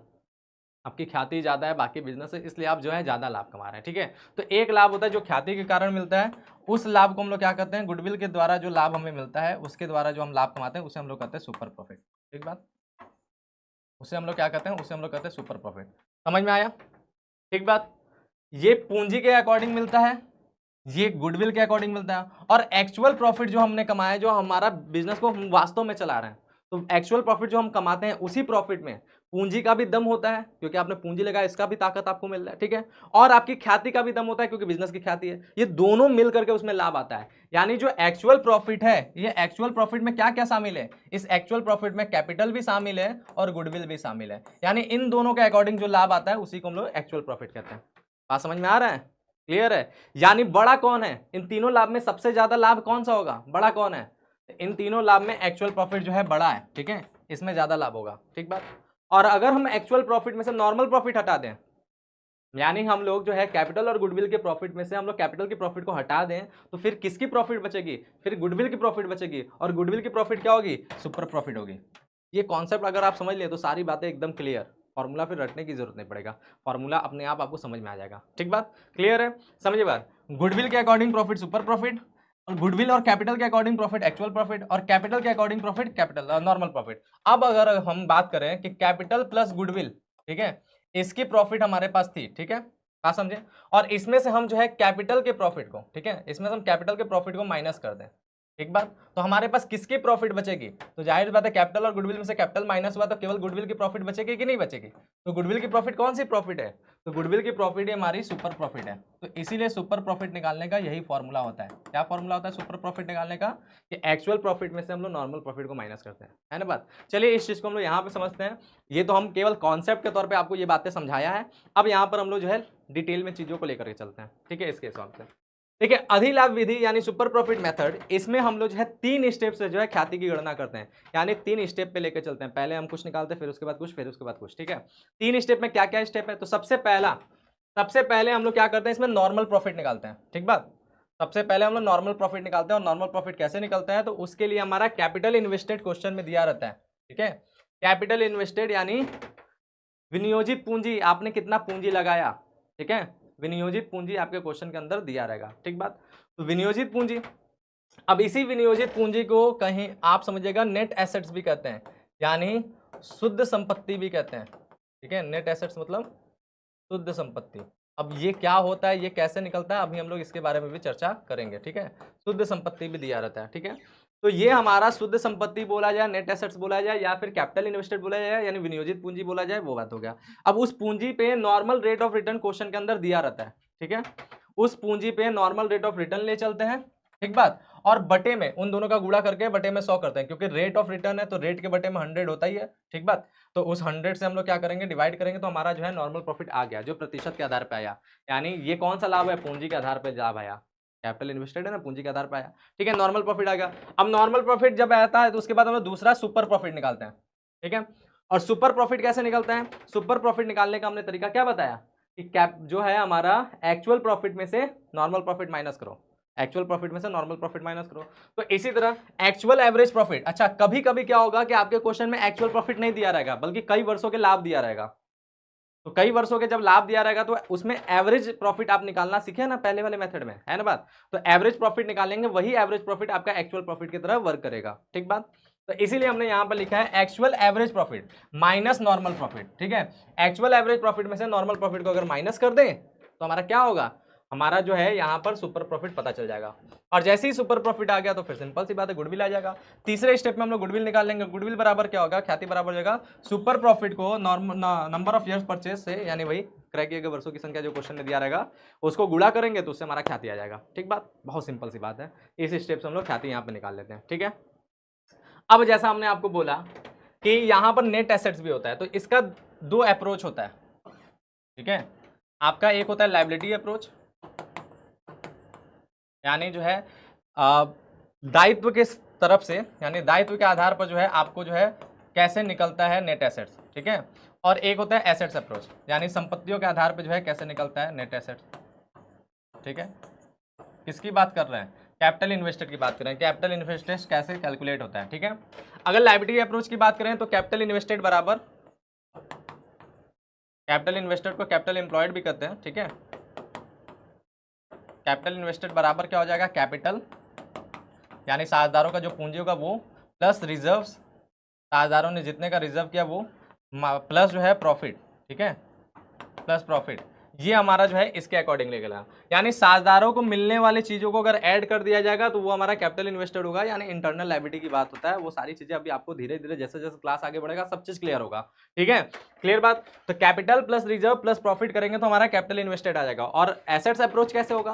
आपकी ख्याति ज्यादा है बाकी बिजनेस से, इसलिए आप जो है ज्यादा लाभ कमा रहे हैं, ठीक है। तो एक लाभ होता है जो ख्याति के कारण मिलता है, उस लाभ को हम लोग क्या कहते हैं, गुडविल के द्वारा जो लाभ हमें मिलता है उसके द्वारा जो हम लाभ कमाते हैं उसे हम लोग कहते हैं सुपर प्रॉफिट, ठीक बात, उसे हम लोग क्या कहते हैं, उसे हम लोग कहते हैं सुपर प्रॉफिट, समझ में आया, ठीक बात। ये पूंजी के अकॉर्डिंग मिलता है, ये गुडविल के अकॉर्डिंग मिलता है, और एक्चुअल प्रॉफिट जो हमने कमाया, जो हमारा बिजनेस को हम वास्तव में चला रहे हैं, तो एक्चुअल प्रॉफिट जो हम कमाते हैं उसी प्रॉफिट में पूंजी का भी दम होता है, क्योंकि आपने पूंजी लगाया, इसका भी ताकत आपको मिल रहा है, ठीक है, और आपकी ख्याति का भी दम होता है क्योंकि बिजनेस की ख्याति है, ये दोनों मिल करके उसमें लाभ आता है। यानी जो एक्चुअल प्रॉफिट है, ये एक्चुअल प्रॉफिट में क्या क्या शामिल है, इस एक्चुअल प्रॉफिट में कैपिटल भी शामिल है और गुडविल भी शामिल है, यानी इन दोनों के अकॉर्डिंग जो लाभ आता है उसी को हम लोग एक्चुअल प्रॉफिट कहते हैं। बात समझ में आ रहा है, क्लियर है। यानी बड़ा कौन है, इन तीनों लाभ में सबसे ज्यादा लाभ कौन सा होगा, बड़ा कौन है, इन तीनों लाभ में एक्चुअल प्रॉफिट जो है बड़ा है, ठीक है, इसमें ज्यादा लाभ होगा, ठीक बात। और अगर हम एक्चुअल प्रॉफिट में से नॉर्मल प्रॉफिट हटा दें, यानी हम लोग जो है कैपिटल और गुडविल के प्रॉफिट में से हम लोग कैपिटल की प्रॉफिट को हटा दें, तो फिर किसकी प्रॉफिट बचेगी, फिर गुडविल की प्रॉफिट बचेगी, और गुडविल की प्रॉफिट क्या होगी, सुपर प्रॉफिट होगी। ये कॉन्सेप्ट अगर आप समझ लें तो सारी बातें एकदम क्लियर, फॉर्मूला फिर रटने की जरूरत नहीं पड़ेगा, फॉर्मूला अपने आप आपको समझ में आ जाएगा, ठीक बात, क्लियर है। समझिए बात, गुडविल के अकॉर्डिंग प्रॉफिट सुपर प्रॉफिट, और गुडविल और कैपिटल के अकॉर्डिंग प्रॉफिट एक्चुअल प्रॉफिट, और कैपिटल के according profit capital normal profit. अब अगर हम बात करें कि कैपिटल प्लस गुडविल, ठीक है, इसकी प्रॉफिट हमारे पास थी, ठीक है, बात समझे, और इसमें से हम जो है कैपिटल के प्रॉफिट को, ठीक है, इसमें से हम कैपिटल के प्रॉफिट को माइनस कर दें, एक बात, तो हमारे पास किसकी प्रॉफिट बचेगी, तो जाहिर बात है कैपिटल और गुडविल में से कैपिटल माइनस हुआ तो केवल गुडविल की प्रॉफिट बचेगी कि नहीं बचेगी, तो गुडविल की प्रॉफिट कौन सी प्रॉफिट है, तो गुडविल की प्रॉफिट हमारी सुपर प्रॉफिट है। तो इसीलिए सुपर प्रॉफिट निकालने का यही फॉर्मूला होता है, क्या फॉर्मूला होता है सुपर प्रॉफिट निकालने का, कि एक्चुअल प्रॉफिट में से हम लोग नॉर्मल प्रॉफिट को माइनस करते हैं, है ना बात। चलिए इस चीज को हम लोग यहाँ पे समझते हैं, ये तो हम केवल कॉन्सेप्ट के तौर पर आपको ये बातें समझाया है, अब यहाँ पर हम लोग जो है डिटेल में चीजों को लेकर के चलते हैं, ठीक है, इसके हिसाब से। देखिए अधिलाभ विधि यानी सुपर प्रॉफिट मेथड, इसमें हम लोग जो है 3 स्टेप से जो है ख्याति की गणना करते हैं, यानी 3 स्टेप पे लेके चलते हैं। पहले हम कुछ निकालते हैं, फिर उसके बाद कुछ, फिर उसके बाद कुछ, ठीक है। 3 स्टेप में क्या क्या स्टेप है, तो सबसे पहले हम लोग क्या करते हैं, इसमें नॉर्मल प्रॉफिट निकालते हैं, ठीक बात। सबसे पहले हम लोग नॉर्मल प्रॉफिट निकालते हैं, और नॉर्मल प्रॉफिट कैसे निकलता है, तो उसके लिए हमारा कैपिटल इन्वेस्टेड क्वेश्चन में दिया रहता है, ठीक है। कैपिटल इन्वेस्टेड यानी विनियोजित पूंजी, आपने कितना पूंजी लगाया, ठीक है। विनियोजित पूंजी आपके क्वेश्चन के अंदर दिया रहेगा, ठीक बात। तो विनियोजित पूंजी, अब इसी विनियोजित पूंजी को कहीं आप समझिएगा नेट एसेट्स भी कहते हैं, यानी शुद्ध संपत्ति भी कहते हैं, ठीक है। नेट एसेट्स मतलब शुद्ध संपत्ति। अब ये क्या होता है, ये कैसे निकलता है, अभी हम लोग इसके बारे में भी चर्चा करेंगे, ठीक है। शुद्ध संपत्ति भी दिया रहता है, ठीक है। तो ये हमारा शुद्ध संपत्ति बोला जाए, नेट एसेट्स बोला जाए, या फिर कैपिटल इन्वेस्टेड बोला जाए, यानी विनियोजित पूंजी बोला जाए, वो बात हो गया। अब उस पूंजी पे normal rate of return question के अंदर दिया रहता है, ठीक है। उस पूंजी पे नॉर्मल रेट ऑफ रिटर्न ले चलते हैं, ठीक बात। और बटे में उन दोनों का गुणा करके बटे में 100 करते हैं, क्योंकि रेट ऑफ रिटर्न है तो रेट के बटे में 100 होता ही है, ठीक बात। तो उस 100 से हम लोग क्या करेंगे, डिवाइड करेंगे, तो हमारा जो है नॉर्मल प्रॉफिट आ गया, जो प्रतिशत के आधार पे आया। यानी ये कौन सा लाभ है, पूंजी के आधार पे लाभ आया, कैपिटल इन्वेस्टेड है ना, पूंजी के आधार पे आया, ठीक है। नॉर्मल प्रॉफिट आ गया। अब नॉर्मल प्रॉफिट जब आता है तो उसके बाद हम लोग दूसरा सुपर प्रॉफिट निकालते हैं, ठीक है। और सुपर प्रॉफिट कैसे निकलता है, सुपर प्रॉफिट निकालने का हमने तरीका क्या बताया कि कैप जो है हमारा एक्चुअल प्रॉफिट में से नॉर्मल प्रॉफिट माइनस करो, एक्चुअल प्रॉफिट में से नॉर्मल प्रॉफिट माइनस करो। तो इसी तरह एक्चुअल एवरेज प्रॉफिट, अच्छा कभी कभी क्या होगा कि आपके क्वेश्चन में एक्चुअल प्रॉफिट नहीं दिया रहेगा, बल्कि कई वर्षों के लाभ दिया रहेगा। तो कई वर्षों के जब लाभ दिया रहेगा तो उसमें एवरेज प्रॉफिट आप निकालना सीखे ना पहले वाले मेथड में, है ना बात। तो एवरेज प्रॉफिट निकालेंगे, वही एवरेज प्रॉफिट आपका एक्चुअल प्रॉफिट की तरह वर्क करेगा, ठीक बात। तो इसीलिए हमने यहां पर लिखा है actual average profit minus normal profit, ठीक है। एक्चुअल एवरेज प्रॉफिट में से नॉर्मल प्रॉफिट को अगर माइनस कर दें तो हमारा क्या होगा, हमारा जो है यहाँ पर सुपर प्रॉफिट पता चल जाएगा। और जैसे ही सुपर प्रॉफिट आ गया तो फिर सिंपल सी बात है, गुडविल आ जाएगा। तीसरे स्टेप में हम लोग गुडविल निकाल लेंगे। गुडविल बराबर क्या होगा, ख्याति बराबर हो जाएगा सुपर प्रॉफिट को नंबर ऑफ ईयर्स परचेज से, यानी वही क्रय किए गए वर्षों की संख्या जो क्वेश्चन में दिया रहेगा उसको गुणा करेंगे तो उससे हमारा ख्याति आ जाएगा, ठीक बात। बहुत सिंपल सी बात है, इस स्टेप से हम लोग ख्याति यहाँ पे निकाल लेते हैं, ठीक है। अब जैसा हमने आपको बोला कि यहाँ पर नेट एसेट्स भी होता है, तो इसका 2 अप्रोच होता है, ठीक है। आपका एक होता है लायबिलिटी अप्रोच, यानी जो है दायित्व के तरफ से, यानी दायित्व के आधार पर जो है आपको जो है कैसे निकलता है नेट एसेट्स, ठीक है। और एक होता है एसेट्स अप्रोच, यानी संपत्तियों के आधार पर जो है कैसे निकलता है नेट एसेट्स, ठीक है। किसकी बात कर रहे हैं, कैपिटल इन्वेस्टेड की बात कर रहे हैं, कैपिटल इन्वेस्टेड कैसे कैलकुलेट होता है, ठीक है। अगर लायबिलिटी अप्रोच की बात करें तो कैपिटल इन्वेस्टेड बराबर, कैपिटल इन्वेस्टेड को कैपिटल एम्प्लॉयड भी कहते हैं, ठीक है। कैपिटल इन्वेस्टेड बराबर क्या हो जाएगा, कैपिटल यानी साझेदारों का जो पूंजी होगा वो प्लस रिजर्व्स, साझेदारों ने जितने का रिजर्व किया वो प्लस जो है प्रॉफिट, ठीक है, प्लस प्रॉफिट। ये हमारा जो है इसके अकॉर्डिंग लेगा, यानी साझेदारों को मिलने वाली चीज़ों को अगर ऐड कर दिया जाएगा तो वो हमारा कैपिटल इन्वेस्टेड होगा, यानी इंटरनल लायबिलिटी की बात होता है। वो सारी चीज़ें अभी आपको धीरे धीरे जैसे जैसे क्लास आगे बढ़ेगा सब चीज़ क्लियर होगा, ठीक है। क्लियर बात। तो capital plus reserve plus profit करेंगे तो हमारा कैपिटल इन्वेस्टेड आ जाएगा। और एसेट्स अप्रोच कैसे होगा,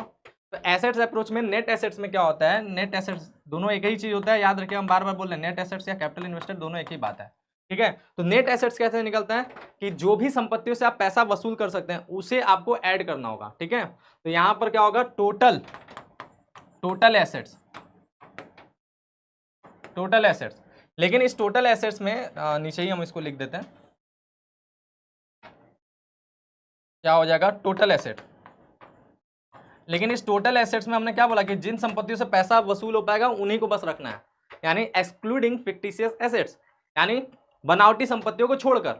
तो एसेट्स अप्रोच में नेट एसेट्स में क्या होता है, नेट एसेट्स दोनों एक ही चीज़ होता है, याद रखिए हम बार बार बोल रहे हैं नेट एसेट्स या कैपिटल इन्वेस्टेड दोनों एक ही बात है, ठीक है। तो नेट एसेट्स कैसे निकलता है कि जो भी संपत्तियों से आप पैसा वसूल कर सकते हैं उसे आपको ऐड करना होगा, ठीक है। तो यहां पर क्या होगा, टोटल एसेट्स, टोटल एसेट्स। लेकिन इस टोटल एसेट्स में नीचे ही हम इसको लिख देते हैं, क्या हो जाएगा टोटल एसेट। लेकिन इस टोटल एसेट्स में हमने क्या बोला कि जिन संपत्तियों से पैसा वसूल हो पाएगा उन्हीं को बस रखना है, यानी एक्सक्लूडिंग फिक्टिशियस एसेट्स, यानी बनावटी संपत्तियों को छोड़कर।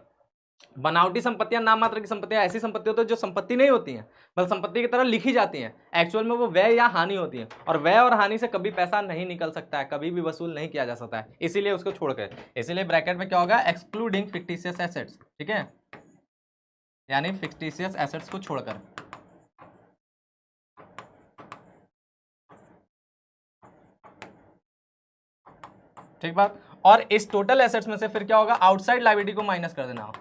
बनावटी संपत्तियां नाम मात्र की संपत्तियां ऐसी संपत्ति होती है जो संपत्ति नहीं होती हैं, बल्कि संपत्ति की तरह लिखी जाती हैं, एक्चुअल में वो व्यय या हानि होती है, और व्यय और हानि से कभी पैसा नहीं निकल सकता है, कभी भी वसूल नहीं किया जा सकता है, इसीलिए उसको छोड़कर। इसीलिए ब्रैकेट में क्या होगा, एक्सक्लूडिंग फिक्टिशियस एसेट्स, ठीक है, यानी फिक्टिशियस एसेट्स को छोड़कर, ठीक बात। और इस टोटल एसेट्स में से फिर क्या होगा, आउटसाइड लायबिलिटी को माइनस कर देना।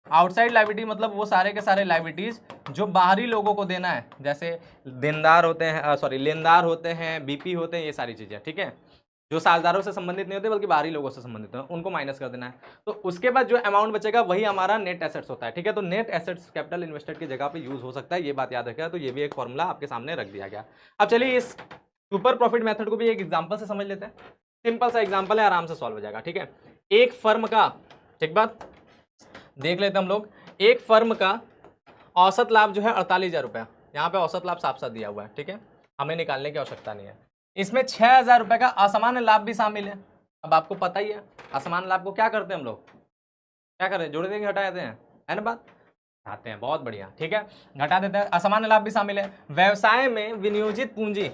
आउटसाइड लायबिलिटी मतलब वो सारे के सारे लायबिलिटीज जो बाहरी लोगों को देना है, जैसे देनदार होते हैं, लेनदार होते हैं, बीपी होते हैं, ये सारी चीजें, ठीक है। जो साझेदारों से संबंधित नहीं होते बल्कि बाहरी लोगों से संबंधित है, उनको माइनस कर देना है। तो उसके बाद जो अमाउंट बचेगा वही हमारा नेट एसेट्स होता है, ठीक है। तो नेट एसेट्स कैपिटल इन्वेस्टेड की जगह पे यूज हो सकता है, ये बात याद रखिएगा। तो ये भी एक फॉर्मूला आपके सामने रख दिया गया। अब चलिए इस सुपर प्रॉफिट मेथड को भी एक एग्जाम्पल से समझ लेते हैं। सिंपल सा एग्जाम्पल है, आराम से सॉल्व हो जाएगा, ठीक है। एक फर्म का, ठीक बात, देख लेते हैं हम लोग। एक फर्म का औसत लाभ जो है 48,000 रुपया, यहाँ पे औसत लाभ साफ साफ दिया हुआ है, ठीक है। हमें निकालने की आवश्यकता नहीं है। इसमें 6,000 रुपए का असामान्य लाभ भी शामिल है। अब आपको पता ही है असामान्य लाभ को क्या करते हैं हम लोग, क्या करते हैं, जोड़ देंगे, हटा देते हैं, है ना बात, हटाते हैं, बहुत बढ़िया, ठीक है, घटा देते हैं। असामान्य लाभ भी शामिल है। व्यवसाय में विनियोजित पूंजी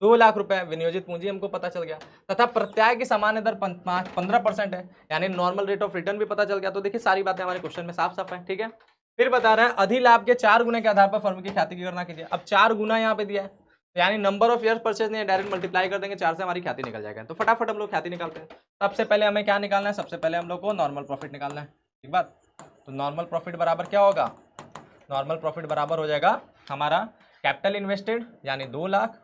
2 लाख रुपए, विनियोजित पूंजी हमको पता चल गया, तथा प्रत्याय की सामान्य दर 15% है, यानी नॉर्मल रेट ऑफ रिटर्न भी पता चल गया। तो देखिए सारी बातें हमारे क्वेश्चन में साफ साफ है, ठीक है। फिर बता रहा है अधिलाभ के 4 गुने के आधार पर फर्म की ख्याति की गणना कीजिए। अब 4 गुना यहाँ पे दिया है, यानी नंबर ऑफ ईयर्स परचेज नहीं, डायरेक्ट मल्टीप्लाई कर देंगे 4 से, हमारी ख्याति निकल जाएगा। तो फटाफट हम लोग ख्याति निकालते हैं। सबसे पहले हमें क्या निकालना है, सबसे पहले हम लोग को नॉर्मल प्रॉफिट निकालना है, ठीक बात। तो नॉर्मल प्रॉफिट बराबर क्या होगा, नॉर्मल प्रॉफिट बराबर हो जाएगा हमारा कैपिटल इन्वेस्टेड यानी 2 लाख,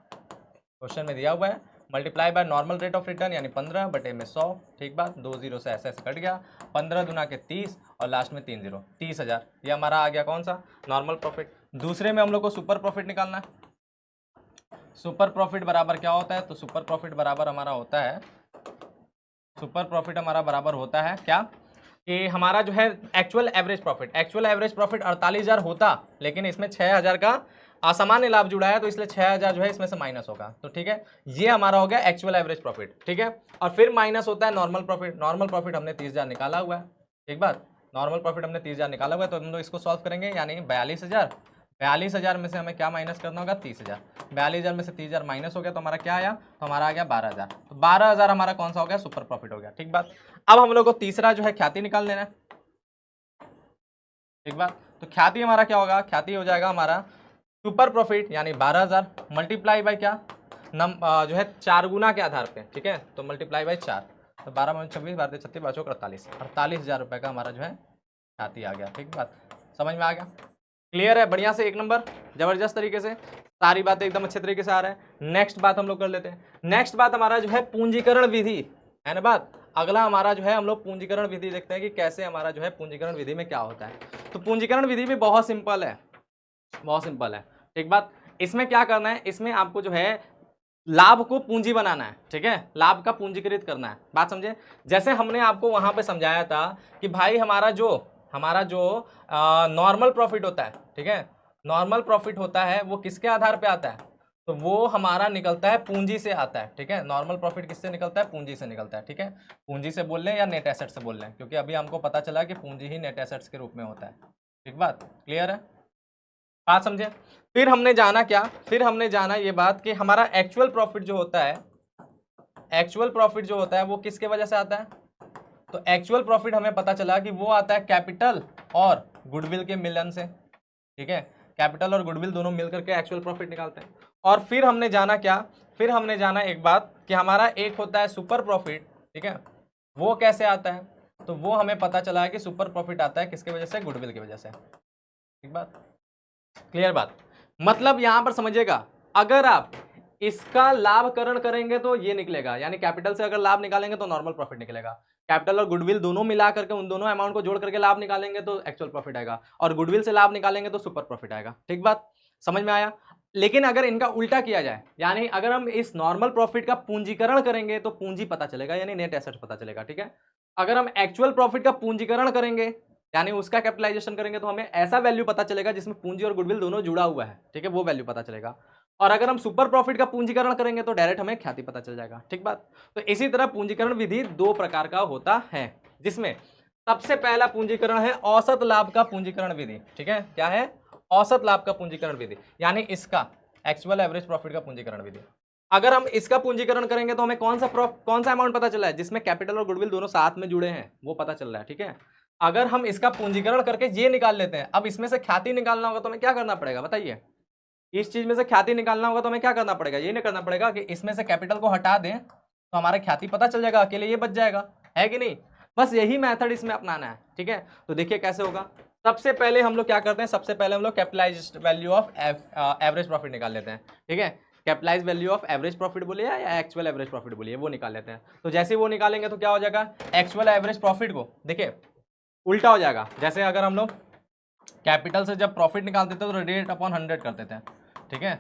क्वेश्चन में दिया हुआ है, multiply by normal rate of return यानी 15 बटे में 100, ठीक बात। 2 जीरो से ऐसे कट गया, 15 दुना के 30 और लास्ट में 3 जीरो, 30,000। ये हमारा आ गया कौन सा, नॉर्मल प्रॉफिट। दूसरे में हम लोग को सुपर प्रॉफिट निकालना है। सुपर प्रॉफिट बराबर क्या होता है, तो सुपर प्रॉफिट बराबर हमारा होता है, सुपर प्रॉफिट हमारा बराबर होता है क्या, कि हमारा जो है actual average profit, actual average profit 48,000 होता, लेकिन इसमें 6,000 का असामान्य लाभ जुड़ा है, तो इसलिए 6,000 जो है इसमें से माइनस होगा। तो ठीक है, ये हमारा हो गया एक्चुअल एवरेज प्रॉफिट, ठीक है। और फिर माइनस होता है नॉर्मल प्रॉफिट। नॉर्मल प्रॉफिट हमने 30,000 निकाला हुआ है, एक बात, नॉर्मल प्रॉफिट हमने 30,000 निकाला हुआ है। तो हम लोग इसको सॉल्व करेंगे, यानी 42,000, 42,000 में से हमें क्या माइनस करना होगा, 30,000। 42,000 में से 30,000 माइनस हो गया, तो हमारा क्या आया, तो हमारा आ गया 12,000। तो 12,000 हमारा कौन सा हो गया, सुपर प्रॉफिट हो गया, ठीक बात। अब हम लोग को तीसरा जो है ख्याति निकाल लेना है, ठीक बात। तो ख्याति हमारा क्या होगा, ख्याति हो जाएगा हमारा सुपर प्रॉफिट यानी 12,000 मल्टीप्लाई बाई क्या, जो है 4 गुना के आधार पे, ठीक है। तो मल्टीप्लाई बाई 4, तो 12 में 26, 12 36, 12 48, 48,000 रुपये का हमारा जो है ख्याति आ गया, ठीक बात। समझ में आ गया, क्लियर है, बढ़िया से, एक नंबर, जबरदस्त तरीके से, सारी बातें एकदम अच्छे तरीके से आ रहा है। नेक्स्ट बात हम लोग कर लेते हैं। नेक्स्ट बात हमारा जो है पूंजीकरण विधि, है ना बात। अगला हमारा जो है हम लोग पूंजीकरण विधि देखते हैं कि कैसे हमारा जो है पूंजीकरण विधि में क्या होता है। तो पूंजीकरण विधि भी बहुत सिंपल है, बहुत सिंपल है, एक बात। इसमें क्या करना है, इसमें आपको जो है लाभ को पूंजी बनाना है, ठीक है, लाभ का पूंजीकृत करना है, बात समझे। जैसे हमने आपको वहां पे समझाया था कि भाई हमारा जो नॉर्मल प्रॉफिट होता है, ठीक है, नॉर्मल प्रॉफिट होता है वो किसके आधार पे आता है, तो वो हमारा निकलता है पूंजी से आता है, ठीक है। नॉर्मल प्रॉफिट किससे निकलता है, पूंजी से निकलता है, ठीक है। पूंजी से बोल लें या नेट एसेट से बोल लें, क्योंकि अभी हमको पता चला कि पूंजी ही नेट एसेट्स के रूप में होता है, ठीक बात, क्लियर है, बात समझे। फिर हमने जाना क्या, फिर हमने जाना ये बात कि हमारा एक्चुअल प्रॉफिट जो होता है, एक्चुअल प्रॉफिट जो होता है वो किसके वजह से आता है, तो एक्चुअल प्रॉफिट हमें पता चला कि वो आता है कैपिटल और गुडविल के मिलन से, ठीक है। कैपिटल और गुडविल दोनों मिलकर के एक्चुअल प्रॉफिट निकालते हैं। और फिर हमने जाना क्या, फिर हमने जाना एक बात कि हमारा एक होता है सुपर प्रॉफिट, ठीक है, वो कैसे आता है, तो वो हमें पता चला है कि सुपर प्रॉफिट आता है किसके वजह से, गुडविल की वजह से, ठीक बात, क्लियर बात। मतलब यहां पर समझिएगा, अगर आप इसका लाभकरण करेंगे तो ये निकलेगा, यानी कैपिटल से अगर लाभ निकालेंगे तो नॉर्मल प्रॉफिट निकलेगा। कैपिटल और गुडविल दोनों मिला करके उन दोनों अमाउंट को जोड़ करके लाभ निकालेंगे तो एक्चुअल प्रॉफिट आएगा, और गुडविल से लाभ निकालेंगे तो सुपर प्रॉफिट आएगा, ठीक बात, समझ में आया। लेकिन अगर इनका उल्टा किया जाए, यानी अगर हम इस नॉर्मल प्रॉफिट का पूंजीकरण करेंगे तो पूंजी पता चलेगा, यानी नेट एसेट पता चलेगा, ठीक है। अगर हम एक्चुअल प्रॉफिट का पूंजीकरण करेंगे यानी उसका कैपिटलाइजेशन करेंगे तो हमें ऐसा वैल्यू पता चलेगा जिसमें पूंजी और गुडविल दोनों जुड़ा हुआ है, ठीक है, वो वैल्यू पता चलेगा। और अगर हम सुपर प्रॉफिट का पूंजीकरण करेंगे तो डायरेक्ट हमें ख्याति पता चल जाएगा, ठीक बात। तो इसी तरह पूंजीकरण विधि 2 प्रकार का होता है, जिसमें सबसे पहला पूंजीकरण है औसत लाभ का पूंजीकरण विधि, ठीक है, क्या है, औसत लाभ का पूंजीकरण विधि, यानी इसका एक्चुअल एवरेज प्रॉफिट का पूंजीकरण विधि। अगर हम इसका पूंजीकरण करेंगे तो हमें कौन सा अमाउंट पता चला है, जिसमें कैपिटल और गुडविल दोनों साथ में जुड़े हैं, वो पता चल रहा है, ठीक है। अगर हम इसका पूंजीकरण करके ये निकाल लेते हैं, अब इसमें से ख्याति निकालना होगा तो हमें क्या करना पड़ेगा, बताइए। इस चीज में से ख्याति निकालना होगा तो हमें क्या करना पड़ेगा, ये नहीं करना पड़ेगा कि इसमें से कैपिटल को हटा दें तो हमारा ख्याति पता चल जाएगा, अकेले ये बच जाएगा, है कि नहीं। बस यही मेथड इसमें अपनाना है, ठीक है। तो देखिए कैसे होगा। सबसे पहले हम लोग क्या करते हैं, सबसे पहले हम लोग capitalised value of average profit निकाल लेते हैं, ठीक है। Capitalise value of average profit बोलिए या एक्चुअल एवरेज प्रॉफिट बोलिए, वो निकाल लेते हैं। तो जैसे ही वो निकालेंगे तो क्या हो जाएगा, एक्चुअल एवरेज प्रॉफिट को देखिए उल्टा हो जाएगा। जैसे अगर हम लोग कैपिटल से जब प्रॉफिट निकालते थे तो रेट अपॉन 100 करते थे, ठीक है।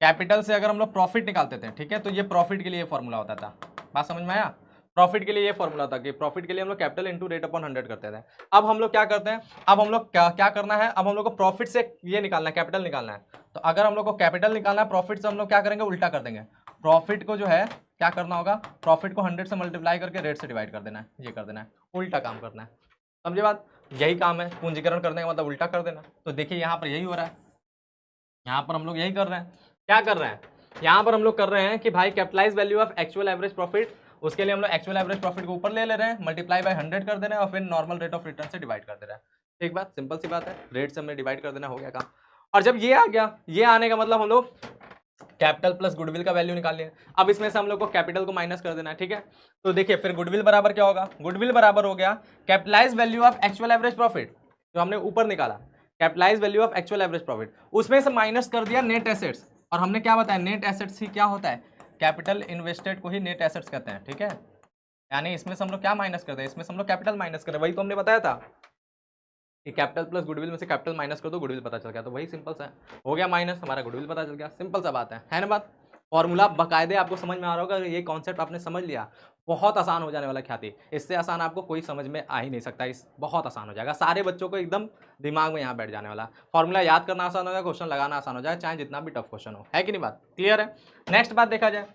कैपिटल से अगर हम लोग प्रॉफिट निकालते थे, ठीक है, तो ये प्रॉफिट के लिए फॉर्मूला होता था। बात समझ में आया? प्रॉफिट के लिए ये फॉर्मूला था कि प्रॉफिट के लिए हम लोग कैपिटल इंटू रेट अपॉन 100 करते थे। अब हम लोग क्या करते हैं, अब हम लोग क्या करना है, अब हम लोग को प्रॉफिट से ये निकालना है, कैपिटल निकालना है। तो अगर हम लोग को कैपिटल निकालना है प्रॉफिट से, हम लोग क्या करेंगे, उल्टा कर देंगे। प्रॉफिट को जो है क्या करना होगा, प्रॉफिट को 100 से मल्टीप्लाई करके रेट से डिवाइड कर देना है, ये कर देना है, उल्टा काम करना है। समझे बात? यही काम है पूंजीकरण करने का मतलब, उल्टा कर देना। तो देखिए यहाँ पर यही हो रहा है, यहाँ पर हम लोग यही कर रहे हैं। क्या कर रहे हैं यहाँ पर हम लोग कर रहे हैं कि भाई capitalise value of actual average profit, उसके लिए हम लोग एक्चुअल एवरेज प्रॉफिट को ऊपर ले रहे हैं, मल्टीप्लाई बाय 100 कर दे रहे हैं और फिर नॉर्मल रेट ऑफ रिटर्न से डिवाइड कर दे रहे हैं। ठीक बात, सिंपल सी बात है, रेट से हमने डिवाइड कर देना, हो गया काम। और जब ये आ गया, ये आने का मतलब हम लोग कैपिटल प्लस गुडविल का वैल्यू निकाल लिया। अब इसमें से हम लोग को कैपिटल को माइनस कर देना है, ठीक है। तो देखिए फिर गुडविल बराबर क्या होगा, गुडविल बराबर हो गया capitalise value of actual average profit, जो हमने ऊपर निकाला capitalise value of actual average profit, उसमें से माइनस कर दिया नेट एसेट्स। और हमने क्या बताया, नेट एसेट्स ही क्या होता है, कैपिटल इन्वेस्टेड को ही नेट एसेट्स कहते हैं, ठीक है। यानी इसमें से हम लोग क्या माइनस करते हैं, इसमें से हम लोग कैपिटल माइनस करें, वही तो हमने बताया था कि कैपिटल प्लस गुडविल में से कैपिटल माइनस कर दो, गुडविल पता चल गया। तो वही सिंपल सा हो गया माइनस, हमारा गुडविल पता चल गया, सिंपल सा बात है ना बात। फॉर्मूला बकायदे आपको समझ में आ रहा होगा, ये कॉन्सेप्ट आपने समझ लिया, बहुत आसान हो जाने वाला ख्याति। इससे आसान आपको कोई समझ में आ ही नहीं सकता, इस बहुत आसान हो जाएगा, सारे बच्चों को एकदम दिमाग में यहाँ बैठ जाने वाला। फॉर्मूला याद करना आसान हो जाएगा, क्वेश्चन लगाना आसान हो जाएगा, चाहे जितना भी टफ क्वेश्चन हो, है कि नहीं बात क्लियर है। नेक्स्ट बात देखा जाए,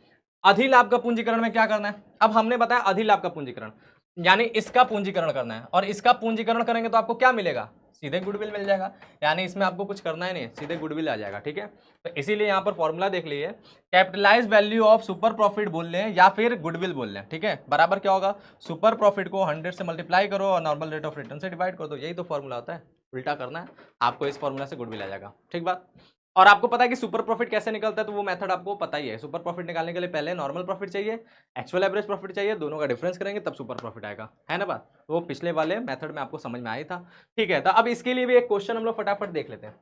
अधिलाभ का पूंजीकरण में क्या करना है। अब हमने बताया अधिलाभ का पूंजीकरण यानी इसका पूंजीकरण करना है, और इसका पूंजीकरण करेंगे तो आपको क्या मिलेगा, सीधे गुडविल मिल जाएगा। यानी इसमें आपको कुछ करना ही नहीं, सीधे गुडविल आ जाएगा, ठीक है। तो इसीलिए यहाँ पर फॉर्मूला देख लीजिए, capitalise value of super profit बोल लें या फिर गुडविल बोल लें, ठीक है, बराबर क्या होगा, सुपर प्रॉफिट को 100 से मल्टीप्लाई करो और नॉर्मल रेट ऑफ रिटर्न से डिवाइड कर दो। यही तो फॉर्मूला होता है, उल्टा करना है आपको, इस फॉर्मूला से गुडविल आ जाएगा, ठीक बात। और आपको पता है कि सुपर प्रॉफिट कैसे निकलता है, तो वो मेथड आपको पता ही है। सुपर प्रॉफिट निकालने के लिए पहले नॉर्मल प्रॉफिट चाहिए, एक्चुअल एवरेज प्रॉफिट चाहिए, दोनों का डिफरेंस करेंगे तब सुपर प्रॉफिट आएगा, है ना बात। वो पिछले वाले मेथड में आपको समझ में आया था, ठीक है। तो अब इसके लिए भी एक क्वेश्चन हम लोग फटाफट देख लेते हैं।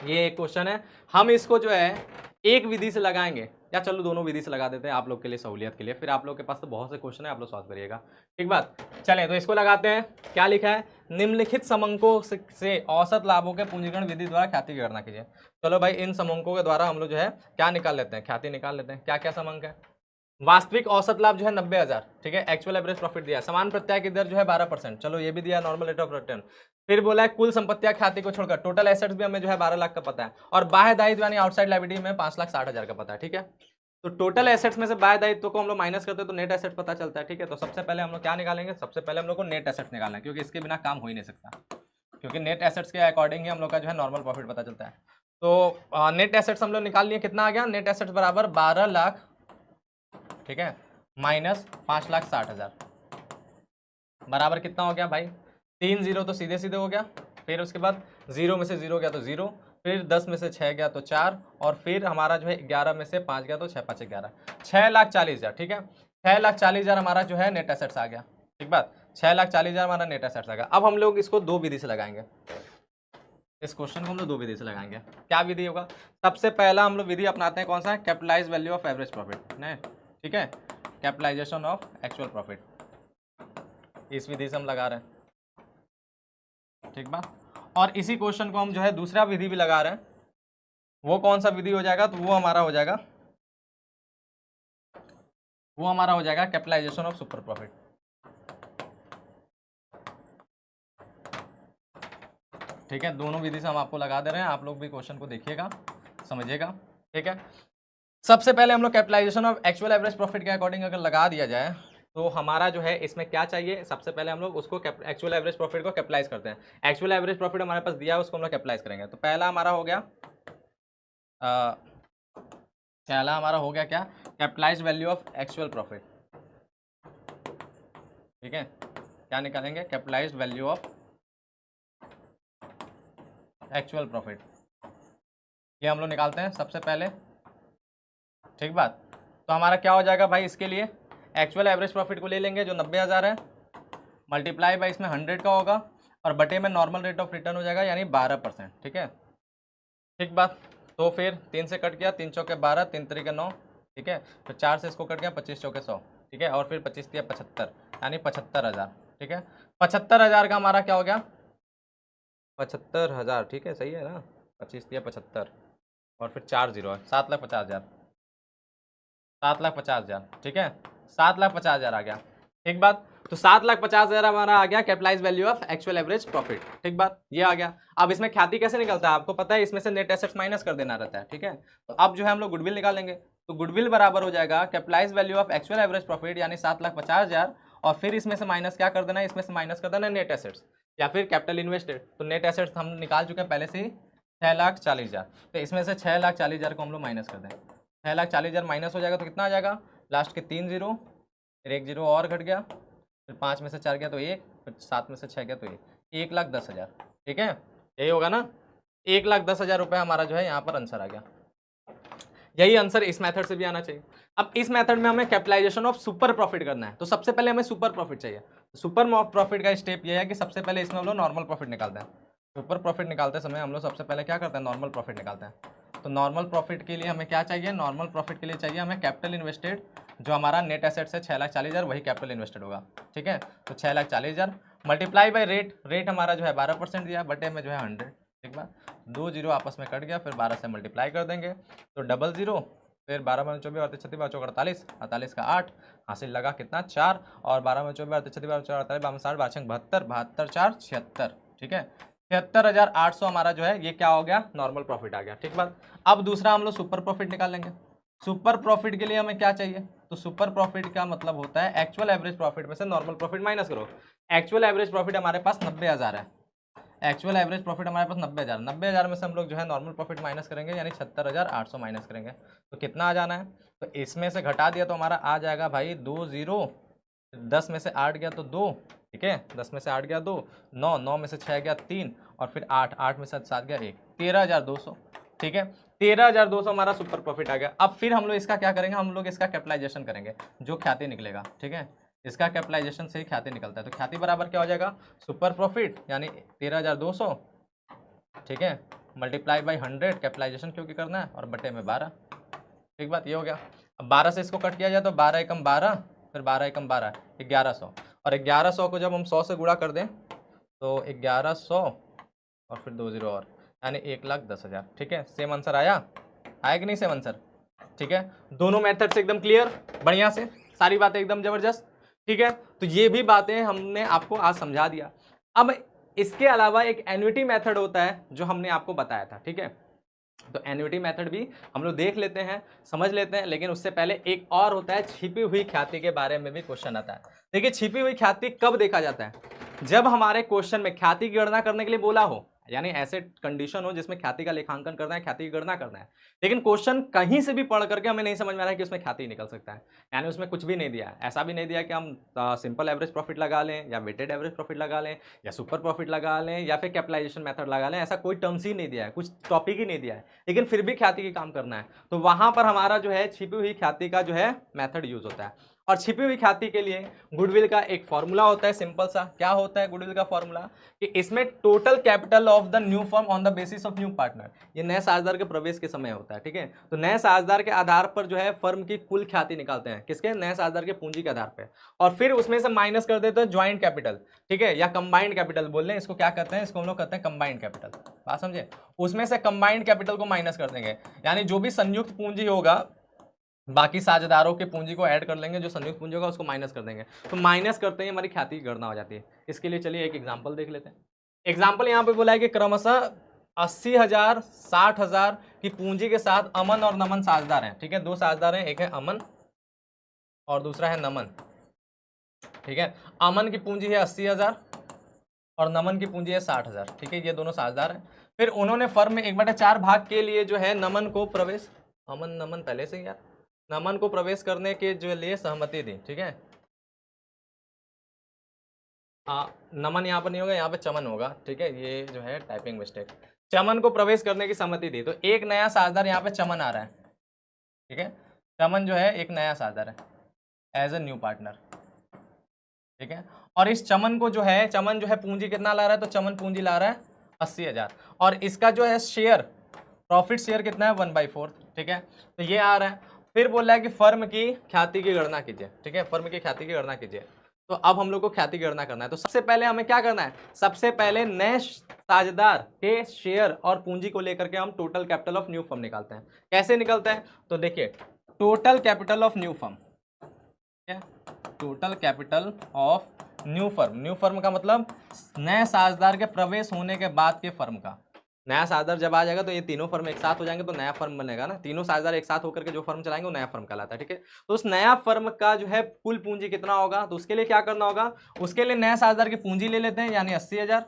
ये एक क्वेश्चन है, हम इसको जो है एक विधि से लगाएंगे, या चलो दोनों विधि से लगा देते हैं आप लोग के लिए सहूलियत के लिए, फिर आप लोग के पास तो बहुत से क्वेश्चन है, आप लोग सॉल्व करिएगा, ठीक बात। चलें तो इसको लगाते हैं। क्या लिखा है, निम्नलिखित समंकों से औसत लाभों के पूंजीकरण विधि द्वारा ख्याति की गणना कीजिए। चलो भाई इन समंकों के द्वारा हम लोग जो है क्या निकाल लेते हैं, ख्याति निकाल लेते हैं। क्या क्या समंक है, वास्तविक औसत लाभ जो है 90,000, ठीक है, एक्चुअल एवरेज प्रॉफिट दिया, समान प्रत्याय की दर जो है 12%, चलो ये भी दिया, नॉर्मल रेट ऑफ रिटर्न। फिर बोला है कुल संपत्तियां ख्याति को छोड़कर, टोटल एसेट्स भी हमें जो है 12 लाख का पता है, और बाह्य दायित्व यानी आउटसाइड लायबिलिटी में 5,60,000 का पता है, ठीक है। तो टोटल एसेट्स में से बाह्य दायित्व को हम लोग माइनस करते हैं तो नेट एसेट पता चलता है, ठीक है। तो सबसे पहले हम लोग क्या निकालेंगे, सबसे पहले हम लोग को नेट एसेट्स निकालना है, क्योंकि इसके बिना काम हो ही नहीं सकता, क्योंकि नेट एसेट्स के अकॉर्डिंग ही हम लोग का जो है नॉर्मल प्रॉफिट पता चलता है। तो नेट एसेट्स हम लोग निकाल लिए, कितना आ गया, नेट एसेट्स बराबर 12 लाख, ठीक है, माइनस 5,60,000 बराबर कितना हो गया भाई, 3 जीरो तो सीधे सीधे हो गया, फिर उसके बाद 0 में से 0 गया तो 0, फिर 10 में से 6 गया तो 4, और फिर हमारा जो है 11 में से 5 गया तो 6 5 11, 6,40,000, ठीक है। 6,40,000 हमारा जो है नेट एसेट्स आ गया, ठीक बात, 6,40,000 हमारा नेट एसेट्स आ गया। अब हम लोग इसको दो विधि से लगाएंगे, इस क्वेश्चन को हम लोग दो विधि से लगाएंगे। क्या विधि होगा, सबसे पहला हम लोग विधि अपनाते हैं, कौन सा, capitalise value of average profit, नहीं ठीक है, कैपिटलाइजेशन ऑफ एक्चुअल प्रॉफिट, इस विधि से हम लगा रहे हैं, ठीक बात। और इसी क्वेश्चन को हम जो है दूसरा विधि भी लगा रहे हैं, वो कौन सा विधि हो जाएगा, तो वो हमारा हो जाएगा कैपिटलाइजेशन ऑफ सुपर प्रॉफिट, ठीक है। दोनों विधि से हम आपको लगा दे रहे हैं, आप लोग भी क्वेश्चन को देखिएगा, समझिएगा, ठीक है। सबसे पहले हम लोग capitalisation of actual average profit के अकॉर्डिंग अगर लगा दिया जाए तो हमारा जो है इसमें क्या चाहिए, सबसे पहले हम लोग उसको एक्चुअल एवरेज प्रॉफिट को कैपिटलाइज करते हैं। एक्चुअल एवरेज प्रॉफिट हमारे पास दिया है, उसको हम लोग कैपिटलाइज करेंगे। तो पहला हमारा हो गया क्या, capitalise value of actual profit, ठीक है। क्या निकालेंगे, capitalise value of actual profit, ये हम लोग निकालते हैं सबसे पहले, ठीक बात। तो हमारा क्या हो जाएगा भाई, इसके लिए एक्चुअल एवरेज प्रॉफिट को ले लेंगे जो 90,000 है, मल्टीप्लाई बाई इसमें 100 का होगा, और बटे में नॉर्मल रेट ऑफ रिटर्न हो जाएगा यानी 12%, ठीक है, ठीक बात। तो फिर 3 से कट गया, 3 चौके 12, 3 तरीके 9, ठीक है। फिर 4 से इसको कट गया, 25 चौके 100, ठीक है। और फिर 25 दिया 75, यानी 75,000, ठीक है। 75,000 का हमारा क्या हो गया, 75,000, ठीक है, सही है ना। 25 दिया 75 और फिर 4 जीरो, 7,50,000, 7,50,000, ठीक है। 7,50,000 आ गया, ठीक बात। तो 7,50,000 हमारा आ गया capitalise value of actual average profit, ठीक बात, ये आ गया। अब इसमें ख्याति कैसे निकलता है आपको पता है, इसमें से नेट एसेट्स माइनस कर देना रहता है, ठीक है। तो अब जो है हम लोग गुडविल निकालेंगे, तो गुडविल बराबर हो जाएगा capitalise value of actual average profit यानी 7,50,000, और फिर इसमें से माइनस क्या कर देना है, इसमें से माइनस कर देना नेट एसेट्स या फिर कैपिटल इन्वेस्टेड। तो नेट एसेट्स हम निकाल चुके हैं पहले से ही 6,40,000, तो इसमें से 6,40,000 को हम लोग माइनस कर दें। 6,40,000 माइनस हो जाएगा तो कितना आ जाएगा, लास्ट के 3 जीरो, फिर 1 जीरो और घट गया, फिर 5 में से 4 गया तो 1, फिर 7 में से 6 गया तो 1,10,000, ठीक है। यही होगा ना, 1,10,000 रुपये हमारा जो है यहाँ पर आंसर आ गया। यही आंसर इस मेथड से भी आना चाहिए। अब इस मेथड में हमें कैपिटलाइजेशन ऑफ सुपर प्रॉफिट करना है, तो सबसे पहले हमें सुपर प्रॉफिट चाहिए। सुपर प्रॉफिट का स्टेप ये है कि सबसे पहले इसमें हम लोग नॉर्मल प्रॉफिट निकालते हैं। सुपर प्रॉफिट निकालते समय हम लोग सबसे पहले क्या करते हैं, नॉर्मल प्रॉफिट निकालते हैं। तो नॉर्मल प्रॉफिट के लिए हमें क्या चाहिए, नॉर्मल प्रॉफिट के लिए चाहिए हमें कैपिटल इन्वेस्टेड, जो हमारा नेट एसेट से 6,40,000 वही कैपिटल इन्वेस्टेड होगा, ठीक है। तो 6,40,000 मल्टीप्लाई बाई रेट हमारा जो है 12% दिया, बटे में जो है 100, ठीक बात। 2 जीरो आपस में कट गया, फिर 12 से मल्टीप्लाई कर देंगे तो 00, फिर 12 में 24 और 36 चौक 48, 48 का 8 हासिल लगा कितना 4, और 12 में 24 और 36 चौक 48, 12 60, 12 72, 72 4 76, ठीक है। 76,800 हमारा जो है ये क्या हो गया, नॉर्मल प्रॉफिट आ गया, ठीक बात। अब दूसरा हम लोग सुपर प्रॉफिट निकाल लेंगे। सुपर प्रॉफिट के लिए हमें क्या चाहिए, तो सुपर प्रॉफिट का मतलब होता है एक्चुअल एवरेज प्रॉफिट में से नॉर्मल प्रॉफिट माइनस करो। एक्चुअल एवरेज प्रॉफिट हमारे पास 90,000 है, एक्चुअल एवरेज प्रॉफिट हमारे पास 90,000, 90,000 में से हम लोग जो है नॉर्मल प्रॉफिट माइनस करेंगे, यानी 76,800 माइनस करेंगे तो कितना आ जाना है, तो इसमें से घटा दिया तो हमारा आ जाएगा भाई 2 जीरो, 10 में से 8 गया तो 2, ठीक है, 10 में से 8 गया 2, 9, 9 में से 6 गया 3, और फिर 8, 8 में से 7 गया 1, 13,200, ठीक है। 13,200 हमारा सुपर प्रॉफिट आ गया। अब फिर हम लोग इसका क्या करेंगे, हम लोग इसका कैपिटलाइजेशन करेंगे, जो ख्याति निकलेगा, ठीक है। इसका कैपिटलाइजेशन से ही ख्याति निकलता है, तो ख्याति बराबर क्या हो जाएगा, सुपर प्रॉफिट यानी 13,200, ठीक है, मल्टीप्लाई बाई 100 कैपिटलाइजेशन क्योंकि करना है, और बटे में 12, ठीक बात, ये हो गया। अब 12 से इसको कट किया जाए तो 12 एकम 12, फिर 12 एकम 12, 1100, और 1100 को जब हम 100 से गुणा कर दें तो 1100 और फिर 2 जीरो और, यानी 1,10,000, ठीक है। सेम आंसर आया कि नहीं, सेम आंसर, ठीक है। दोनों मेथड से एकदम क्लियर, बढ़िया से सारी बातें एकदम जबरदस्त, ठीक है। तो ये भी बातें हमने आपको आज समझा दिया। अब इसके अलावा एक एन्युटी मेथड होता है जो हमने आपको बताया था, ठीक है। तो एन्युटी मेथड भी हम लोग देख लेते हैं, समझ लेते हैं, लेकिन उससे पहले एक और होता है छिपी हुई ख्याति के बारे में भी क्वेश्चन आता है। देखिए छिपी हुई ख्याति कब देखा जाता है, जब हमारे क्वेश्चन में ख्याति की गणना करने के लिए बोला हो, यानी ऐसे कंडीशन हो जिसमें ख्याति का लेखांकन करना है, ख्याति की गणना करना है, लेकिन क्वेश्चन कहीं से भी पढ़ करके हमें नहीं समझ में आ रहा है कि उसमें ख्याति निकल सकता है, यानी उसमें कुछ भी नहीं दिया है। ऐसा भी नहीं दिया कि हम सिंपल एवरेज प्रॉफिट लगा लें, या वेटेड एवरेज प्रॉफिट लगा लें, या सुपर प्रॉफिट लगा लें, या फिर कैपिटलाइजेशन मेथड लगा लें, ऐसा कोई टर्म्स ही नहीं दिया है, कुछ टॉपिक ही नहीं दिया है, लेकिन फिर भी ख्याति की काम करना है, तो वहां पर हमारा जो है छिपी हुई ख्याति का जो है मेथड यूज होता है। और छिपी हुई ख्याति के लिए गुडविल का एक फॉर्मूला होता है, सिंपल सा। क्या होता है गुडविल का फॉर्मूला, कि इसमें total capital of the new firm on the basis of new partner, ये नए साझेदार के प्रवेश के समय होता है, ठीक है। तो नए साझेदार के आधार पर जो है फर्म की कुल ख्याति निकालते हैं, किसके, नए साझेदार के पूंजी के आधार पर, और फिर उसमें से माइनस कर देते हैं ज्वाइंट कैपिटल, ठीक है, या कंबाइंड कैपिटल बोल रहे हैं इसको, क्या कहते हैं इसको, हम लोग कहते हैं कंबाइंड कैपिटल, बात समझे। उसमें से कंबाइंड कैपिटल को माइनस कर देंगे, यानी जो भी संयुक्त पूंजी होगा, बाकी साझेदारों के पूंजी को ऐड कर लेंगे, जो संयुक्त पूंजी होगा उसको माइनस कर देंगे, तो माइनस करते ही हमारी ख्याति की गणना हो जाती है। इसके लिए चलिए एक एग्जांपल देख लेते हैं। एग्जांपल यहाँ पे बोला है कि क्रमशः 80,000, 60,000 की पूंजी के साथ अमन और नमन साझेदार हैं, ठीक है। दो साझेदार हैं, एक है अमन और दूसरा है नमन, ठीक है। अमन की पूंजी है 80,000 और नमन की पूंजी है 60,000, ठीक है, ये दोनों साझेदार हैं। फिर उन्होंने फर्म में 1/4 भाग के लिए जो है नमन को प्रवेश, अमन नमन पहले से यार, नमन को प्रवेश करने के जो लिए सहमति दी, ठीक है। नमन यहाँ पर नहीं होगा, यहाँ पे चमन होगा, ठीक है, ये जो है टाइपिंग मिस्टेक। चमन को प्रवेश करने की सहमति दी, तो एक नया साझेदार यहाँ पे चमन आ रहा है, ठीक है। चमन जो है एक नया साझेदार है एज ए न्यू पार्टनर, ठीक है। और इस चमन को जो है, चमन जो है पूंजी कितना ला रहा है, तो चमन पूंजी ला रहा है 80,000, और इसका जो है शेयर प्रॉफिट शेयर कितना है 1/4, ठीक है। तो ये आ रहा है। फिर बोल रहा है कि फर्म की ख्याति की गणना कीजिए, ठीक है, फर्म की ख्याति की गणना कीजिए। तो अब हम लोग को ख्याति की गणना करना है। तो सबसे पहले हमें क्या करना है, सबसे पहले नए साझेदार के शेयर और पूंजी को लेकर के हम total capital of new firm निकालते हैं। कैसे निकलते हैं, तो देखिए total capital of new firm, total capital of new firm, new firm का मतलब नए साझेदार के प्रवेश होने के बाद के फर्म का। नया साझेदार जब आ जाएगा तो ये तीनों फर्म एक साथ हो जाएंगे तो नया फर्म बनेगा ना, तीनों साझेदार एक साथ होकर के जो फर्म चलाएंगे वो नया फर्म कहलाता है, ठीक है। तो उस नया फर्म का जो है कुल पूंजी कितना होगा, तो उसके लिए क्या करना होगा, उसके लिए नया साझेदार की पूंजी ले लेते हैं यानी 80,000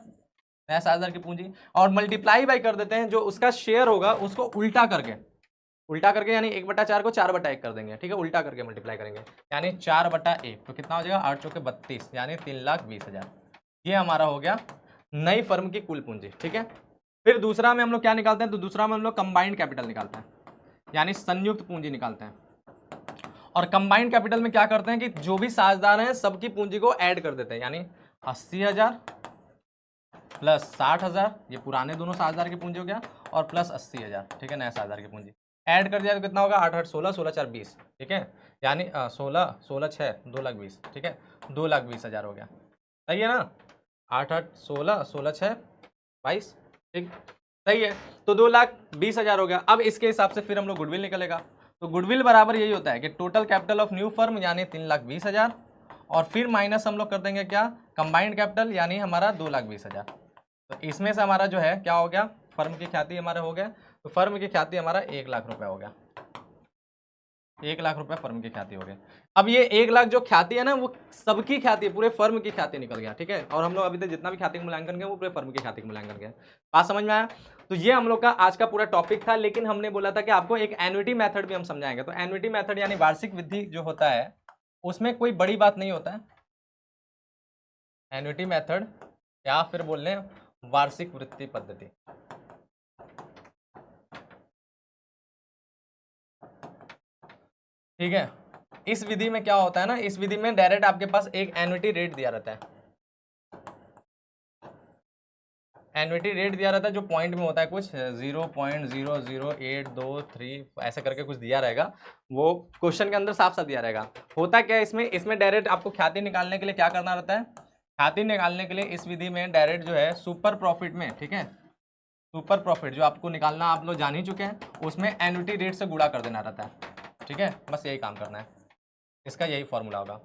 नया साझेदार की पूंजी, और मल्टीप्लाई बाई कर देते हैं जो उसका शेयर होगा उसको उल्टा करके यानी 1/4 को 4/1 कर देंगे, ठीक है, उल्टा करके मल्टीप्लाई करेंगे यानी 4/1, तो कितना हो जाएगा 8 चौके 32 यानी 3,20,000। ये हमारा हो गया नई फर्म की कुल पूंजी, ठीक है। फिर दूसरा में हम लोग क्या निकालते हैं, तो दूसरा में हम लोग कंबाइंड कैपिटल निकालते हैं यानी संयुक्त पूंजी निकालते हैं। और कंबाइंड कैपिटल में क्या करते हैं कि जो भी साझेदार हैं सबकी पूंजी को ऐड कर देते हैं यानी 80,000 प्लस 60,000, ये पुराने दोनों साझेदार की पूंजी हो गया, और प्लस 80,000, ठीक है, नया साझेदार की पूंजी ऐड कर दिया तो कितना होगा 8 8 16 16 4 20, ठीक है, यानी 16 16 6 2,20,000, ठीक है, 2,20,000 हो गया, सही है ना, 8 8 16 16 6 22, ठीक, सही है। तो 2,20,000 हो गया। अब इसके हिसाब से फिर हम लोग गुडविल निकलेगा, तो गुडविल बराबर यही होता है कि total capital of new firm यानी 3,20,000, और फिर माइनस हम लोग कर देंगे क्या, कंबाइंड कैपिटल यानी हमारा 2,20,000। तो इसमें से हमारा जो है क्या हो गया, फर्म की ख्याति हमारा हो गया, तो फर्म की ख्याति हमारा 1,00,000 रुपये हो गया, 1,00,000 रुपये फर्म की ख्याति हो गई। अब ये 1,00,000 जो ख्याति है ना वो सबकी ख्याति, पूरे फर्म की ख्याति निकल गया, ठीक है। और हम लोग अभी तक जितना भी ख्याति का मूल्यांकन किया वो पूरे फर्म की ख्याति का मूल्यांकन किया। बात समझ में आया। तो ये हम लोग का आज का पूरा टॉपिक था, लेकिन हमने बोला था कि आपको एक एन्युटी मेथड भी हम समझाएंगे। तो एन्युटी मेथड यानी वार्षिक वृद्धि जो होता है उसमें कोई बड़ी बात नहीं होता है, एन्युटी मेथड या फिर बोल लें वार्षिक वृद्धि पद्धति। ठीक है, इस विधि में क्या होता है ना, इस विधि में डायरेक्ट आपके पास एक एन्युटी रेट दिया रहता है, एन्युटी रेट दिया रहता है जो पॉइंट में होता है, कुछ 0.00823 ऐसे करके कुछ दिया रहेगा, वो क्वेश्चन के अंदर साफ साफ दिया रहेगा। होता क्या है इसमें डायरेक्ट आपको ख्याति निकालने के लिए क्या करना रहता है, ख्याति निकालने के लिए इस विधि में डायरेक्ट जो है सुपर प्रॉफिट में, ठीक है, सुपर प्रॉफिट जो आपको निकालना आप लोग जान ही चुके हैं, उसमें एन्युटी रेट से गुणा कर देना रहता है, ठीक है, बस यही काम करना है, इसका यही फॉर्मूला होगा।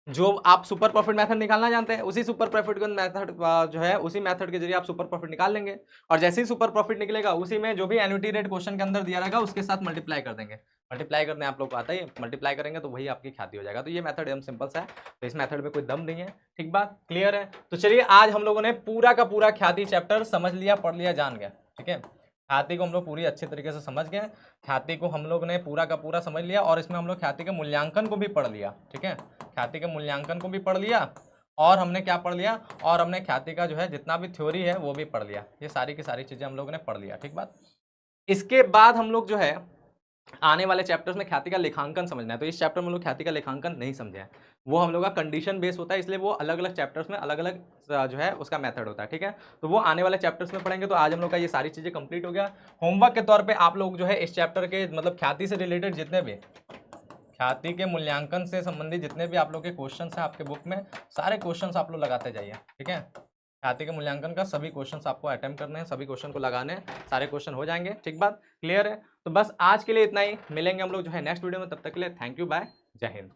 जो आप सुपर प्रॉफिट मेथड निकालना जानते हैं उसी सुपर प्रॉफिट मेथड जो है उसी मेथड के जरिए आप सुपर प्रॉफिट निकाल लेंगे, और जैसे ही सुपर प्रॉफिट निकलेगा उसी में जो भी एन्युटी रेट क्वेश्चन के अंदर दिया रहेगा उसके साथ मल्टीप्लाई कर देंगे। मल्टीप्लाई करने आप लोग को आता ही, मल्टीप्लाई करेंगे तो वही आपकी ख्याति हो जाएगा। तो ये मेथड एकदम सिंपल सा है, तो इस मेथड में कोई दम नहीं है, ठीक बात क्लियर है। तो चलिए आज हम लोगों ने पूरा का पूरा ख्याति चैप्टर समझ लिया, पढ़ लिया, जान गया, ठीक है। ख्याति को हम लोग पूरी अच्छे तरीके से समझ गए, ख्याति को हम लोग ने पूरा का पूरा समझ लिया, और इसमें हम लोग ख्याति के मूल्यांकन को भी पढ़ लिया, ठीक है, ख्याति के मूल्यांकन को भी पढ़ लिया, और हमने क्या पढ़ लिया, और हमने ख्याति का जो है जितना भी थ्योरी है वो भी पढ़ लिया। ये सारी की सारी चीजें हम लोगों ने पढ़ लिया, ठीक बात। इसके बाद हम लोग जो है आने वाले चैप्टर्स में ख्याति का लेखांकन समझना है। तो इस चैप्टर में हम लोग ख्याति का लेखांकन नहीं समझे हैं, वो हम लोग का कंडीशन बेस होता है, इसलिए वो अलग अलग चैप्टर्स में अलग अलग जो है उसका मेथड होता है, ठीक है। तो वो आने वाले चैप्टर्स में पढ़ेंगे। तो आज हम लोग का ये सारी चीजें कंप्लीट हो गया। होमवर्क के तौर पे आप लोग जो है इस चैप्टर के मतलब ख्याति से रिलेटेड जितने भी ख्याति के मूल्यांकन से संबंधित जितने भी आप लोग के क्वेश्चन हैं आपके बुक में, सारे क्वेश्चन आप लोग लगाते जाइए, ठीक है। ख्याति के मूल्यांकन का सभी क्वेश्चंस आपको अटेम्प्ट करने हैं, सभी क्वेश्चन को लगाने हैं, सारे क्वेश्चन हो जाएंगे, ठीक बात क्लियर है। तो बस आज के लिए इतना ही, मिलेंगे हम लोग जो है नेक्स्ट वीडियो में, तब तक के लिए थैंक यू, बाय, जय हिंद।